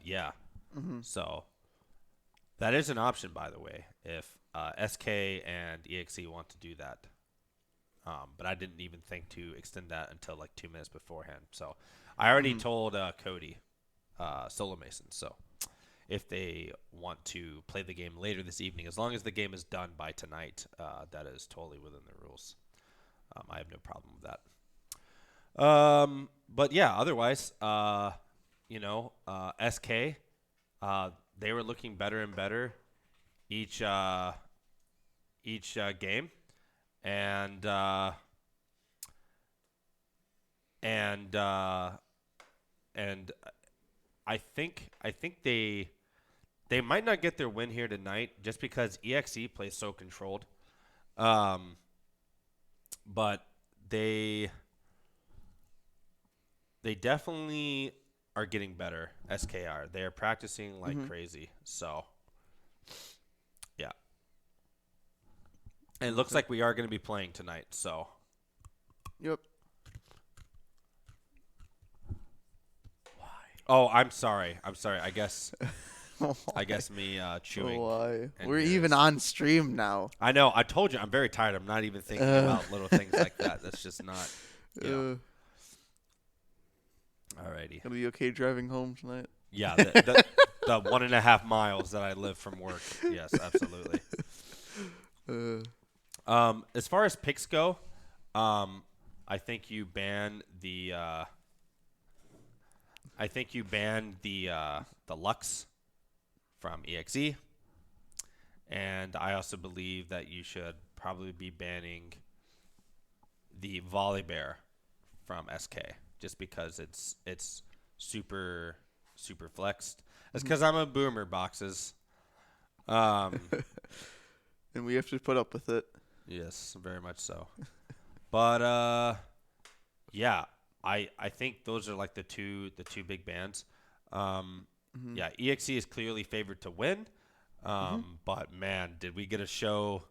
yeah, so that is an option, by the way, if SK and EXE want to do that. But I didn't even think to extend that until like 2 minutes beforehand. So I already told Cody, Solo Mason. So if they want to play the game later this evening, as long as the game is done by tonight, that is totally within the rules. I have no problem with that. But yeah, otherwise, SK, they were looking better and better each game, and I think they might not get their win here tonight just because EXE plays so controlled. But they definitely are getting better. SKR. They are practicing like crazy. So yeah. And it looks like we are going to be playing tonight. So Yep. oh, I'm sorry. I guess me chewing. Why? and We're yours. even on stream now. I know. I told you I'm very tired. I'm not even thinking about little things like that. That's just not. Alrighty. Gonna be okay driving home tonight. Yeah, the 1.5 miles that I live from work. Yes, absolutely. As far as picks go, I think you ban the Lux from EXE, and I also believe that you should probably be banning the Volibear from SK, just because it's super flexed. That's because I'm a boomer, boxes. And we have to put up with it. Yes, very much so. But yeah, I think those are like the two big bands. Yeah, EXE is clearly favored to win. But man, did we get a show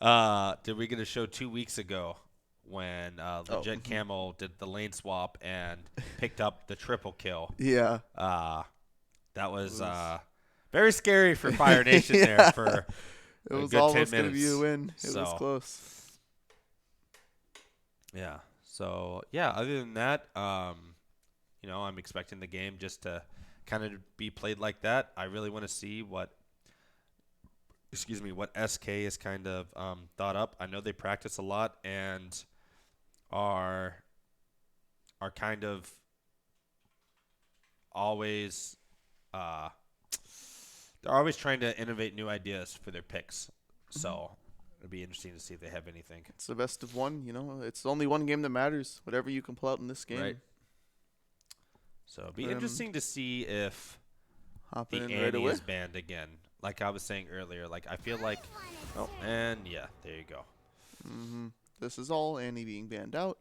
2 weeks ago when Legit Camel did the lane swap and picked up the triple kill. Yeah. That was very scary for Fire Nation there for it was a good 10 almost minutes. gonna be a win. It was close. Yeah. So yeah, other than that, I'm expecting the game just to kind of be played like that. I really want to see what SK is kind of thought up. I know they practice a lot and are kind of always they're always trying to innovate new ideas for their picks. So It'll be interesting to see if they have anything. It's the best of one, you know. It's only one game that matters. Whatever you can pull out in this game. Right. So it'll be interesting to see if Hop the in Annie right away. is banned again. Like I was saying earlier, like I feel like, and yeah, there you go. This is all Annie being banned out.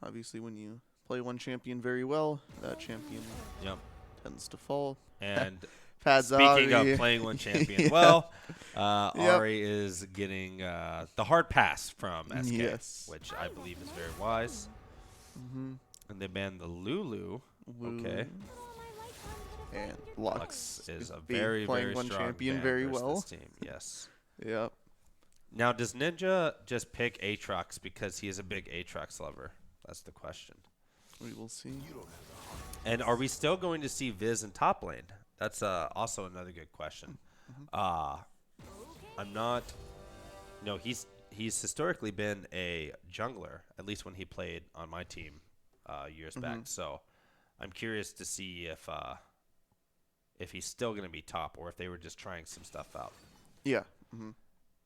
Obviously, when you play one champion very well, that champion tends to fall. And Pads speaking Ari. of playing one champion, Yeah. well, Ari is getting the hard pass from SK, Yes. which I believe is very wise. And they banned the Lulu. Okay. And Lux is a being very, playing very one strong champion ban very versus well. this team. Yes. Yep. Now, does Ninja just pick Aatrox because he is a big Aatrox lover? That's the question. We will see. And are we still going to see Viz in top lane? That's also another good question. I'm not. No, he's historically been a jungler, at least when he played on my team years back. So I'm curious to see if he's still going to be top or if they were just trying some stuff out. Yeah.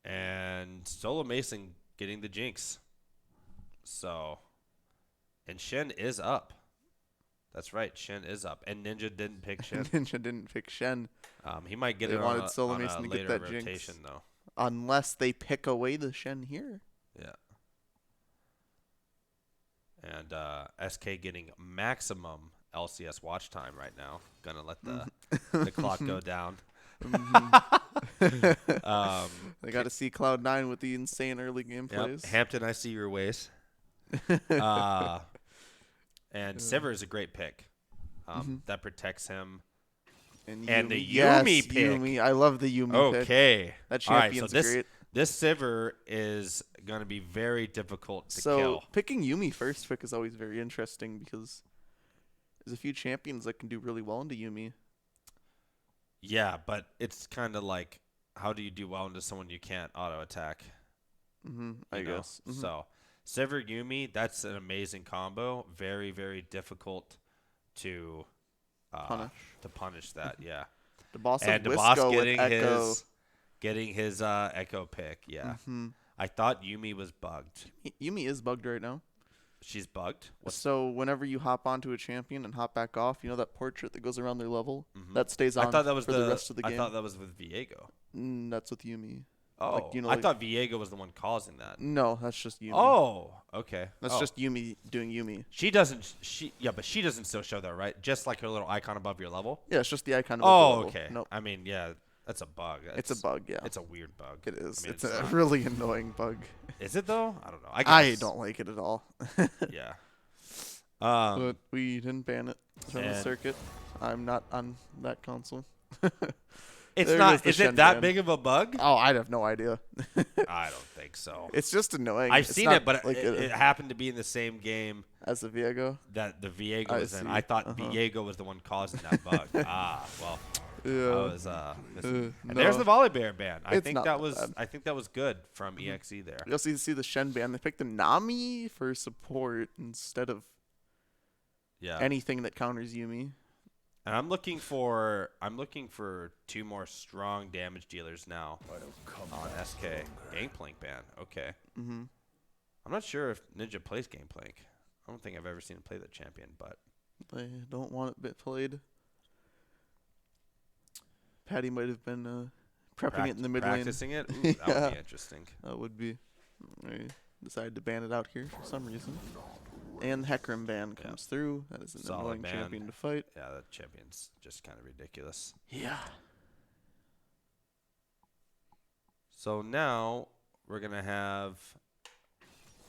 And Solo Mason getting the Jinx. So, and Shen is up. That's right, Shen is up. And Ninja didn't pick Shen. Ninja didn't pick Shen. He might get They it wanted on Solo a Mason to later get that rotation, Jinx. though. Unless they pick away the Shen here. Yeah. And SK getting maximum LCS watch time right now. Gonna let the clock go down. They got to see Cloud9 with the insane early game plays. Hampton, I see your ways. And Sivir is a great pick. That protects him. And the yes, Yuumi pick. Yuumi. I love the Yuumi pick. Okay. That All right, champion's so great. this Sivir is going to be very difficult to So kill. picking Yuumi first pick is always very interesting because there's a few champions that can do really well into Yuumi. Yeah, but it's kind of like, how do you do well into someone you can't auto attack? I You know? guess. So Sivir Yuumi, that's an amazing combo. Very, very difficult to punish that. Yeah. The boss And of the boss Wisco getting with Echo. his Echo pick. Yeah. I thought Yuumi was bugged. Yuumi is bugged right now. She's bugged. So whenever you hop onto a champion and hop back off, you know that portrait that goes around their level? That stays on I thought that was for the rest of the game. I thought that was with Viego. That's with Yuumi. Oh, Like, you know, I like- thought Viego was the one causing that. No, that's just Yuumi. Oh, okay. That's just Yuumi doing Yuumi. She doesn't. But she doesn't still show that, right? Just like her little icon above your level. Yeah, it's just the icon. Of Oh, the level. okay. Nope. I mean, yeah, that's a bug. It's a bug, yeah. It's a weird bug. It is. I mean, it's a not- really annoying bug. Is it though? I don't know. I don't like it at all. Yeah. But we didn't ban it from the and- circuit. I'm not on that console. It's There not. goes the Is it Shen that ban. big of a bug? Oh, I'd have no idea. I don't think so. It's just annoying. I've It's seen not it, but like it happened to be in the same game as the Viego. that the Viego I was in. see. I thought Viego was the one causing that bug. Well. Yeah. I was missing. And no. there's the Volibear ban. I It's think not that that was bad. I think that was good from EXE there. You also see the Shen ban. They picked the Nami for support instead of Yeah. anything that counters Yuumi. And I'm looking for two more strong damage dealers now on SK. Gangplank ban. Okay. I'm not sure if Ninja plays Gangplank. I don't think I've ever seen him play that champion, but They don't want it bit played. Patty might have been prepping it in the mid lane. practicing it. Ooh, that would be interesting. That would be. They decided to ban it out here for some reason. And the Hecarim ban comes through. That is an Solid annoying ban. champion to fight. Yeah, that champion's just kind of ridiculous. Yeah. So now we're gonna have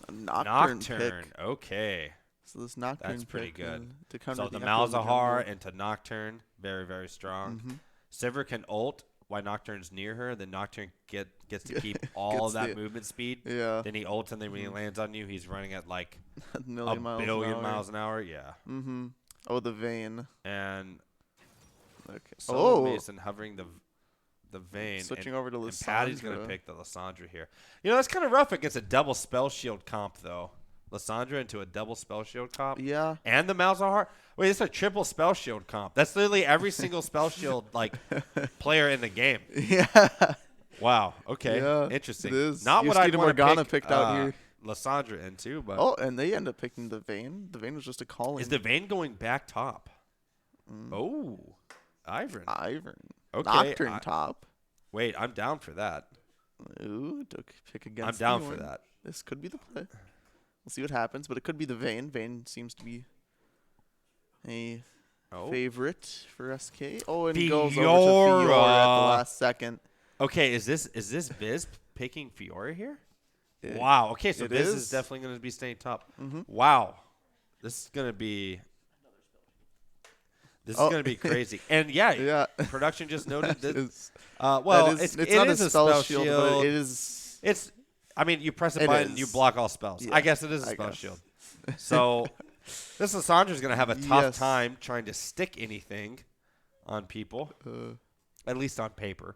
A Nocturne, Nocturne. pick. Okay. So this Nocturne That's pretty pick, good. to counter So the Echo in Malzahar jungle. into Nocturne, very, very strong. Sivir can ult while Nocturne's near her. Then Nocturne gets to keep all Gets that the- movement speed. Yeah. Then he ults, and then when he lands on you, he's running at like a a million billion miles miles an hour. Yeah. Oh, the Vayne. And Okay. Solo Oh, Mason hovering the Vayne. Switching and, over to and Patty's going to Lissandra. pick the Lissandra here. You know, that's kind of rough against a double spell shield comp, though. Lissandra into a double spell shield comp. yeah. And the Malzahar. Wait, it's a triple spell shield comp. That's literally every single spell shield like player in the game. Yeah. Wow. Okay. Yeah, Interesting. it is. Not what I'd Justina want to Morgana pick picked out here. Lysandra into, but Oh, and they end up picking the Vayne. The Vayne was just a calling. is the Vayne going back top? Oh, Ivern. Okay. Nocturne top. Wait, I'm down for that. Ooh, took pick against. I'm down the for Ornn. that. This could be the play. We'll see what happens, but it could be the Vayne. Vayne seems to be a favorite for SK. Oh, and he goes over to Fiora at the last second. Okay, is this Biz picking Fiora here? Wow. Okay, so Biz is definitely going to be staying top. Wow. This is going to be crazy. And yeah, production just noted this. Well, it's not a spell shield, but it is. It's. I mean, you press a button, you block all spells. Yeah, I guess it is a spell shield. So this Lysandra's going to have a tough time trying to stick anything on people, at least on paper.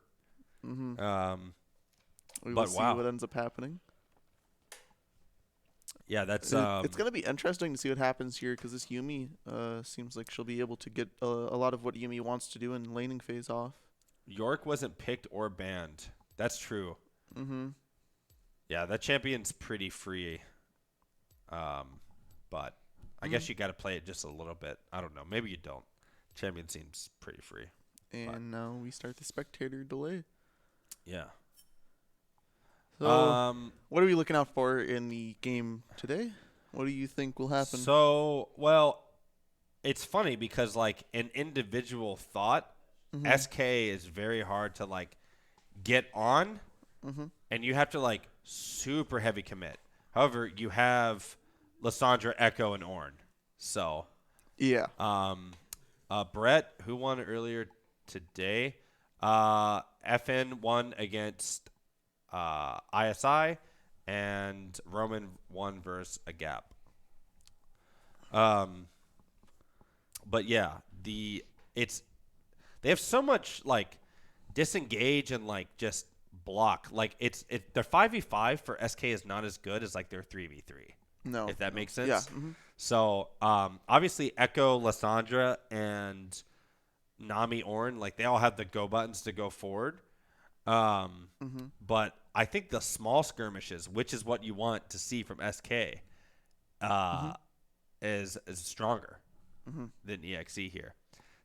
We will but see wow, what ends up happening. Yeah, that's. It's going to be interesting to see what happens here because this Yuumi seems like she'll be able to get a lot of what Yuumi wants to do in laning phase off. York wasn't picked or banned. That's true. Yeah, that champion's pretty free. But I guess you got to play it just a little bit. I don't know. Maybe you don't. Champion seems pretty free. And now we start the spectator delay. Yeah. So, what are we looking out for in the game today? What do you think will happen? So, well, it's funny because like an individual thought, SK is very hard to like get on, and you have to like super heavy commit. However, you have Lysandra, Echo, and Ornn. So, yeah. Brett, who won earlier today, FN won against ISI, and Roman won versus AGAP. But yeah, they have so much like disengage and like just block. Like their 5v5 for SK is not as good as like their 3v3. No, if that makes sense. Yeah. So obviously Echo, Lysandra, and Nami Ornn, like they all have the go buttons to go forward. But I think the small skirmishes, which is what you want to see from SK, is stronger than EXE here.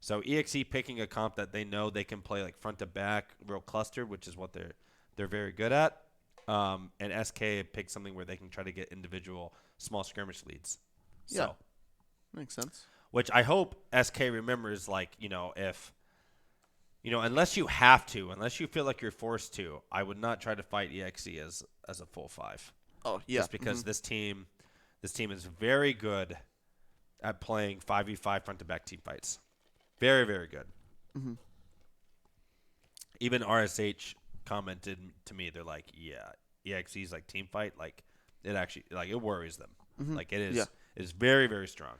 So EXE picking a comp that they know they can play like front to back, real clustered, which is what they're very good at. And SK picked something where they can try to get individual small skirmish leads. So, yeah, makes sense. Which I hope SK remembers, like, unless you have to, unless you feel like you're forced to, I would not try to fight EXE as a full 5. Oh, yeah. Just because this team is very good at playing 5v5 front to back team fights. Very, very good. Even RSH commented to me, they're like, yeah, EXE's like team fight, like it actually, like it worries them. Like it is, it is very, very strong.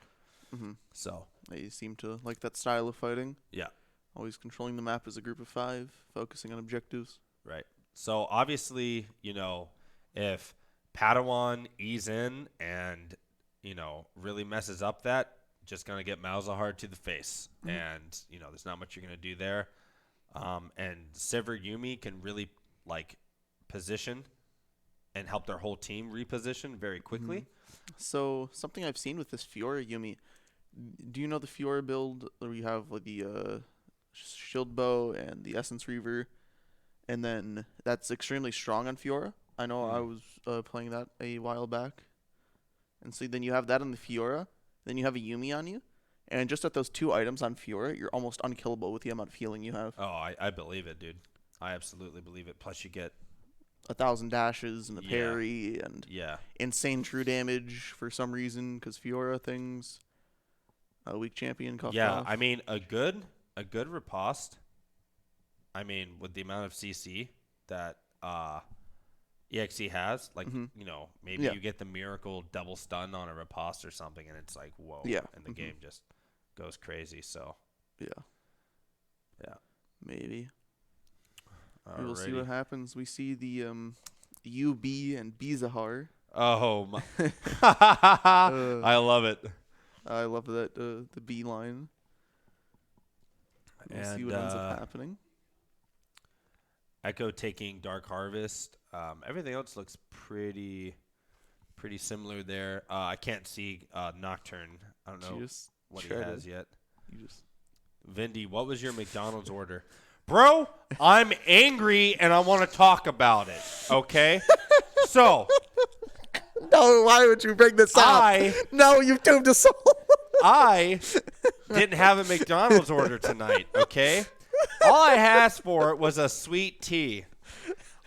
So they seem to like that style of fighting. Yeah. Always controlling the map as a group of 5, focusing on objectives. Right. So obviously, if Padawan ease in and, really messes up that, just going to get Malzahar to the face. And, there's not much you're going to do there. And Sivir Yuumi can really, like, position and help their whole team reposition very quickly. So something I've seen with this Fiora Yuumi, do you know the Fiora build where you have like the Shield Bow and the Essence Reaver, and then that's extremely strong on Fiora? I know I was playing that a while back. And so then you have that on the Fiora, then you have a Yuumi on you, and just at those 2 items on Fiora, you're almost unkillable with the amount of healing you have. Oh, I believe it, dude. I absolutely believe it. Plus you get 1,000 dashes and a parry and insane true damage for some reason because Fiora things. A weak champion off. I mean a good riposte. I mean with the amount of CC that EXE has, like maybe you get the miracle double stun on a riposte or something, and it's like whoa, and the game just goes crazy. So yeah, maybe. We will see what happens. We see the UB and Bizahar. Oh my! I love it. I love that the B line. We'll see what ends up happening. Echo taking Dark Harvest. Everything else looks pretty similar there. I can't see Nocturne. I don't know what he has yet. Vindy, what was your McDonald's order? Bro, I'm angry and I want to talk about it. Okay? So. No, why would you bring this up? No, you've doomed us all. I didn't have a McDonald's order tonight, okay? All I asked for was a sweet tea.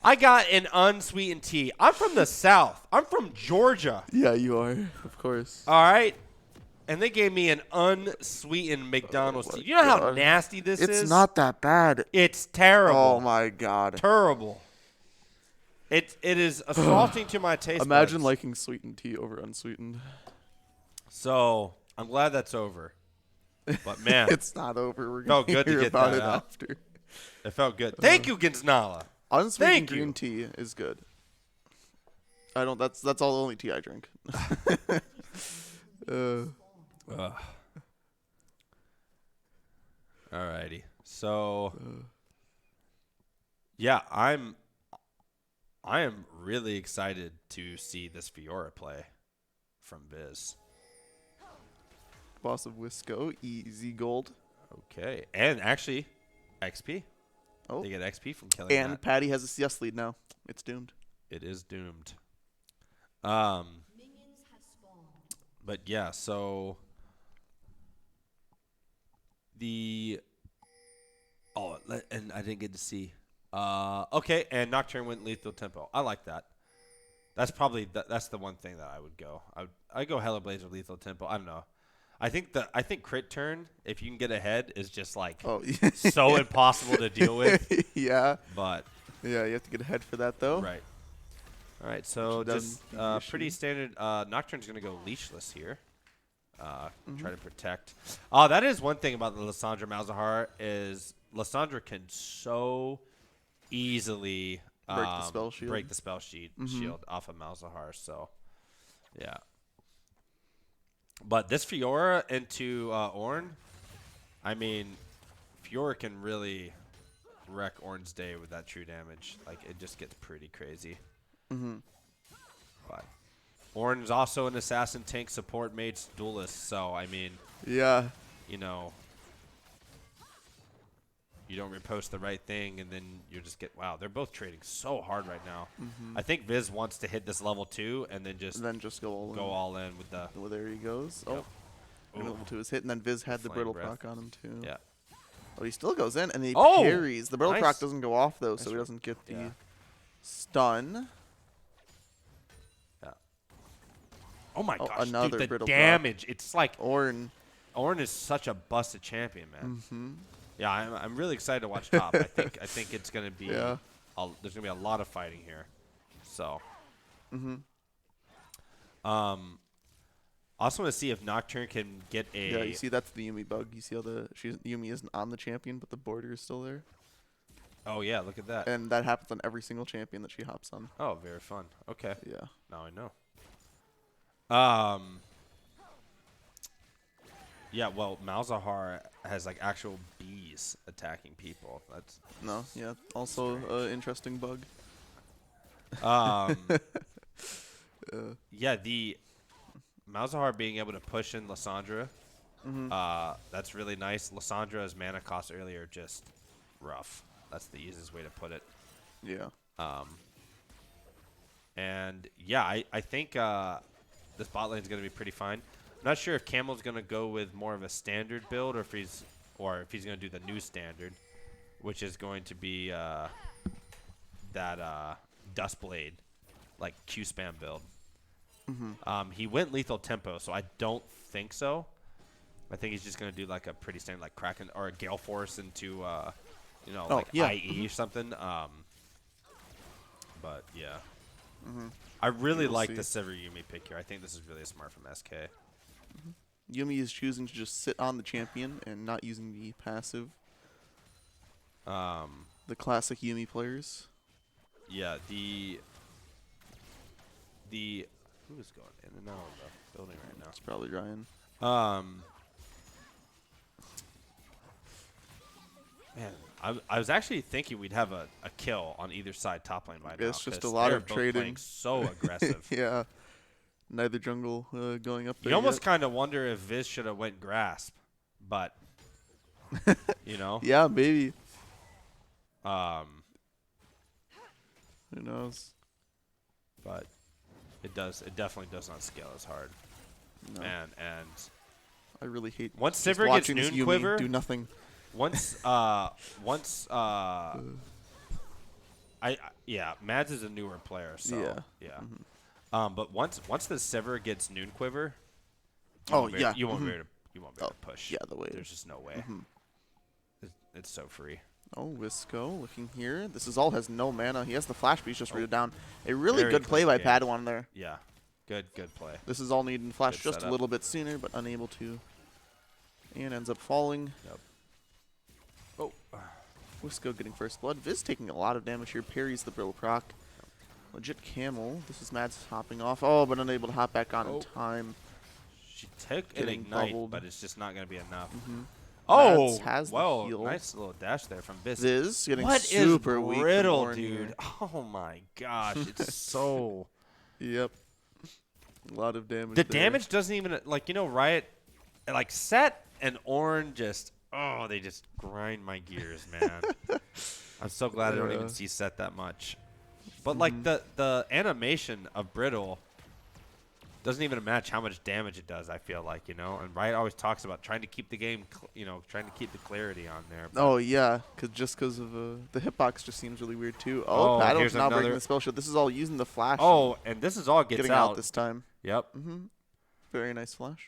I got an unsweetened tea. I'm from the South. I'm from Georgia. Yeah, you are, of course. All right? And they gave me an unsweetened McDonald's tea. You know how nasty this is? It's not that bad. It's terrible. Oh, my God. Terrible. It is assaulting to my taste Imagine buds. liking sweetened tea over unsweetened. So, I'm glad that's over. But, man. It's not over. We're felt going good to hear get about that it out. after. It felt good. Thank you, Ginznala. Unsweetened green tea is good. That's all the only tea I drink. Alrighty. So yeah, I am really excited to see this Fiora play from Viz. Boss of Wisco, easy gold. Okay. And actually XP. Oh. They get XP from killing And that. Patty has a CS lead now. It's doomed. It is doomed. But yeah, so and I didn't get to see. Okay, and Nocturne went lethal tempo. I like that. That's probably that's the one thing that I would go. I'd go Hella Blaze or lethal tempo. I don't know. I think crit turn, if you can get ahead, is just like so impossible to deal with. Yeah. But yeah, you have to get ahead for that though. Right. All right, so just pretty standard. Nocturne's gonna go leashless here. Try to protect. Oh, that is one thing about the Lissandra Malzahar is Lissandra can so easily break the spell shield. Shield off of Malzahar. So, yeah. But this Fiora into Ornn, I mean, Fiora can really wreck Ornn's day with that true damage. Like, it just gets pretty crazy. But Ornn is also an assassin, tank, support, mates, duelist. So, I mean, yeah, you know, you don't repost the right thing, and then you just get, wow, they're both trading so hard right now. I think Viz wants to hit this level 2 and then just go all in with the. Well, there he goes. Yep. Oh, level 2 is hit, and then Viz had the brittle proc on him too. Yeah. Oh, he still goes in, and he Oh! parries. The brittle Nice. proc doesn't go off though, so he doesn't get the stun. Yeah. Oh my gosh, another dude, the brittle damage! It's like Ornn is such a busted champion, man. Yeah, I'm really excited to watch top. I think it's gonna be there's gonna be a lot of fighting here. So. Also want to see if Nocturne can get a. Yeah, you see that's the Yuumi bug. You see how Yuumi isn't on the champion, but the border is still there. Oh yeah, look at that. And that happens on every single champion that she hops on. Oh, very fun. Okay. Yeah. Now I know. Yeah, well, Malzahar has like actual bees attacking people. That's also interesting bug. Yeah, the Malzahar being able to push in Lissandra, that's really nice. Lissandra's mana cost earlier just rough. That's the easiest way to put it. Yeah. And yeah, I think this bot lane is going to be pretty fine. I'm not sure if Camel's going to go with more of a standard build or if he's going to do the new standard, which is going to be that Dustblade, like Q spam build. He went lethal tempo, so I don't think so. I think he's just going to do like a pretty standard like Kraken or a Gale Force into IE or something. But yeah. I really like the Sever Yuumi pick here. I think this is really smart from SK. Yuumi is choosing to just sit on the champion and not using the passive. The classic Yuumi players. Yeah, the who is going in and out of the building right now? It's probably Ryan. Man, I was actually thinking we'd have a kill on either side top lane by now. It's just a 'cause lot they're of both trading. playing so aggressive. Yeah. Neither jungle going up there. You almost yet. kind of wonder if Viz should have went grasp, but you know. Yeah, maybe. Who knows? But it definitely does not scale as hard. No. Man, and I really hate once just Sivir gets watching this Noon Yumi Quiver, do nothing. Yeah, Mads is a newer player, so yeah. But once the Sivir gets Noon Quiver, you won't be able to push. Yeah, the way. There's just no way. It's so free. Oh, Wisco looking here. This is all has no mana. He has the flash, but he's just rooted down. A really Very good play by clean game. Padawan there. Yeah, good play. This is all needing flash Good just a setup. little bit sooner, but unable to. And ends up falling. Yep. Oh. Wisco getting first blood. Viz taking a lot of damage here. Parries the Brill proc. Legit camel. This is Mads hopping off. Oh, but unable to hop back on in time. She took an Getting ignite, bubbled. but it's just not going to be enough. Oh, Oh, has the whoa, heal. nice little dash there from Viz. Viz getting What is super weak. from brittle, Lauren dude? here. Oh my gosh, it's so. Yep. A lot of damage. The there. damage doesn't even Riot, like Set and Ornn just they just grind my gears, man. I'm so glad I don't even see Set that much. But like the animation of brittle doesn't even match how much damage it does. I feel like, and Riot always talks about trying to keep the game, trying to keep the clarity on there. But Oh yeah, because of the hitbox just seems really weird too. Oh, Paddle's here's now breaking another- the spell shield. This is all using the flash. Oh, and this is all gets getting out. out this time. Yep. Very nice flash.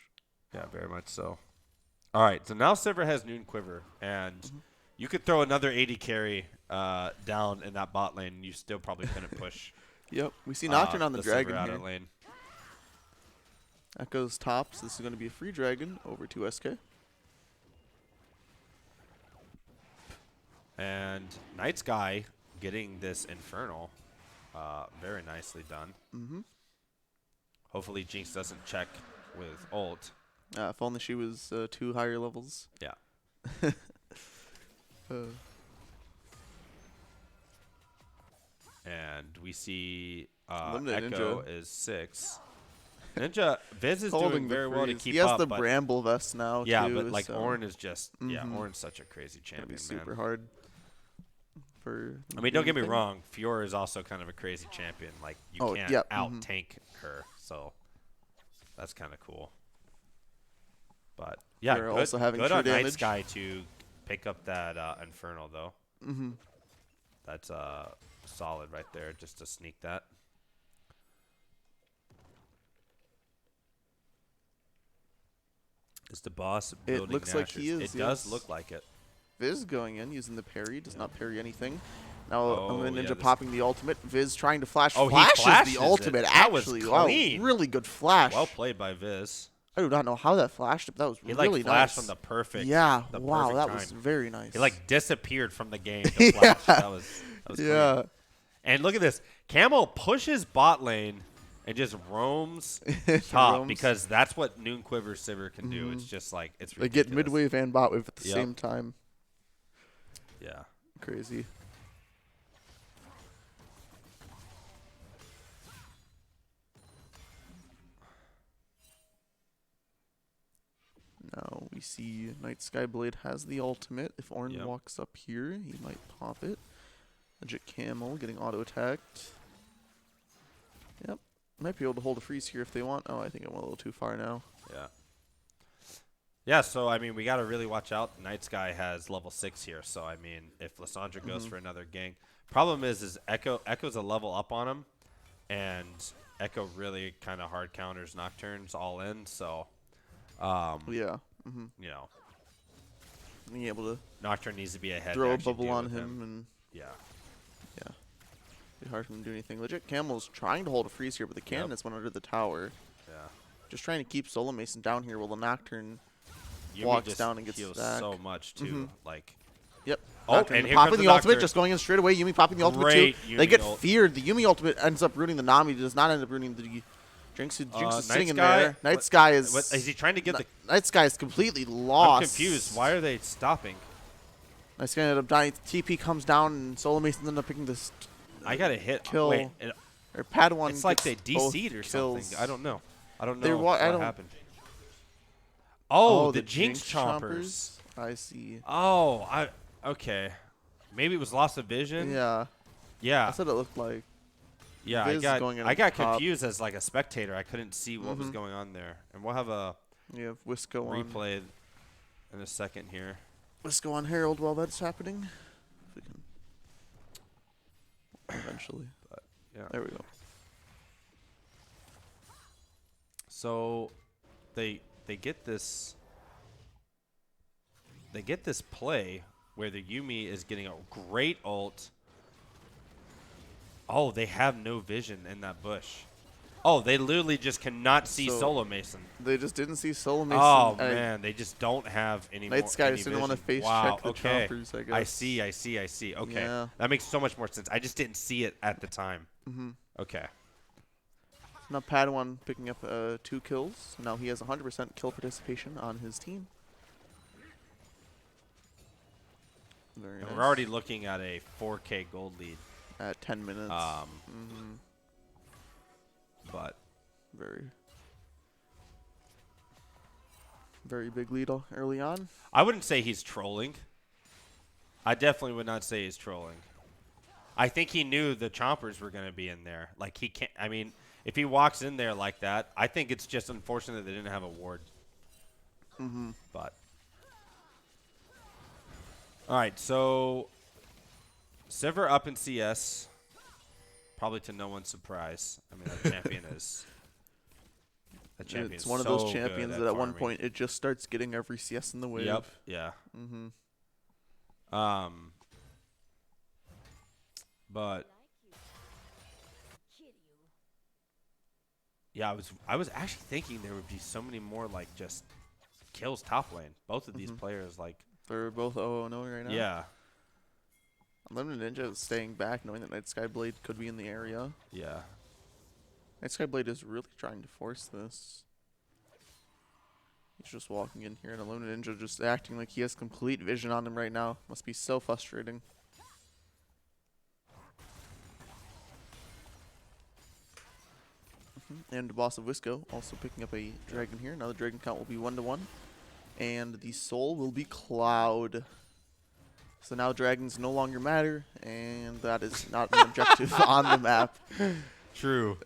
Yeah, very much so. All right, so now Sivir has Noon Quiver, and you could throw another 80 carry down in that bot lane, and you still probably couldn't push. Yep. We see Nocturne on the Sivir dragon out here. of lane. Echoes tops. This is going to be a free dragon over to SK. And Night Sky getting this Infernal very nicely done. Hopefully Jinx doesn't check with ult. If only she was 2 higher levels. Yeah. And we see Limited Echo Ninja. is 6. Ninja, Viz is Holding doing the very well to freeze. keep He has up. the but Bramble vest now. yeah, too, but like so Ornn is just Ornn's such a crazy gonna be champion, super man. hard. For I mean, don't get me anything. wrong. Fiora is also kind of a crazy champion. Like you Oh, can't yep, out tank her, so that's kind of cool. But yeah, Fiora good, also having good true on Night damage. Sky to pick up that Infernal though. That's solid right there, just to sneak that. Is the boss building looks like he Nashers? is, It does yes. look like it. Viz going in using the parry. Does not parry anything. Now Oh, Ninja yeah, this- popping the ultimate. Viz trying to flash. Oh, he flashes flashes the it. ultimate. That was Actually, clean. wow, really good flash. Well played by Viz. I do not know how that flashed. But that was He really like flashed nice. on the perfect. Yeah. the Wow, perfect that time. was very nice. He like disappeared from the game. To flash. That was yeah. clean. And look at this. Camel pushes bot lane and just roams top Roams. because that's what Noon Quiver Sivir can do. It's just like it's They get ridiculous. mid wave and bot wave at the Yep. same time. Yeah. Crazy. Now we see Night Sky Blade has the ultimate. If Ornn Yep. walks up here, he might pop it. Legit Camel getting auto attacked. Yep. Might be able to hold a freeze here if they want. Oh, I think I went a little too far now. Yeah. Yeah, so I mean, we got to really watch out. Night Sky has level 6 here, so I mean, if Lysandra goes for another gank, problem is Echo's a level up on him, and Echo really kind of hard counters Nocturnes all in. So, Yeah. you know, Being able to Nocturne needs to be ahead. to throw a actually bubble deal on with him and Yeah. be hard for him to do anything. Legit Camel's trying to hold a freeze here, but the cannon has went under the tower. Yeah. Just trying to keep Solar Mason down here while the Nocturne Yumi walks just down and gets heals back. so much too. Like, Yep. Oh, Nocturne and here popping comes the the ultimate, Nocturne. just going in straight away. Yumi popping the ultimate Great too. They Yumi get ult. feared. The Yumi ultimate ends up ruining the Nami. Does not end up ruining the Jinx. Jinx is Night sitting in Sky- there. Night what- Sky is. What, is he trying to get the? Night Sky is completely lost. I'm confused. Why are they stopping? Nice guy ended up dying. TP comes down and Solo Mason ended up picking this I got a hit. kill. Wait, Or Padawan. it's like they gets both DC'd or kills. something. I don't know. I don't They know wa- I what don't- happened. Oh, Oh, the Jinx Chompers. I see. Oh, okay. Maybe it was loss of vision. Yeah. Yeah. That's what it looked like. Yeah, Viz going in I at got the top. confused as like a spectator. I couldn't see what was going on there. And we'll have a You have Wisco on. replay in a second here. Wisco on Herald while that's happening. If we can. Eventually. But yeah. There we go. So they get this play where the Yumi is getting a great ult. Oh, they have no vision in that bush. Oh, they literally just cannot see So, Solo Mason. They just didn't see Solo Mason. Oh man, they just don't have any Night more. Sky any just didn't want to vision. face Wow, check the okay. choppers, I guess. I see. Okay, Yeah. that makes so much more sense. I just didn't see it at the time. Mm-hmm. Okay. Now Padawan picking up 2 kills. Now he has 100% kill participation on his team. Very nice. And we're already looking at a 4K gold lead. At 10 minutes. But very big lead early on. I wouldn't say he's trolling. I definitely would not say he's trolling. I think he knew the chompers were going to be in there. Like he can't. I mean, if he walks in there like that, I think it's just unfortunate they didn't have a ward. But all right, so Sivir up in CS, probably to no one's surprise. I mean, that champion is. It's one of those champions that at one point it just starts getting every CS in the wave. Yep. Yeah. But yeah, I was actually thinking there would be so many more like just kills top lane. Both of these players like They're both 0-0 right now. yeah. Unlimited Ninja is staying back, knowing that Night Sky Blade could be in the area. Yeah. Night Sky Blade is really trying to force this. He's just walking in here, and Unlimited Ninja just acting like he has complete vision on him right now. Must be so frustrating. And the boss of Wisco also picking up a dragon here. Now the dragon count will be 1-1. And the soul will be Cloud. So now dragons no longer matter, and that is not an objective on the map. True.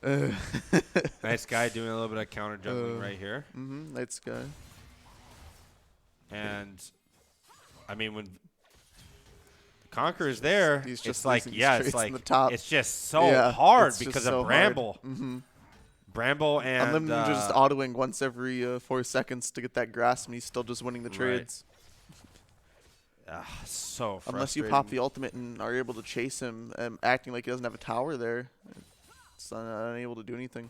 Nice guy doing a little bit of counter juggling right here. Night Sky. And I mean when Conquer is there, He's just it's like losing yeah, straights it's like in the top. it's just so Yeah, hard it's just because so of Bramble. hard. Bramble and Unlimited Ninja just autoing once every 4 seconds to get that grasp, and he's still just winning the trades. so frustrating. Unless you pop the ultimate and are able to chase him, acting like he doesn't have a tower there, it's unable to do anything.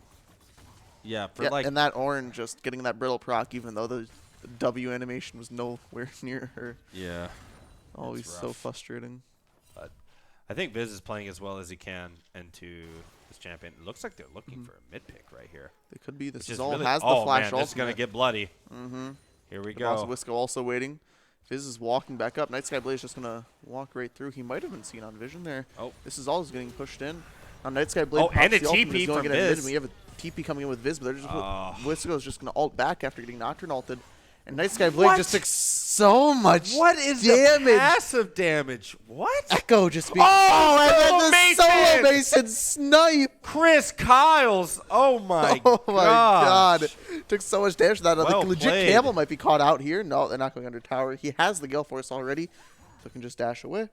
Yeah, for like and that orange just getting that brittle proc, even though the W animation was nowhere near her. yeah. Always so rough. frustrating. But I think Viz is playing as well as he can into this champion. It looks like they're looking for a mid pick right here. They could be. This Which is is all really, has the oh flash man, ultimate. this is gonna get bloody. Here we Boss go. Wisco also waiting. Fizz is walking back up. Night Sky Blaze just gonna walk right through. He might have been seen on vision there. Oh. This is all is getting pushed in. Now Night Sky Blaze Oh, pops and a the ultimate, TP is going from in at mid, Viz. and we have a TP coming in with Viz, but they're just Wisco is just gonna ult back after getting Nocturne ulted. And Night Sky Blade What? just took so much What is damage. the passive damage? What? Echo just being Oh, and then the Solo Solo Mason! Mason snipe. Chris Kyles. Oh my Oh my god. gosh. Took so much damage to that. Well The legit played. Camel might be caught out here. No, they're not going under tower. He has the Gale Force already, so can just dash away.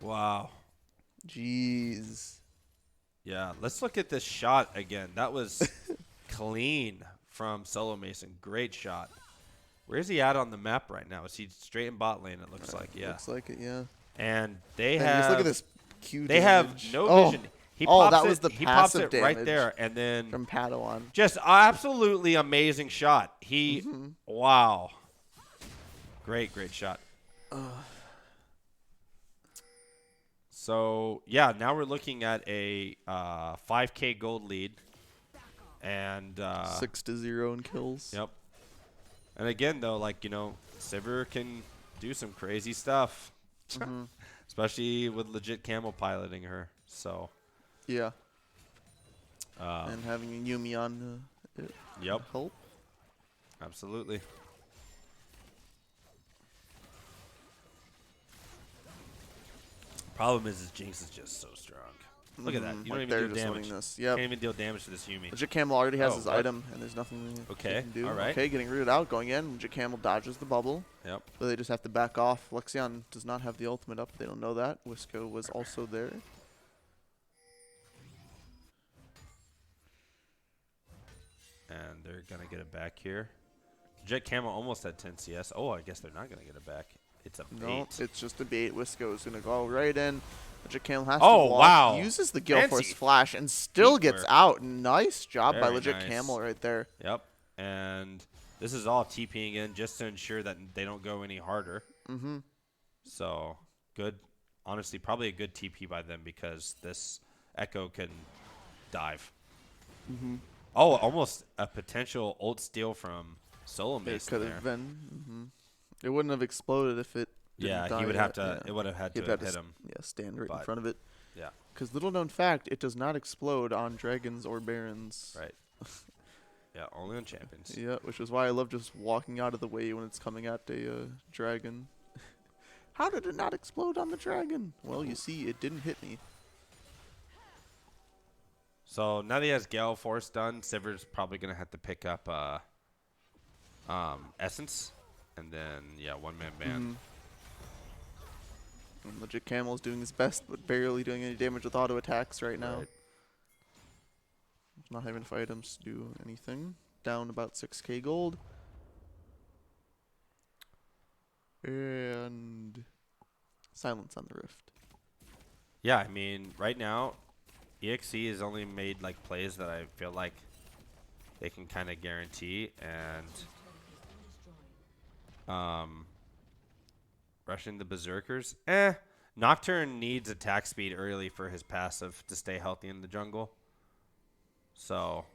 Wow. Jeez. Yeah, let's look at this shot again. That was clean from Solo Mason. Great shot. Where's he at on the map right now? Is he straight in bot lane, it looks like? Yeah. Looks like it, yeah. And they And have just look at this Q They damage. have no Oh. vision. He Oh, pops that it, was the he pops passive it right damage there, and then from Padawan. just absolutely amazing shot. He, wow, great shot. So yeah, now we're looking at a 5K gold lead, and 6-0 in kills. Yep. And again, though, like Sivir can do some crazy stuff. Mhm. Especially with legit Camel piloting her. So. Yeah. And having a Yumi on it Yep. help. Absolutely. Problem is Jinx is just so strong. Look at that. You don't Like even they're deal just damage. winning this. Yep. Can't even deal damage to this Yumi. Legit Camel already has Oh, his what? item, and there's nothing they Okay, can do. alright. Okay, getting rooted out, going in. Legit Camel dodges the bubble. Yep. So they just have to back off. Lexion does not have the ultimate up. They don't know that. Wisco was also there. And they're going to get it back here. Jet Camel almost had 10 CS. Oh, I guess they're not going to get it back. It's a bait. No, it's just a bait. Wisco is going to go right in. Legit Camel has Oh, to block. wow. Uses the Gale Force Fancy flash and still gets teamwork. out. Nice job by Very Legit nice. Camel right there. Yep. And this is all TPing in just to ensure that they don't go any harder. Mm-hmm. So, good. Honestly, probably a good TP by them because this Echo can dive. Mm-hmm. Oh, almost a potential ult steal from Solo It Mason could there. have been. Mm-hmm. It wouldn't have exploded if it didn't Yeah, die he would yet. have to. Yeah. It would have had He'd to have hit to him. Yeah, stand right in but- front of it. Yeah. Because little known fact, it does not explode on dragons or barons. Right. Yeah, only on champions. Yeah, which is why I love just walking out of the way when it's coming at a dragon. How did it not explode on the dragon? Well, you see, it didn't hit me. So now that he has Gale Force done, Sivir's probably gonna have to pick up Essence, and then one man band. And Legit Camel is doing his best, but barely doing any damage with auto attacks right now. Right. Not having enough items to do anything. Down about 6k gold. And silence on the rift. Yeah, I mean, right now, EXE has only made like plays that I feel like they can kind of guarantee, and rushing the Berserkers. Nocturne needs attack speed early for his passive to stay healthy in the jungle. So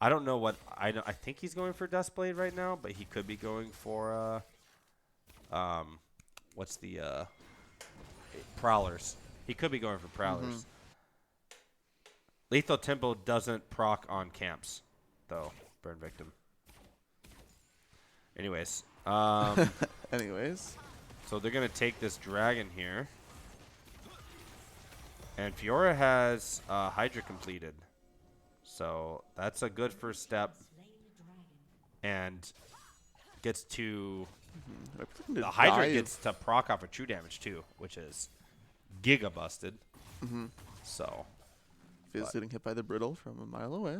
I don't know what I think he's going for Duskblade right now, but he could be going for what's the Prowlers. He could be going for Prowlers. Lethal Tempo doesn't proc on camps, though. Burn Victim. Anyways. Anyways. So they're going to take this dragon here. And Fiora has Hydra completed. So that's a good first step. And gets to... The Hydra gets to proc off of true damage, too, which is giga busted. So... Fizz getting hit by the brittle from a mile away.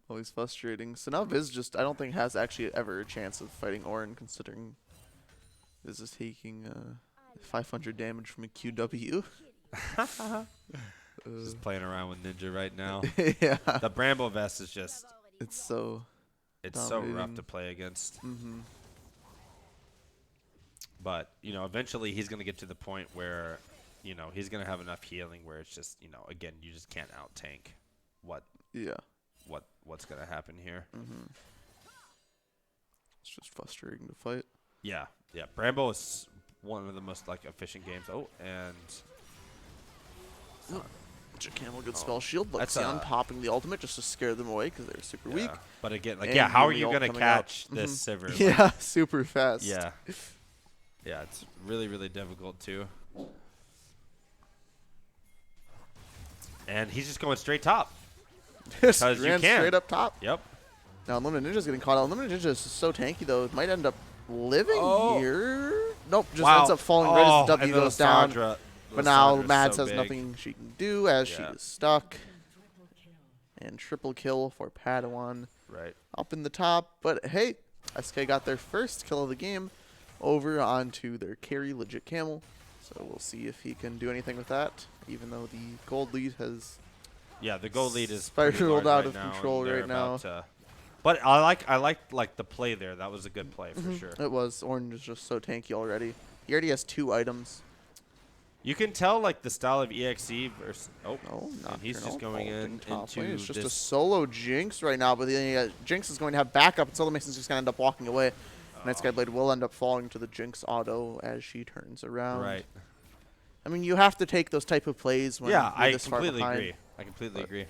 Always frustrating. So now Viz just, I don't think, has actually ever a chance of fighting Orin, considering Viz is taking 500 damage from a QW. Just playing around with Ninja right now. Yeah. The Bramble Vest is just... It's so rough to play against. But, eventually he's going to get to the point where... he's going to have enough healing where it's just, again, you just can't out-tank what's going to happen here. It's just frustrating to fight. Yeah. Bramble is one of the most, efficient games. Oh, and... Camel good spell shield. That's Lexion popping the ultimate just to scare them away because they're super weak. But again, And how are Yumi you ult going to coming catch out. this Sivir? Yeah, super fast. Yeah. Yeah, it's really, really difficult, too. And he's just going straight top. Just Because you ran can. straight up top. Yep. Now Unlimited Ninja's getting caught out. Unlimited Ninja is so tanky though. It might end up living here. Nope, just ends up falling right as the W and goes down. Lissandra- But now Lissandra's Mads so has big. nothing she can do as she Yeah. is stuck. And triple kill for Padawan Right. up in the top. But hey, SK got their first kill of the game over onto their carry Legit Camel. So we'll see if he can do anything with that, even though the gold lead has Yeah, the goal lead is spiraled pretty large out right of now, control and they're right now. about to- but I like the play there. That was a good play for sure. It was. Orange is just so tanky already. He already has 2 items. You can tell like the style of EXE versus not he's just going into It's just a this. solo Jinx right now, but the Jinx is going to have backup, and Solo Mason's just going to end up walking away. Night Sky Blade will end up falling to the Jinx auto as she turns around. Right. I mean, you have to take those type of plays when Yeah, you're I this far completely behind. agree. I completely agree.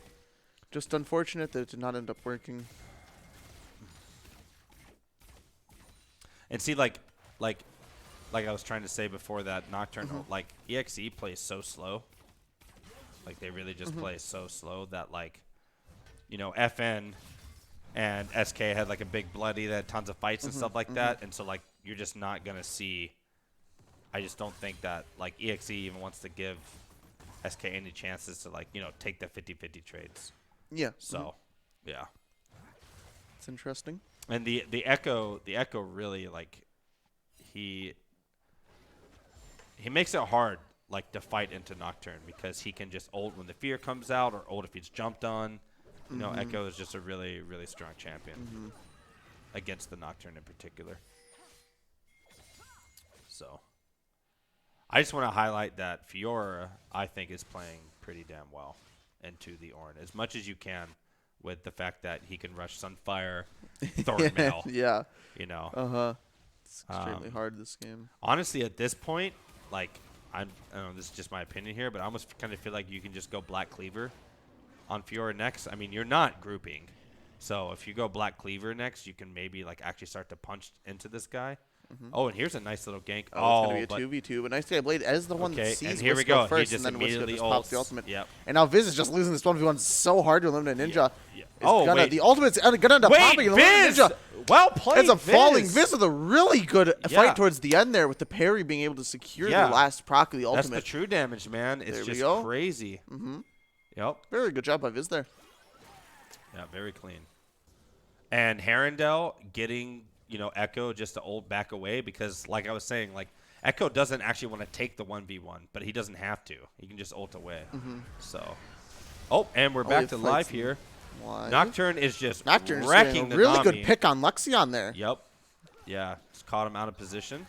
Just unfortunate that it did not end up working. And see, like I was trying to say before that Nocturne, like EXE plays so slow. Like they really just play so slow that like, you know, FN and SK had like a big bloody that had tons of fights and stuff like that, and so like you're just not gonna see. I just don't think that like EXE even wants to give SK any chances to like, you know, take the 50-50 trades. Yeah. So, yeah. It's interesting. And the Echo really like he makes it hard like to fight into Nocturne because he can just ult when the fear comes out or ult if he's jumped on. You know, Echo is just a really, really strong champion against the Nocturne in particular. So I just want to highlight that Fiora, I think, is playing pretty damn well into the Ornn as much as you can with the fact that he can rush Sunfire, Thornmail. Yeah. You know. It's extremely hard this game. Honestly, at this point, like I don't know, this is just my opinion here, but I almost kind of feel like you can just go Black Cleaver on Fiora next. I mean, you're not grouping. So if you go Black Cleaver next, you can maybe like actually start to punch into this guy. Oh, and here's a nice little gank. Oh, it's going to be a 2v2, but Nice Guy Blade is the one that sees and here we Wisco go. first, He just and then Wisco immediately just pops the ults. ultimate. Yep. And now Viz is just losing this 1v1 so hard to eliminate Ninja. Yeah. Wait. The ultimate's going to end up popping and eliminate Viz! Ninja. Well played, Ends up falling. Viz. Viz with a really good fight towards the end there with the parry being able to secure the last proc of the ultimate. That's the true damage, man. It's just crazy. Yep. Very good job by Viz there. Yeah, very clean. And Herondale getting, you know, Echo just to ult back away because, like I was saying, like Echo doesn't actually want to take the 1v1, but he doesn't have to. He can just ult away. So, and we're back to live here. Nocturne is just wrecking the really Nami. good pick on Lexion there. Yep. Yeah, just caught him out of position.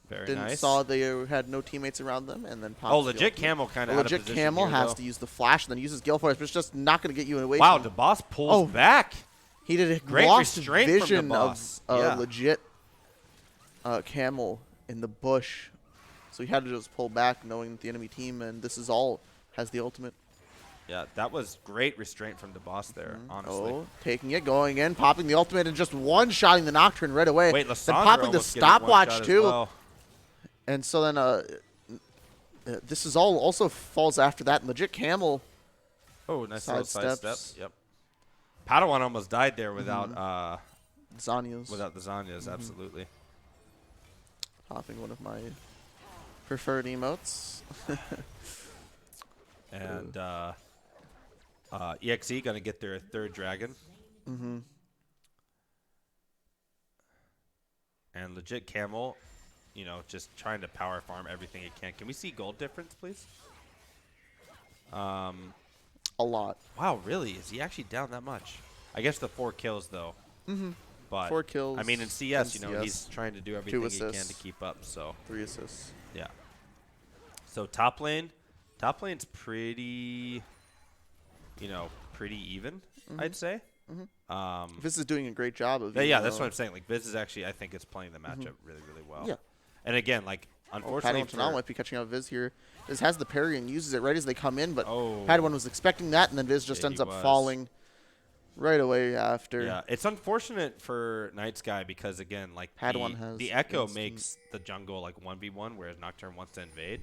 Very nice. Saw they had no teammates around them, and then popped legit Camel kind of out of legit position Camel here, has though. to use the flash and then uses Gale Force, but it's just not going to get you away. Wow, from DeBoss pulls back. He did a Great lost restraint from vision of DeBoss. a legit Camel in the bush, so he had to just pull back, knowing that the enemy team and this is all has the ultimate. Yeah, that was great restraint from DeBoss there, honestly. Taking it, going in, popping the ultimate, and just one-shotting the Nocturne right away. Wait, then Lissandra popping the almost getting one stopwatch shot as too. well. And so then this is all also falls after that. And legit Camel. Oh, nice little side step. steps. Yep. Padawan almost died there without Zanyas. without the Zanyas, absolutely. Popping one of my preferred emotes. And EXE gonna get their third dragon. And legit Camel, you know, just trying to power farm everything it can. Can we see gold difference, please? A lot. Wow, really? Is he actually down that much? I guess the 4 kills though. But 4 kills. I mean, in CS, you know, CS. he's trying to do everything he can to keep up. So 3 assists. yeah. So top lane's pretty, you know, pretty even, I'd say. Viz is doing a great job of. Yeah, that's what I'm saying. Like Viz is actually, I think, it's playing the matchup really, really well. Yeah. And again, like unfortunately, Padawan might be catching up Viz here. Viz has the parry and uses it right as they come in, but Oh. Padawan was expecting that, and then Viz just Yeah, ends he up was. falling right away after. Yeah, it's unfortunate for Night Sky because again, like Padawan has the Echo instant- makes the jungle like 1v1, whereas Nocturne wants to invade.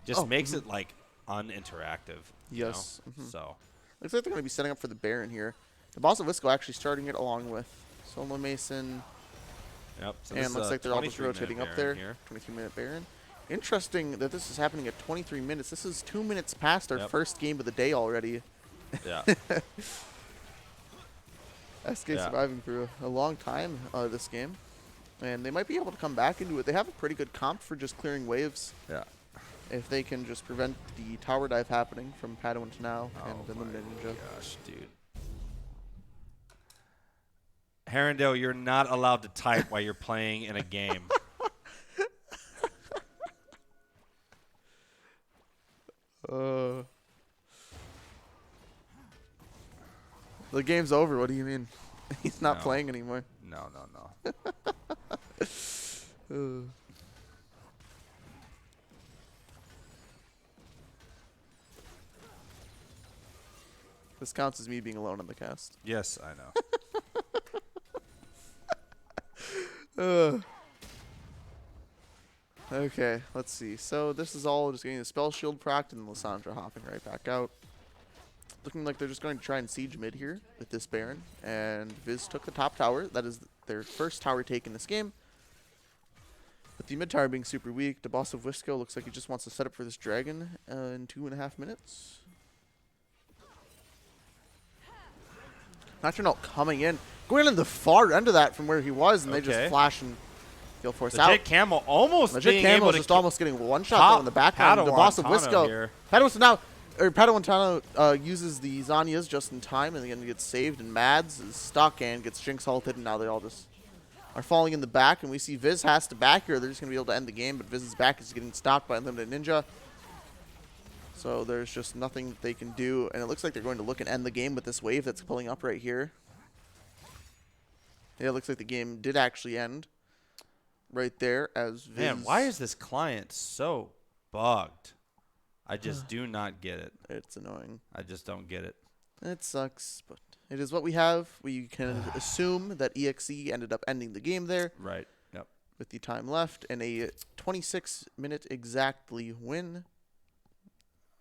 Just makes it like uninteractive. you Yes. know? So Looks like they're going to be setting up for the Baron here. The boss of Wisco actually starting it along with Solo Mason. yep. So And this looks is a like they're all just 23-minute rotating up Baron there. here. 23-minute Baron. Interesting that this is happening at 23 minutes. This is 2 minutes past our Yep. first game of the day already. Yeah. SK Yeah. surviving for a long time this game. And they might be able to come back into it. They have a pretty good comp for just clearing waves. Yeah. If they can just prevent the tower dive happening from Padawan to now and eliminate Ninja. Gosh, dude. Herondale, you're not allowed to type while you're playing in a game. The game's over. What do you mean? He's not No. playing anymore. No. This counts as me being alone on the cast. Yes, I know. Okay, let's see. So this is all just getting the spell shield procced and Lissandra hopping right back out. Looking like they're just going to try and siege mid here with this Baron. And Viz took the top tower. That is their first tower take in this game. With the mid tower being super weak, the boss of Wisco looks like he just wants to set up for this dragon in 2.5 minutes. Nocturnal coming in. Going in the far end of that from where he was, and they just flash and Gale Force out. Legit Camel almost Legit being Camel able is to just almost getting one shot in the background. The boss of Wisco. Padawantano uses the Zanyas just in time, and again gets saved, and Mads is stuck and gets Jinx ulted, and now they all just are falling in the back, and we see Viz has to back here. They're just going to be able to end the game, but Viz's back is getting stopped by Unlimited Ninja. So there's just nothing that they can do, and it looks like they're going to look and end the game with this wave that's pulling up right here. Yeah, it looks like the game did actually end right there as Viz. Man, why is this client so bugged? I just do not get it. It's annoying. I just don't get it. It sucks, but it is what we have. We can assume that EXE ended up ending the game there. Right. Yep. With the time left and a 26-minute exactly win.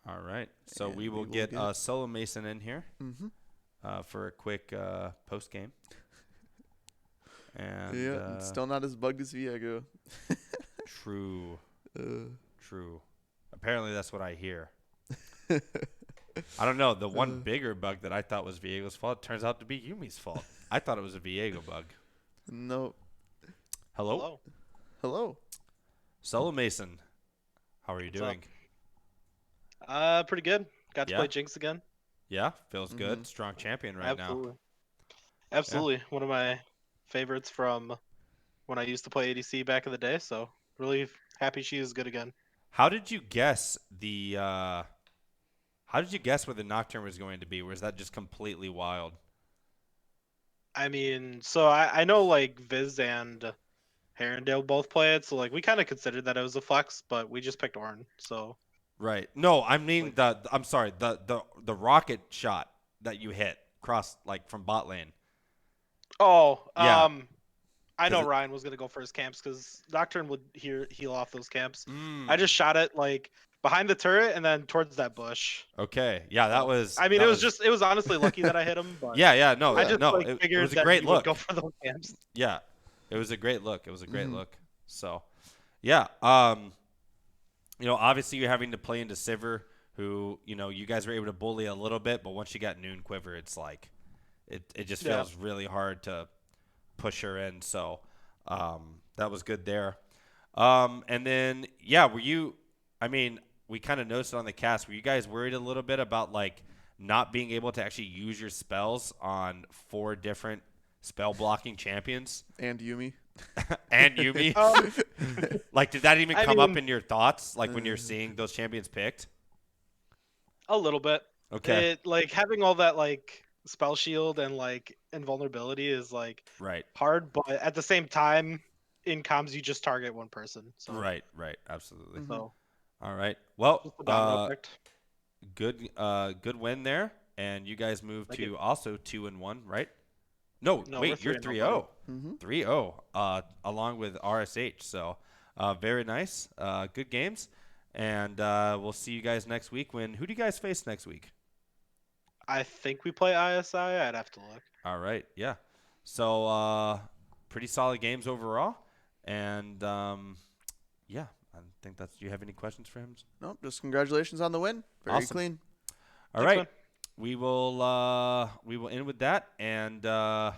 All right. So And we will get Solo Mason in here for a quick post game. And yeah, it's still not as bugged as Viego. True. True. Apparently that's what I hear. I don't know. The one bigger bug that I thought was Viego's fault turns out to be Yumi's fault. I thought it was a Viego bug. No. Hello? Hello. Solo Mason. How are you doing? Pretty good. Got to play Jinx again. Yeah, feels good. Strong champion right now. Absolutely. Yeah. One of my favorites from when I used to play ADC back in the day, so really happy she is good again. How did you guess the how did you guess where the Nocturne was going to be? Or was that just completely wild? I mean, so I know like Viz and Herondale both play it, so like we kind of considered that it was a flex, but we just picked Ornn, so right. No, I mean I'm sorry, the rocket shot that you hit cross like from bot lane. Oh, yeah. I know Ryan was gonna go for his camps because Nocturne would heal off those camps. I just shot it like behind the turret and then towards that bush. Okay, yeah, that was. I mean, it was honestly lucky that I hit him. But yeah, no, I just it was a great look. Go for those camps. Yeah, it was a great look. It was a great look. So, yeah, you know, obviously you're having to play into Sivir, who you guys were able to bully a little bit, but once you got Noon Quiver, it's like it just feels really hard to push her in. So that was good there. And then were you? I mean, we kind of noticed it on the cast. Were you guys worried a little bit about like not being able to actually use your spells on 4 different spell blocking champions? And Yumi. And Yumi. Like, did that even come up in your thoughts? Like when you're seeing those champions picked? A little bit. Okay. Like having all that like spell shield and like invulnerability is like hard, but at the same time in comms you just target one person. So right, absolutely. So all right. Well, good win there, and you guys moved to also 2-1, right? No, wait, you're 3-0. 3-0 along with RSH. So very nice. Good games. And we'll see you guys next week. Who do you guys face next week? I think we play ISI. I'd have to look. All right, yeah. So pretty solid games overall. And yeah, I think that's. Do you have any questions for him? Nope. Just congratulations on the win. Very clean. All right, we will end with that. And I'm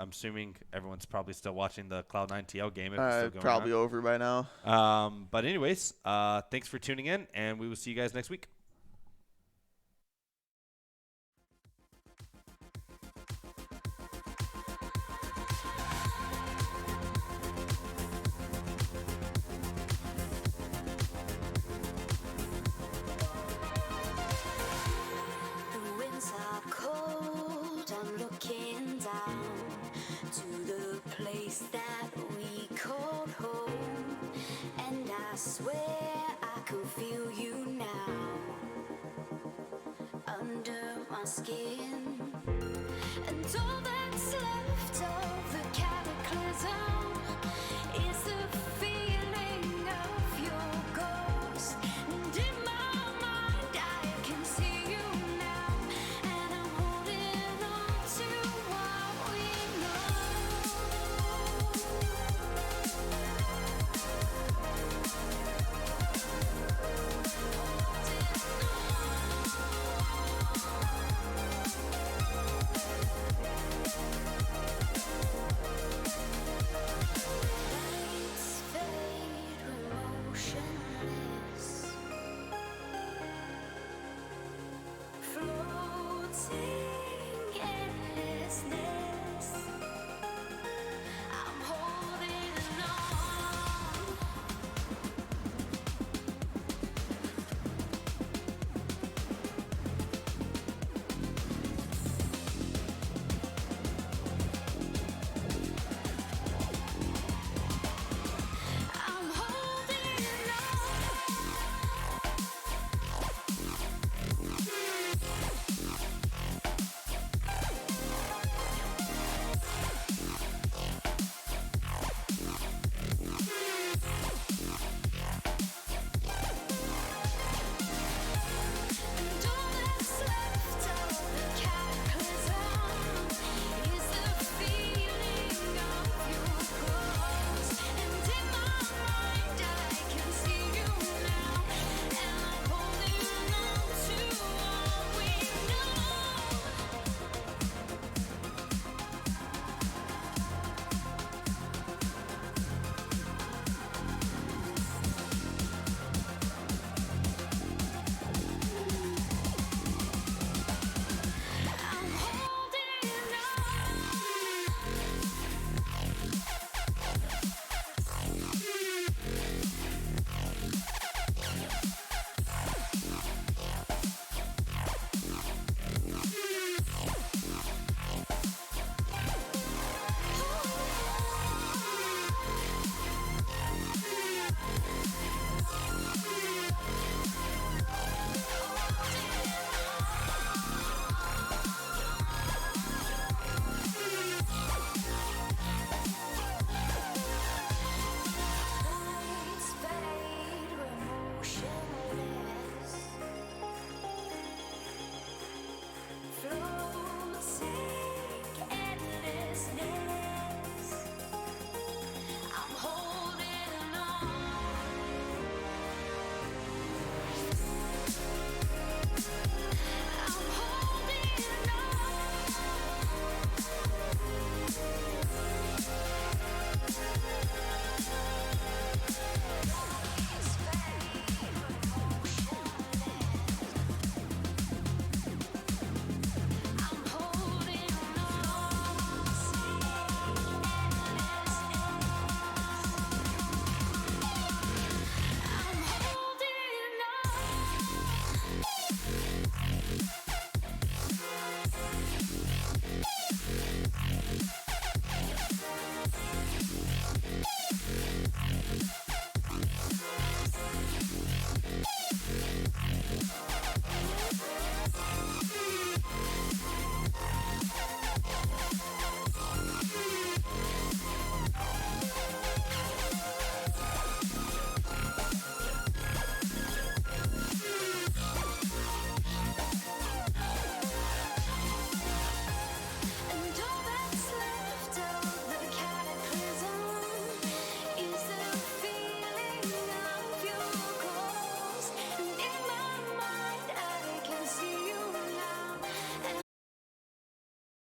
assuming everyone's probably still watching the Cloud9 TL game. If it's still going probably on. Over by now. But anyways, thanks for tuning in, and we will see you guys next week. swear I can feel you now under my skin, and all that